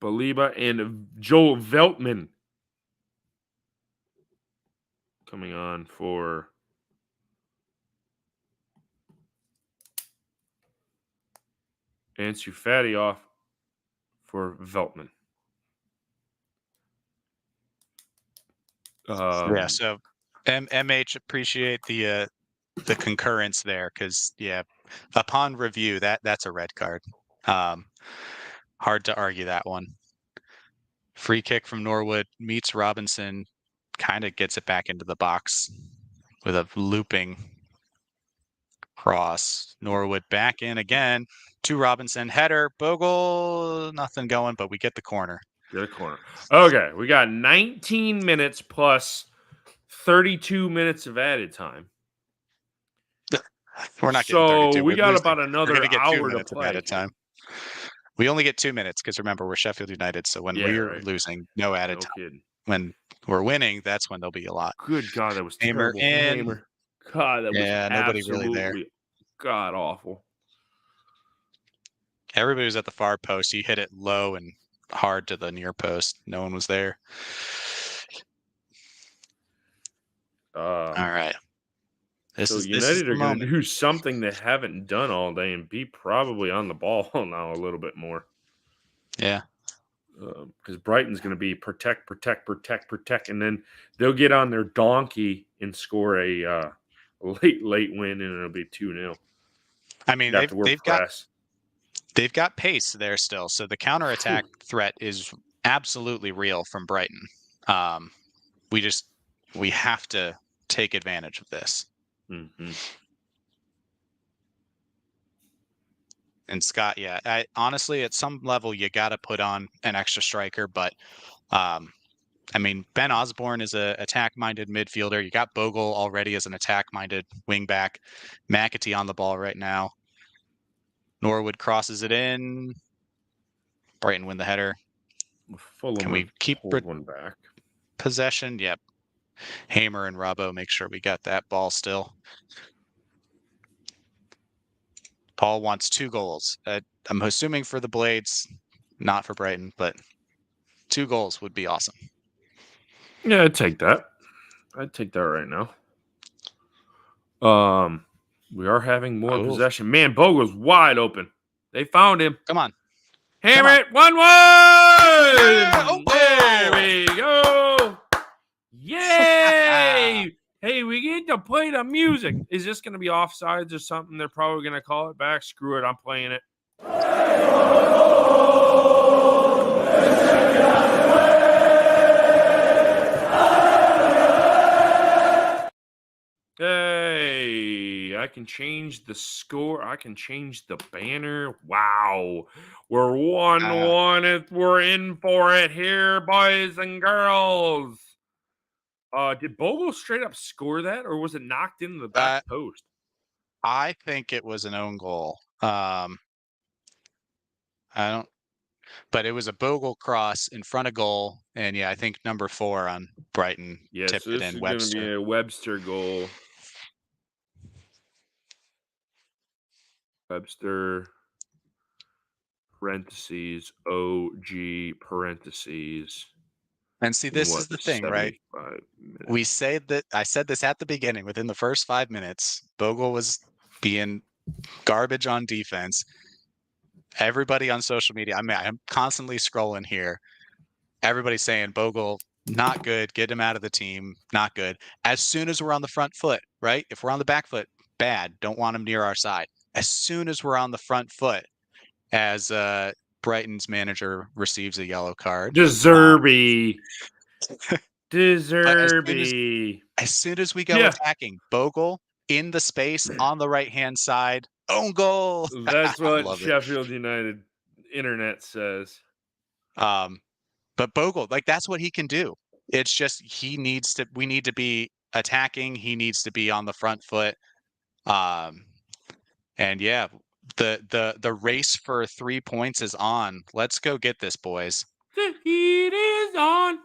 Baliba and Joel Veltman coming on for Ansu Fati off for Veltman. Yeah, so MH appreciate the concurrence there because upon review that's a red card. Hard to argue that one. Free kick from Norwood meets Robinson, kind of gets it back into the box with a looping cross. Norwood back in again to Robinson. Header, Bogle, nothing going, but we get the corner. Get a corner. Okay, we got 19 minutes plus 32 minutes of added time. We're not getting So 32. we We're got losing. about We're another going to get 2 hour to minutes of play. added time. We only get 2 minutes because remember, we're Sheffield United. So when we're losing, no added time. Kidding. When we're winning, that's when there'll be a lot. Good God, that was Hamer terrible. in. Hamer. God, that was nobody really there. God awful. Everybody was at the far post. He hit it low and hard to the near post. No one was there. All right. So United are going to do something they haven't done all day and be probably on the ball now a little bit more. Yeah. Because Brighton's going to be protect, and then they'll get on their donkey and score a late win, and it'll be 2-0. I mean, they've got pace there still, so the counterattack threat is absolutely real from Brighton. We have to take advantage of this. Mm-hmm. And Scott, honestly, at some level, you got to put on an extra striker. But, I mean, Ben Osborne is an attack-minded midfielder. You got Bogle already as an attack-minded wingback. McAtee on the ball right now. Norwood crosses it in. Brighton win the header. Can we keep one back? Possession? Yep. Hamer and Robbo make sure we got that ball still. Paul wants 2 goals. I'm assuming for the Blades, not for Brighton, but 2 goals would be awesome. Yeah, I'd take that. I'd take that right now. We are having more possession. Man, Bogle's wide open. They found him. Come on. Hammer it. 1-1. Yeah. There we go. Yay. Hey, we get to play the music. Is this going to be offsides or something? They're probably going to call it back. Screw it. I'm playing it. Hey, I can change the score. I can change the banner. Wow. We're 1-1. We're in for it here, boys and girls. Did Bogle straight up score that, or was it knocked into the back post? I think it was an own goal. I don't, but it was a Bogle cross in front of goal, and I think number 4 on Brighton tipped it in. Webster. This is going to be a Webster goal. Webster parentheses OG parentheses. And see, this is the thing, right? I said this at the beginning. Within the first 5 minutes, Bogle was being garbage on defense. Everybody on social media, I mean, I'm constantly scrolling here. Everybody's saying Bogle, not good. Get him out of the team. Not good. As soon as we're on the front foot, right? If we're on the back foot, bad. Don't want him near our side. As soon as we're on the front foot, as Brighton's manager receives a yellow card. Deserby. As soon as we go attacking, Bogle in the space on the right-hand side, own goal. That's what Sheffield United internet says. But Bogle, that's what he can do. It's just we need to be attacking. He needs to be on the front foot. And the race for 3 points is on. Let's go get this, boys. The heat is on.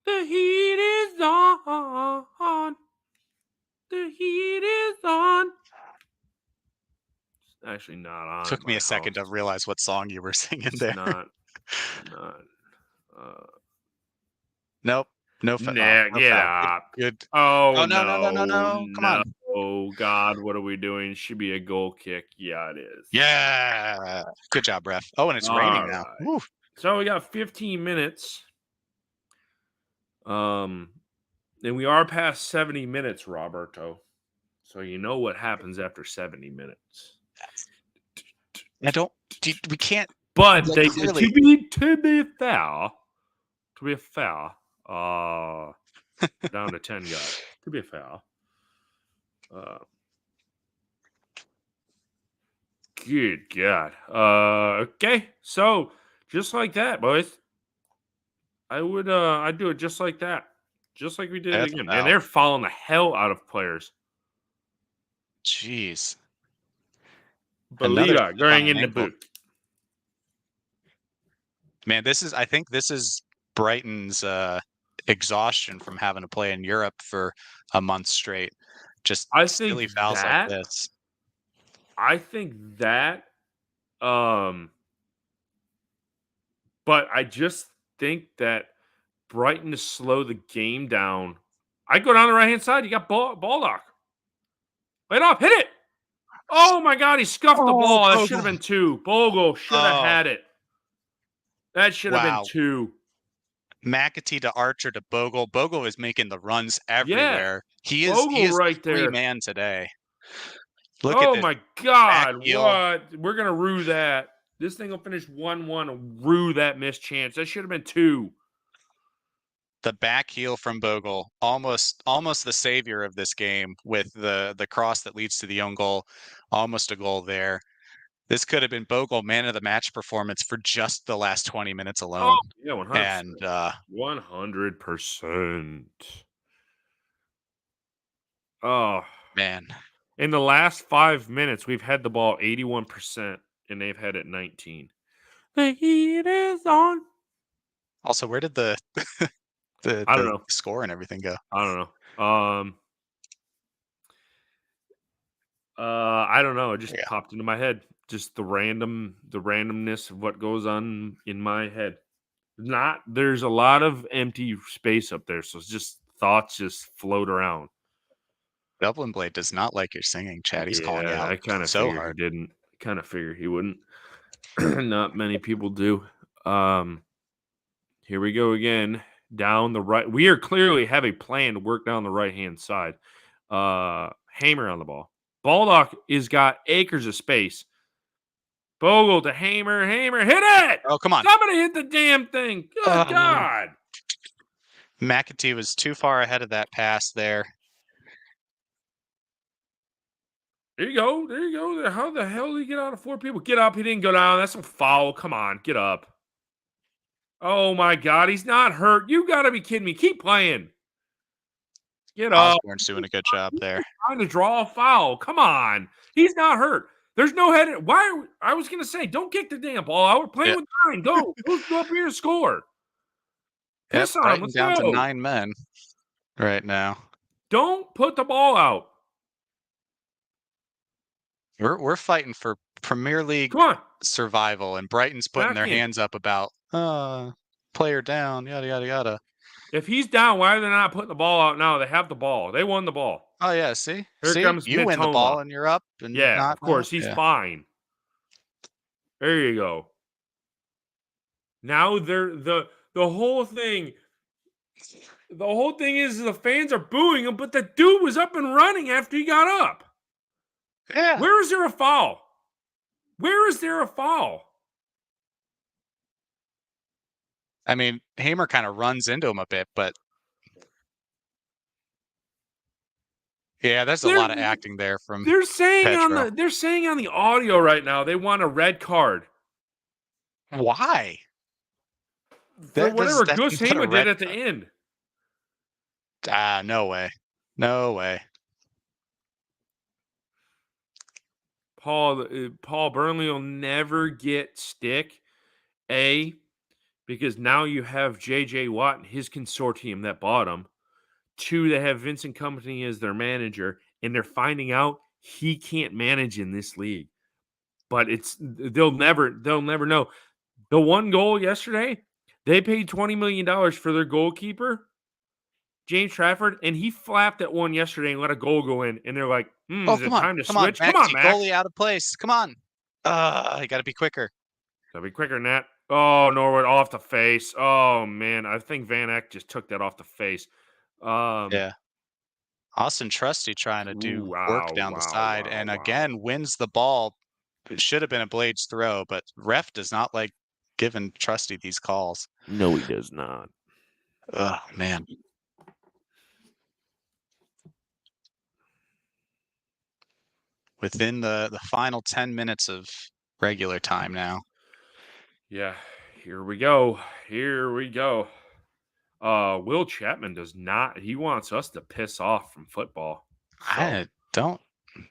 The heat is on. The heat is on. Actually, not on Took me my a second to house. realize what song you were singing It's there. not. Nope. No Nah, no get foul. up. Good. Oh Oh, no. Come on. no, God, what are we doing? Should be a goal kick. Yeah, it is. Yeah. Good job, ref. Oh, and it's raining All now. right. Woo. So we got 15 minutes. And we are past 70 minutes, Roberto. So you know what happens after 70 minutes. We can't. But Like, they clearly. to be fair, down to 10 guys. To be fair. Good God. Okay. So just like that, boys. I'd do it just like that. Just like we did it That's a again. And foul. they're following the hell out of players. Jeez. Another Believer slip on going an in the ankle. boot. Man, I think this is Brighton's exhaustion from having to play in Europe for a month straight. Just I think silly fouls like that this. I think that but I just think that Brighton to slow the game down. I go down the right hand side. You got Baldock. Right off, hit it. Oh my God, he scuffed the Oh, ball. That should have Bogle. been 2. Bogle should have Oh, had it. That should have been wow. 2. McAtee to Archer to Bogle. Bogle is making the runs Yeah, everywhere. He is Bogle the right free there. man today. Look at Oh this my back God, heel. what? We're gonna rue that. This thing will finish 1-1 and rue that missed chance. That should have been 2. The back heel from Bogle, almost the savior of this game with the cross that leads to the own goal. Almost a goal there. This could have been Bogle man of the match performance for just the last 20 minutes alone. Oh yeah, 100%. And 100%. Oh man, in the last 5 minutes, we've had the ball 81%, and they've had it 19. The heat is on. also, where did the I don't know. score and everything go? I don't know. I don't know. It just popped into my head. Just the randomness of what goes on in my head. There's a lot of empty space up there, so it's just thoughts just float around. Dublin Blade does not like your singing, Chad. He's calling you Yeah, out I kind of so figured hard. he didn't. Kind of figured he wouldn't. Not many people do. Here we go again. Down the right. We are clearly have a plan to work down the right-hand side. Hamer on the ball. Baldock is got acres of space. Bogle to Hamer. Hamer, hit it! Oh, come on. Somebody hit the damn thing. Good God. McAtee was too far ahead of that pass there. There you go. There you go. How the hell did he get out of 4 people? Get up. He didn't go down. That's a foul. Come on. Get up. Oh, my God. He's not hurt. You got to be kidding me. Keep playing. Get up. Osborne's doing a good job there. Trying to draw a foul. Come on. He's not hurt. There's no head. I was going to say, don't kick the damn ball out. We're playing with 9. Go. Go up here and score. Piss on him. Let's down go. to 9 men right now. Don't put the ball out. We're fighting for Premier League Come on. survival, and Brighton's putting their hands up about player down, yada yada yada. If he's down, why are they not putting the ball out now? They have the ball. They won the ball. Oh yeah, see, Here comes you win the Mitoma. ball and you're up, and Yeah, not, of course he's fine. There you go. Now the whole thing. The whole thing is the fans are booing him, but the dude was up and running after he got up. Yeah. Where is there a foul? Where is there a foul? I mean, Hamer kind of runs into him a bit, but yeah, there's a lot of acting there from. They're saying Pedro. on the audio right now they want a red card. Why? For whatever Gus Hamer did at the end. No way. No way. Paul Burnley will never get stick. Because now you have J.J. Watt and his consortium that bought him. 2, they have Vincent Kompany as their manager, and they're finding out he can't manage in this league. but they'll never know. The one goal yesterday, they paid $20 million for their goalkeeper, James Trafford, and he flapped at one yesterday and let a goal go in. And they're like, Oh, is it time to come on, switch? Come on, McAtee, Mac. goalie out of place. Come on. You got to be quicker. Gotta be quicker than that. Oh, Norwood off the face. Oh, man. I think Van Eck just took that off the face. Yeah. Austin Trusty trying to do work down the side and again wins the ball. It should have been a Blades throw, but ref does not like giving Trusty these calls. No, he does not. Oh, man. Within the final 10 minutes of regular time now. Yeah, here we go. Here we go. Will Chapman does not. He wants us to piss off from football. So, I don't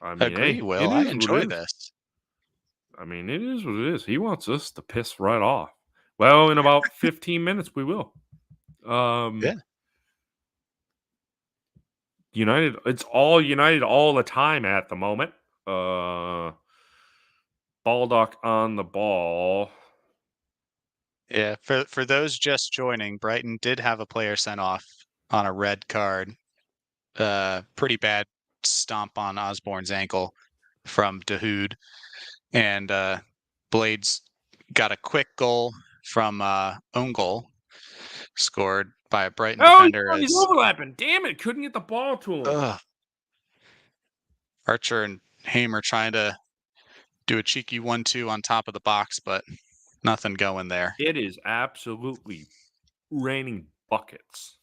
I mean, agree, hey, Will. it I is what enjoy it is. this. I mean, it is what it is. He wants us to piss right off. Well, in about 15 minutes, we will. Yeah. United, it's all United all the time at the moment. Baldock on the ball. Yeah, for those just joining, Brighton did have a player sent off on a red card. Pretty bad stomp on Osborne's ankle from Dahoud. And Blades got a quick goal from own goal, scored by a Brighton defender. He's overlapping. Damn it, couldn't get the ball to him. Archer and Hamer trying to do a cheeky 1-2 on top of the box, but nothing going there. It is absolutely raining buckets.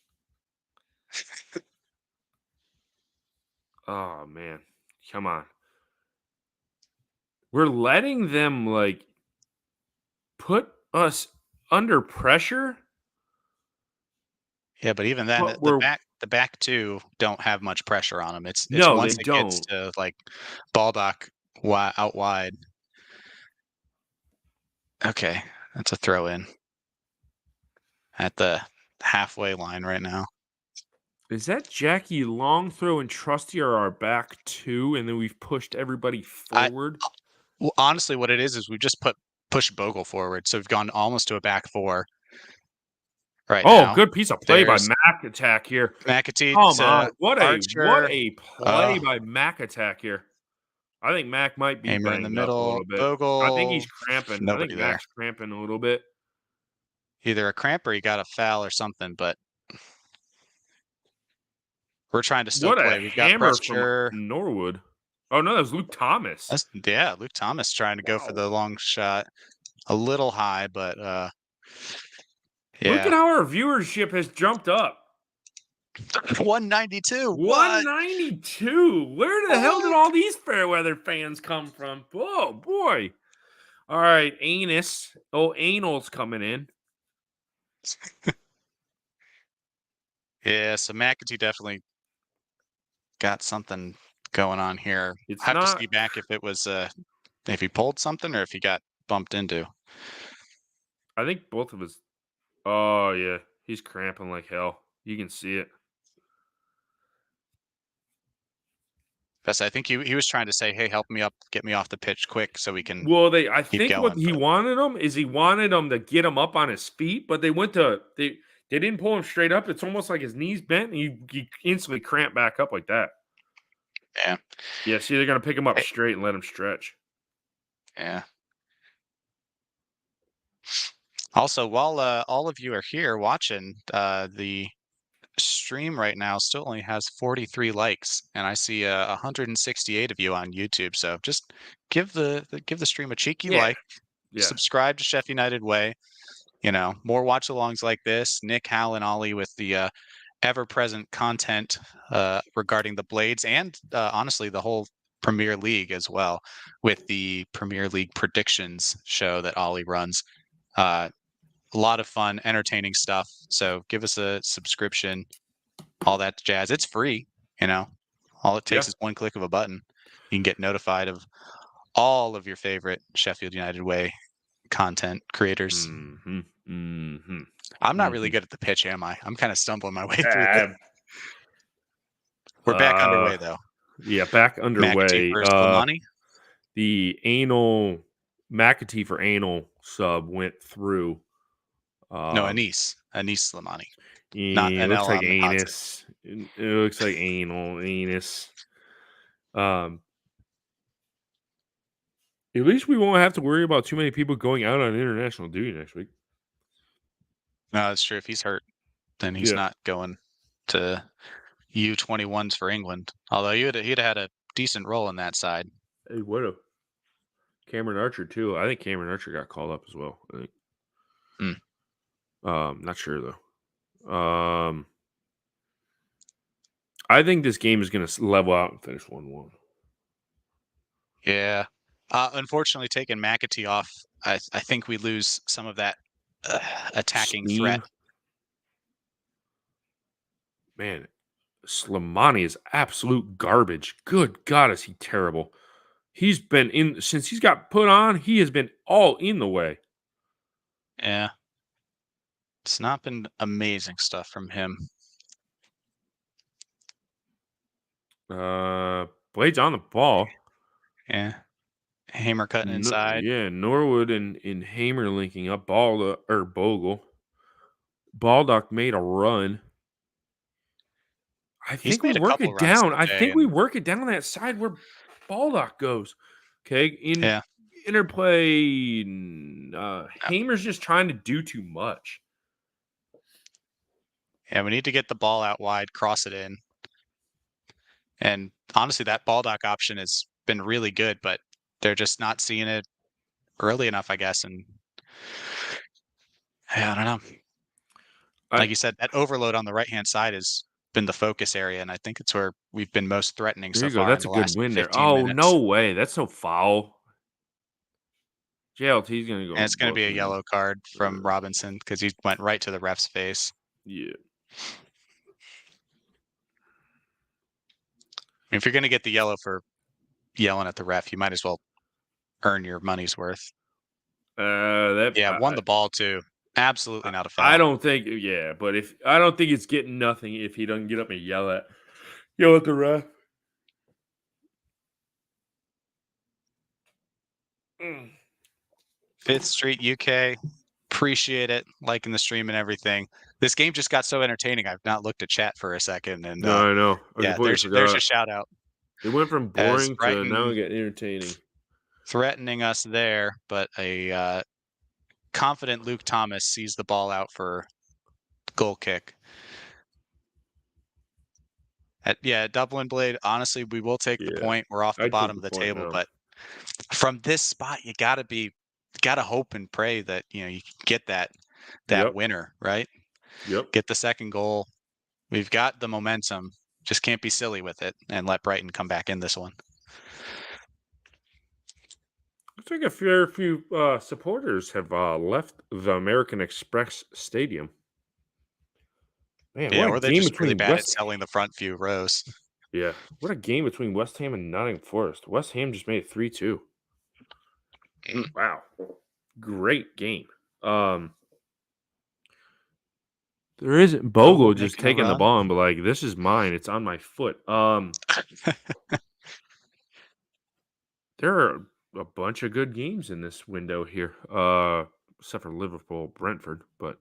Oh, man. Come on. We're letting them, like, put us under pressure. Yeah, but even then, the back two don't have much pressure on them. It's once it gets to, like, Baldock out wide. Okay, that's a throw in at the halfway line right now. Is that Jackie long throw and Trusty are our back two, and then we've pushed everybody forward? Well, honestly, what it is we've just pushed Bogle forward, so we've gone almost to a back four right now. Oh, good piece of play by Mac Attack here. McAtee. Come on, what Archer. a play by Mac Attack here. I think Mac might be Hamer in the middle, up a little bit. Bogle, I think he's cramping. Nobody I think Mac's cramping a little bit. Either a cramp or he got a foul or something, but we're trying to still play. We've got pressure from Norwood. Oh, no, that was Luke Thomas. Luke Thomas trying to go for the long shot. A little high, but yeah. Look at how our viewership has jumped up. 192. 192. Where the hell did all these Fairweather fans come from? Oh, boy. All right, Anus. Oh, Anal's coming in. Yeah, so McAtee definitely got something going on here. Have to see back if it was if he pulled something or if he got bumped into. I think both of us. Oh, yeah. He's cramping like hell. You can see it. Yes, I think he was trying to say, hey, help me up, get me off the pitch quick so we can. Well, I think what he wanted him to get him up on his feet, but they didn't pull him straight up. It's almost like his knees bent, and he instantly cramped back up like that. Yeah. Yeah, see, they're going to pick him up straight and let him stretch. Yeah. Also, while all of you are here watching, the stream right now still only has 43 likes, and I see 168 of you on YouTube. So just give the stream a cheeky like. Yeah. Subscribe to Sheff United Way. You know, more watch-alongs like this. Nick, Hal, and Ollie with the ever-present content regarding the Blades and honestly the whole Premier League as well, with the Premier League predictions show that Ollie runs. A lot of fun, entertaining stuff. So give us a subscription, all that jazz. It's free, you know. All it takes is one click of a button. You can get notified of all of your favorite Sheffield United Way content creators. I'm not really good at the pitch, am I? I'm kind of stumbling my way through it. We're back underway, though. Yeah, back underway. McAtee versus Lamani. The anal McAtee for anal sub went through. No, Anise Slimani, not It an looks L like on the consonant. anus. It looks like anus. At least we won't have to worry about too many people going out on international duty next week. No, that's true. If he's hurt, then he's Yeah. not going to U21s for England. Although he'd have had a decent role in that side. Hey, what a Cameron Archer too. I think Cameron Archer got called up as well. I think. Not sure though. I think this game is going to level out and finish 1-1. Yeah. Unfortunately, taking McAtee off, I think we lose some of that attacking threat. Steam. Man, Slimani is absolute garbage. Good God, is he terrible. He's been in since he's got put on, he has been all in the way. Yeah. It's not been amazing stuff from him. Blade's on the ball. Yeah. Hamer cutting inside. Yeah, Norwood and Hamer linking up. Bogle. Baldock made a run. I He's think we made a work couple it runs down. I today, think we and work it down that side where Baldock goes. Okay, yeah. interplay. Hamer's just trying to do too much. Yeah, we need to get the ball out wide, cross it in. And honestly, that Baldock option has been really good, but they're just not seeing it early enough, I guess. And yeah, I don't know. Like you said, that overload on the right-hand side has been the focus area, and I think it's where we've been most threatening There so you go. far in That's a the good last win there. 15 Oh, minutes. no way. That's no foul. JLT's going to go. And it's going to be a booking. yellow card from Robinson because he went right to the ref's face. Yeah. I mean, if you're going to get the yellow for yelling at the ref, you might as well earn your money's worth. Won the ball too. Absolutely not a foul. I don't think, but I don't think it's getting nothing if he doesn't get up and yell at the ref. Fifth Street UK, appreciate it, liking the stream and everything. This game just got so entertaining. I've not looked at chat for a second, and No, I know. there's a shout out. It went from boring to Brighton now getting entertaining. Threatening us there, but a confident Luke Thomas sees the ball out for goal kick. Dublin Blade, honestly, we will take the point. We're off the bottom of the table, now. but from this spot, you gotta hope and pray that you can get that winner, right? Yep. Get the second goal. We've got the momentum. Just can't be silly with it and let Brighton come back in this one. I think a fair few supporters have left the American Express Stadium. Man, or they're just really bad at selling the front few rows. Yeah, what a game between West Ham and Nottingham Forest. West Ham just made it 3-2. Wow, great game. There isn't Bogle just taking the ball and be like, "This is mine. It's on my foot." There are a bunch of good games in this window here, except for Liverpool, Brentford, but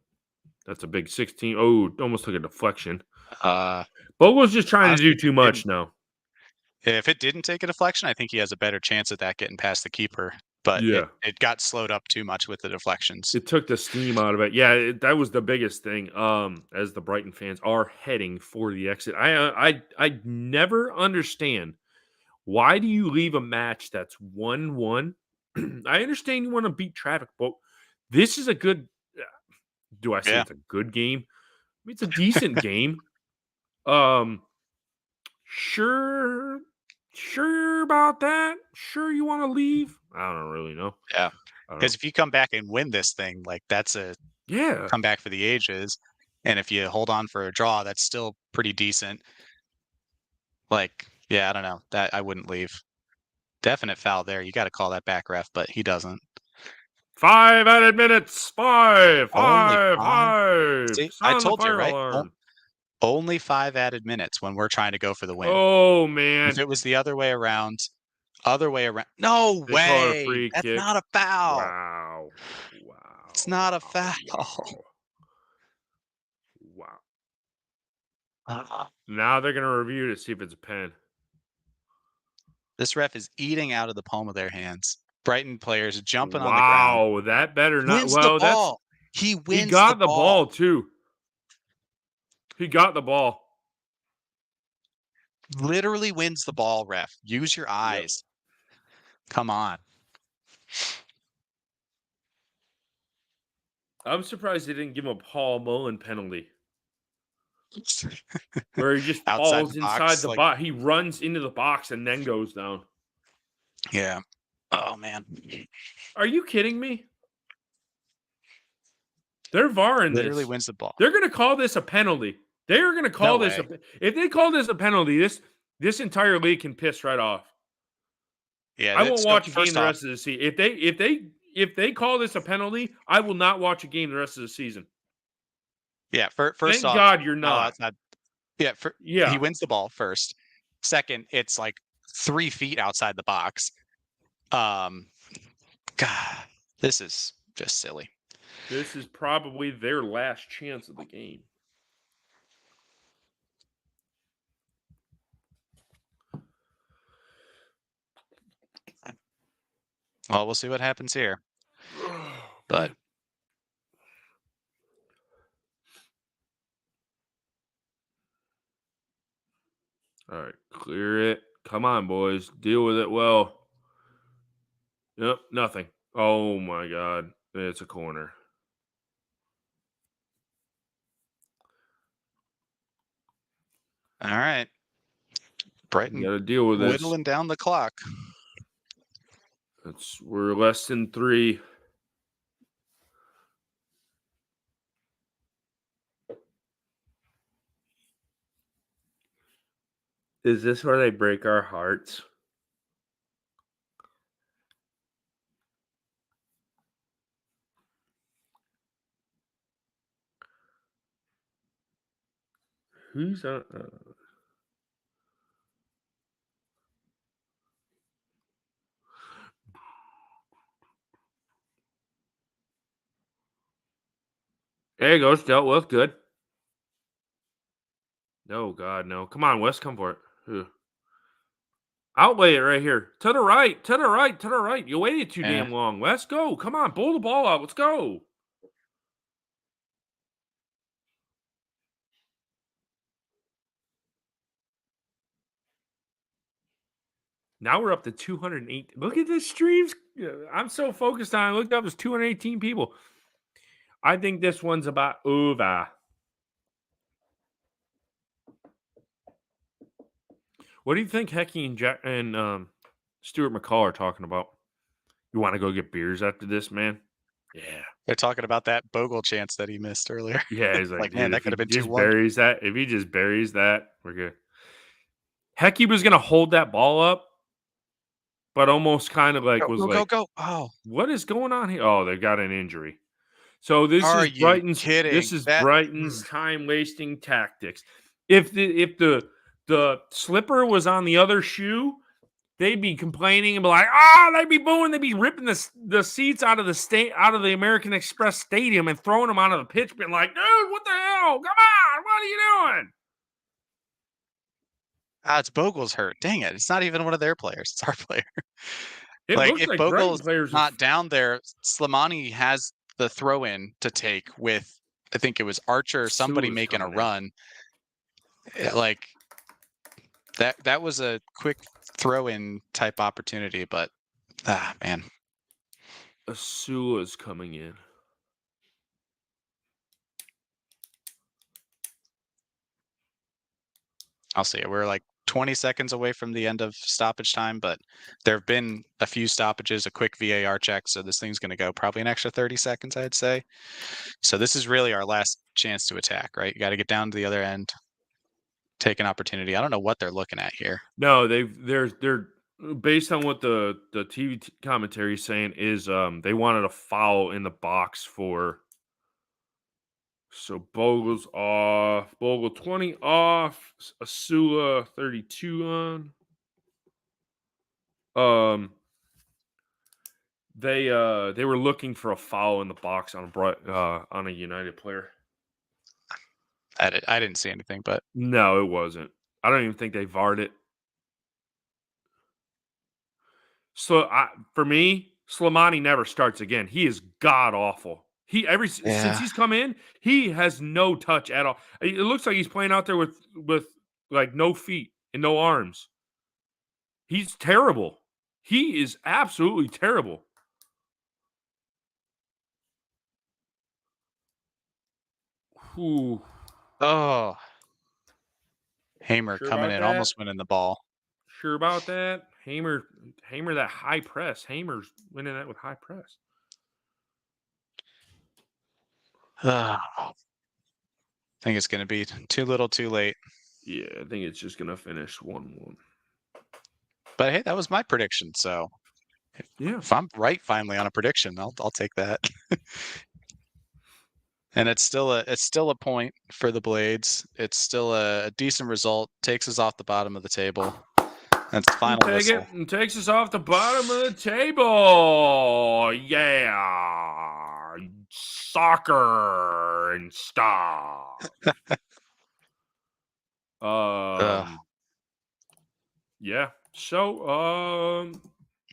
that's a big 16. Oh, almost took a deflection. Bogle's just trying to do too much now. If it didn't take a deflection, I think he has a better chance at that getting past the keeper. But it got slowed up too much with the deflections. It took the steam out of it. Yeah, that was the biggest thing. As the Brighton fans are heading for the exit, I never understand. Why do you leave a match that's 1-1? I understand you want to beat traffic, but this is a good. Do I say it's a good game? I mean, it's a decent game. Sure about that. Sure, you want to leave? I don't really know. Yeah, because if you come back and win this thing, like that's a comeback for the ages. And if you hold on for a draw, that's still pretty decent. Like, I don't know. That I wouldn't leave. Definite foul there. You got to call that back, ref, but he doesn't. 5 added minutes. 5. See, I told you, right? Only 5 added minutes when we're trying to go for the win. Oh, man. If it was the other way around, Other way around. No They call it a way. free That's kick. not a foul. Wow. It's not a foul. Wow. Uh, Now they're gonna review to see if it's a pen. This ref is eating out of the palm of their hands. Brighton players jumping on the ground. Wow, that better not. Wins the Well, that's ball. He he wins got the ball. too. He got the ball. Literally wins the ball, ref. Use your eyes. Come on. I'm surprised they didn't give him a Paul Mullen penalty. Where he just Outside falls the inside box, the like- box. He runs into the box and then goes down. Yeah. Oh, man. Are you kidding me? They're VARing Literally this. wins the ball. They're going to call this a penalty. They are going to call this if they call this a penalty, this entire league can piss right off. Yeah, I won't watch a game the rest of the season. If they call this a penalty, I will not watch a game the rest of the season. Yeah, first Thank off, God you're not. Yeah, he wins the ball first. Second, it's like 3 feet outside the box. God, this is just silly. This is probably their last chance of the game. Well, we'll see what happens here. But all right, clear it. Come on, boys. Deal with it well. Yep, nothing. Oh my God. It's a corner. all right. Brighton You got to deal with this. whittling down the clock. We're less than 3. Is this where they break our hearts? Who's on? There you go. It's dealt with. Good. No, God, no. Come on, Wes. Come for it. Ugh. Outlay it right here. To the right. To the right. To the right. You waited too damn long. Let's go. Come on. Pull the ball out. Let's go. Now we're up to 208. Look at this streams. I'm so focused on it. I looked up. There's 218 people. I think this one's about over. What do you think Hecky and Stuart McCall are talking about? You want to go get beers after this, man? Yeah. They're talking about that Bogle chance that he missed earlier. Yeah, he's like, man, dude, that could have been 2-1. buries that. If he just buries that, we're good. Hecky was gonna hold that ball up, but almost kind of like Go. Oh, what is going on here? Oh, they got an injury. So this are is you Brighton's kidding? This is Brighton's time wasting tactics. If the slipper was on the other shoe, they'd be complaining and be like, they'd be booing, they'd be ripping the seats out of the American Express Stadium and throwing them onto the pitch, being like, dude, what the hell? Come on, what are you doing? It's Bogle's hurt. Dang it. It's not even one of their players. It's our player. It looks if like Bogle's players not down there, Slimani has the throw in to take with, I think it was Archer or somebody making a run. Like that was a quick throw in type opportunity, but man. Asula's coming in. I'll see it. We're like 20 seconds away from the end of stoppage time, but there have been a few stoppages, a quick VAR check, so this thing's going to go probably an extra 30 seconds, I'd say. So this is really our last chance to attack, right? You got to get down to the other end, take an opportunity. I don't know what they're looking at here. No, they're based on what the TV commentary is saying is they wanted a foul in the box for. So Bogle's off. Bogle 20 off. Asula 32 on. They were looking for a foul in the box on a United player. I didn't see anything, but No, it wasn't. I don't even think they VAR'd it. So for me, Slimani never starts again. He is god awful. Since yeah. he's come in, he has no touch at all. It looks like he's playing out there with like no feet and no arms. He's terrible. He is absolutely terrible. Ooh, Oh, Hamer sure coming about in, that? almost winning the ball. Sure about that? Hamer, that high press. Hamer's winning that with high press. I think it's going to be too little, too late. Yeah, I think it's just gonna finish 1-1. But hey, that was my prediction. So Yeah. if I'm right finally on a prediction, I'll take that. And it's still a point for the Blades. It's still a decent result. Takes us off the bottom of the table. That's the final Take it whistle. and takes us off the bottom of the table. Yeah. Soccer and stuff. Ugh, Yeah. So,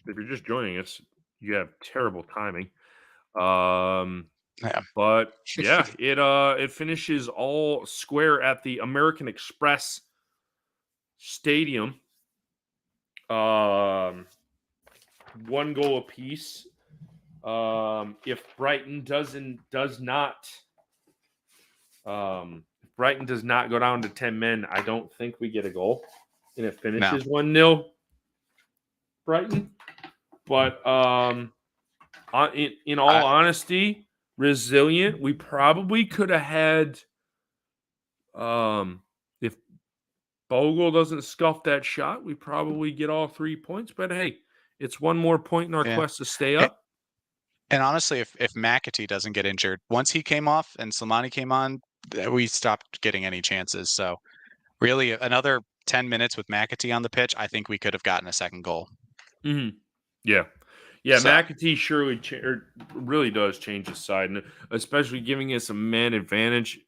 if you're just joining us, you have terrible timing. yeah. But yeah, it finishes all square at the American Express Stadium. Um, one goal apiece. If Brighton does not go down to 10 men, I don't think we get a goal, and it No. finishes 1-0 Brighton. But in all I, honesty, resilient. We probably could have had if Bogle doesn't scuff that shot, we probably get all 3 points. But hey, it's one more point in our yeah. quest to stay A- up. And honestly, if McAtee doesn't get injured, once he came off and Slimani came on, we stopped getting any chances. So really, another 10 minutes with McAtee on the pitch, I think we could have gotten a second goal. Mm-hmm. Yeah. Yeah, So McAtee surely really does change his side, and especially giving us a man advantage.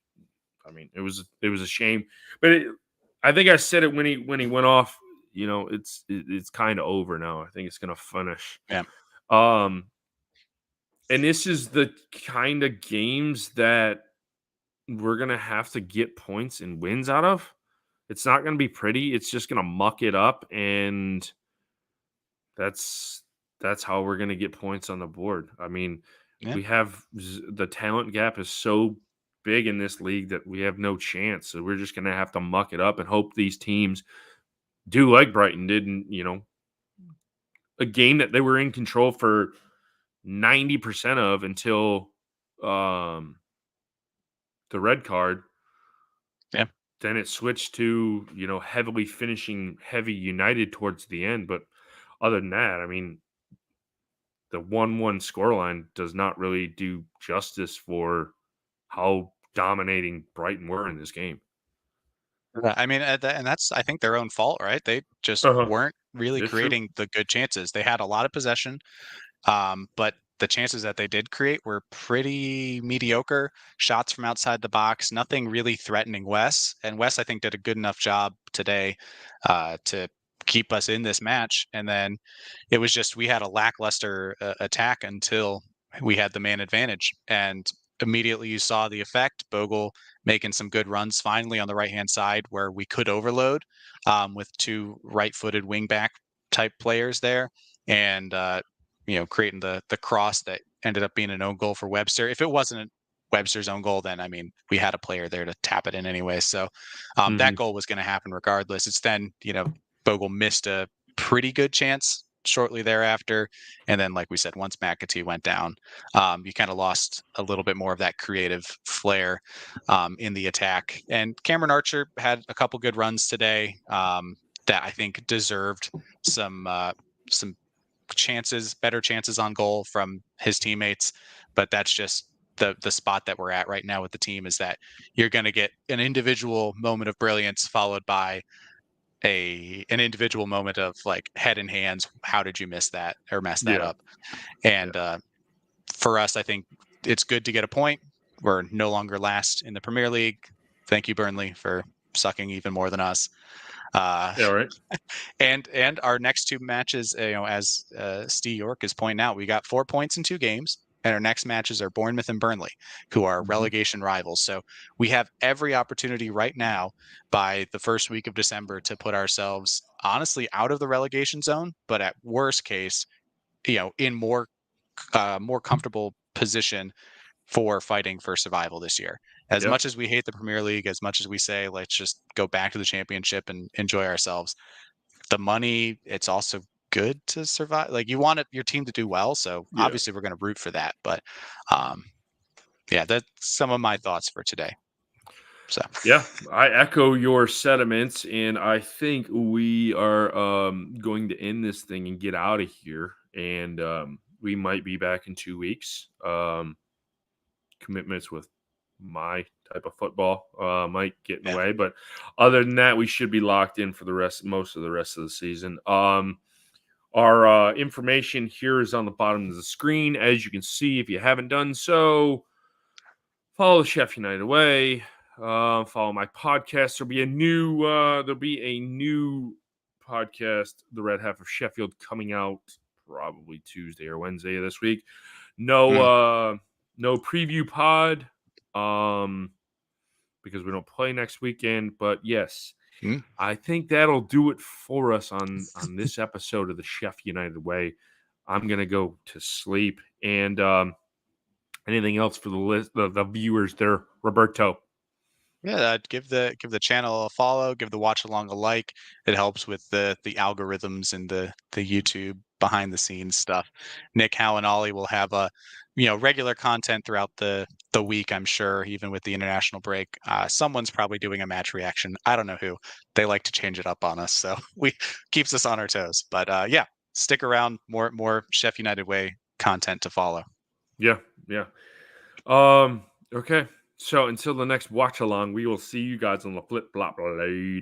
I mean, it was a shame, but I think I said it when he went off. You know, it's kind of over now. I think it's gonna finish. yeah, Um, and this is the kind of games that we're gonna have to get points and wins out of. It's not gonna be pretty. It's just gonna muck it up, and that's that's how we're gonna get points on the board. I mean, yeah. we have the talent gap is so big in this league that we have no chance. So we're just gonna have to muck it up and hope these teams do like Brighton did, and a game that they were in control for 90% of until um, the red card. Yeah. Then it switched to heavily finishing heavy United towards the end. But other than that, I mean, the 1-1 scoreline does not really do justice for how dominating Brighton were in this game. I mean, and that's I think their own fault, right? They just Uh-huh. weren't really It's true. creating the good chances. They had a lot of possession, but the chances that they did create were pretty mediocre. Shots from outside the box, nothing really threatening Wes. And Wes, I think, did a good enough job today to keep us in this match. And then it was just we had a lackluster attack until we had the man advantage, and immediately you saw the effect. Bogle making some good runs finally on the right hand side where we could overload with two right-footed wingback type players there, and creating the cross that ended up being an own goal for Webster. If it wasn't Webster's own goal, then I mean we had a player there to tap it in anyway. So that Mhm. goal was going to happen regardless. It's then Bogle missed a pretty good chance shortly thereafter, and then like we said, once McAtee went down, you kind of lost a little bit more of that creative flair in the attack. And Cameron Archer had a couple good runs today that I think deserved some better chances on goal from his teammates. But that's just the spot that we're at right now with the team, is that you're going to get an individual moment of brilliance followed by an individual moment of like head in hands. How did you miss that or mess that Yeah. up? And for us, I think it's good to get a point. We're no longer last in the Premier League. Thank you, Burnley, for sucking even more than us. Yeah, right. And our next two matches, as Steve York is pointing out, we got 4 points in 2 games, and our next matches are Bournemouth and Burnley, who are relegation rivals. So we have every opportunity right now by the first week of December to put ourselves honestly out of the relegation zone, but at worst case, in more comfortable position for fighting for survival this year. As Yep. much as we hate the Premier League, as much as we say let's just go back to the championship and enjoy ourselves, the money, it's also good to survive. Like you want your team to do well, so Yeah. obviously we're going to root for that. But yeah, that's some of my thoughts for today. So Yeah, I echo your sentiments, and I think we are going to end this thing and get out of here. And we might be back in 2 weeks. Commitments with my type of football might get in the yeah, way, but other than that, we should be locked in for most of the rest of the season. Our information here is on the bottom of the screen, as you can see. If you haven't done so, follow the Chef United Way. Follow my podcast. There'll be a new podcast, The Red Half of Sheffield, coming out probably Tuesday or Wednesday of this week. No preview pod, because we don't play next weekend. But yes, I think that'll do it for us on this episode of the Chef United Way. I'm gonna go to sleep. And anything else for the viewers there, Roberto? yeah. Give the channel a follow. Give the watch along a like. It helps with the algorithms and the YouTube behind the scenes stuff. Nick, Hal, and Ollie will have regular content throughout the week. I'm sure, even with the international break, someone's probably doing a match reaction. I don't know who. They like to change it up on us, so we keeps us on our toes. But yeah, stick around. More Chef United Way content to follow. Yeah. Okay. So until the next watch along, we will see you guys on the flip flop later.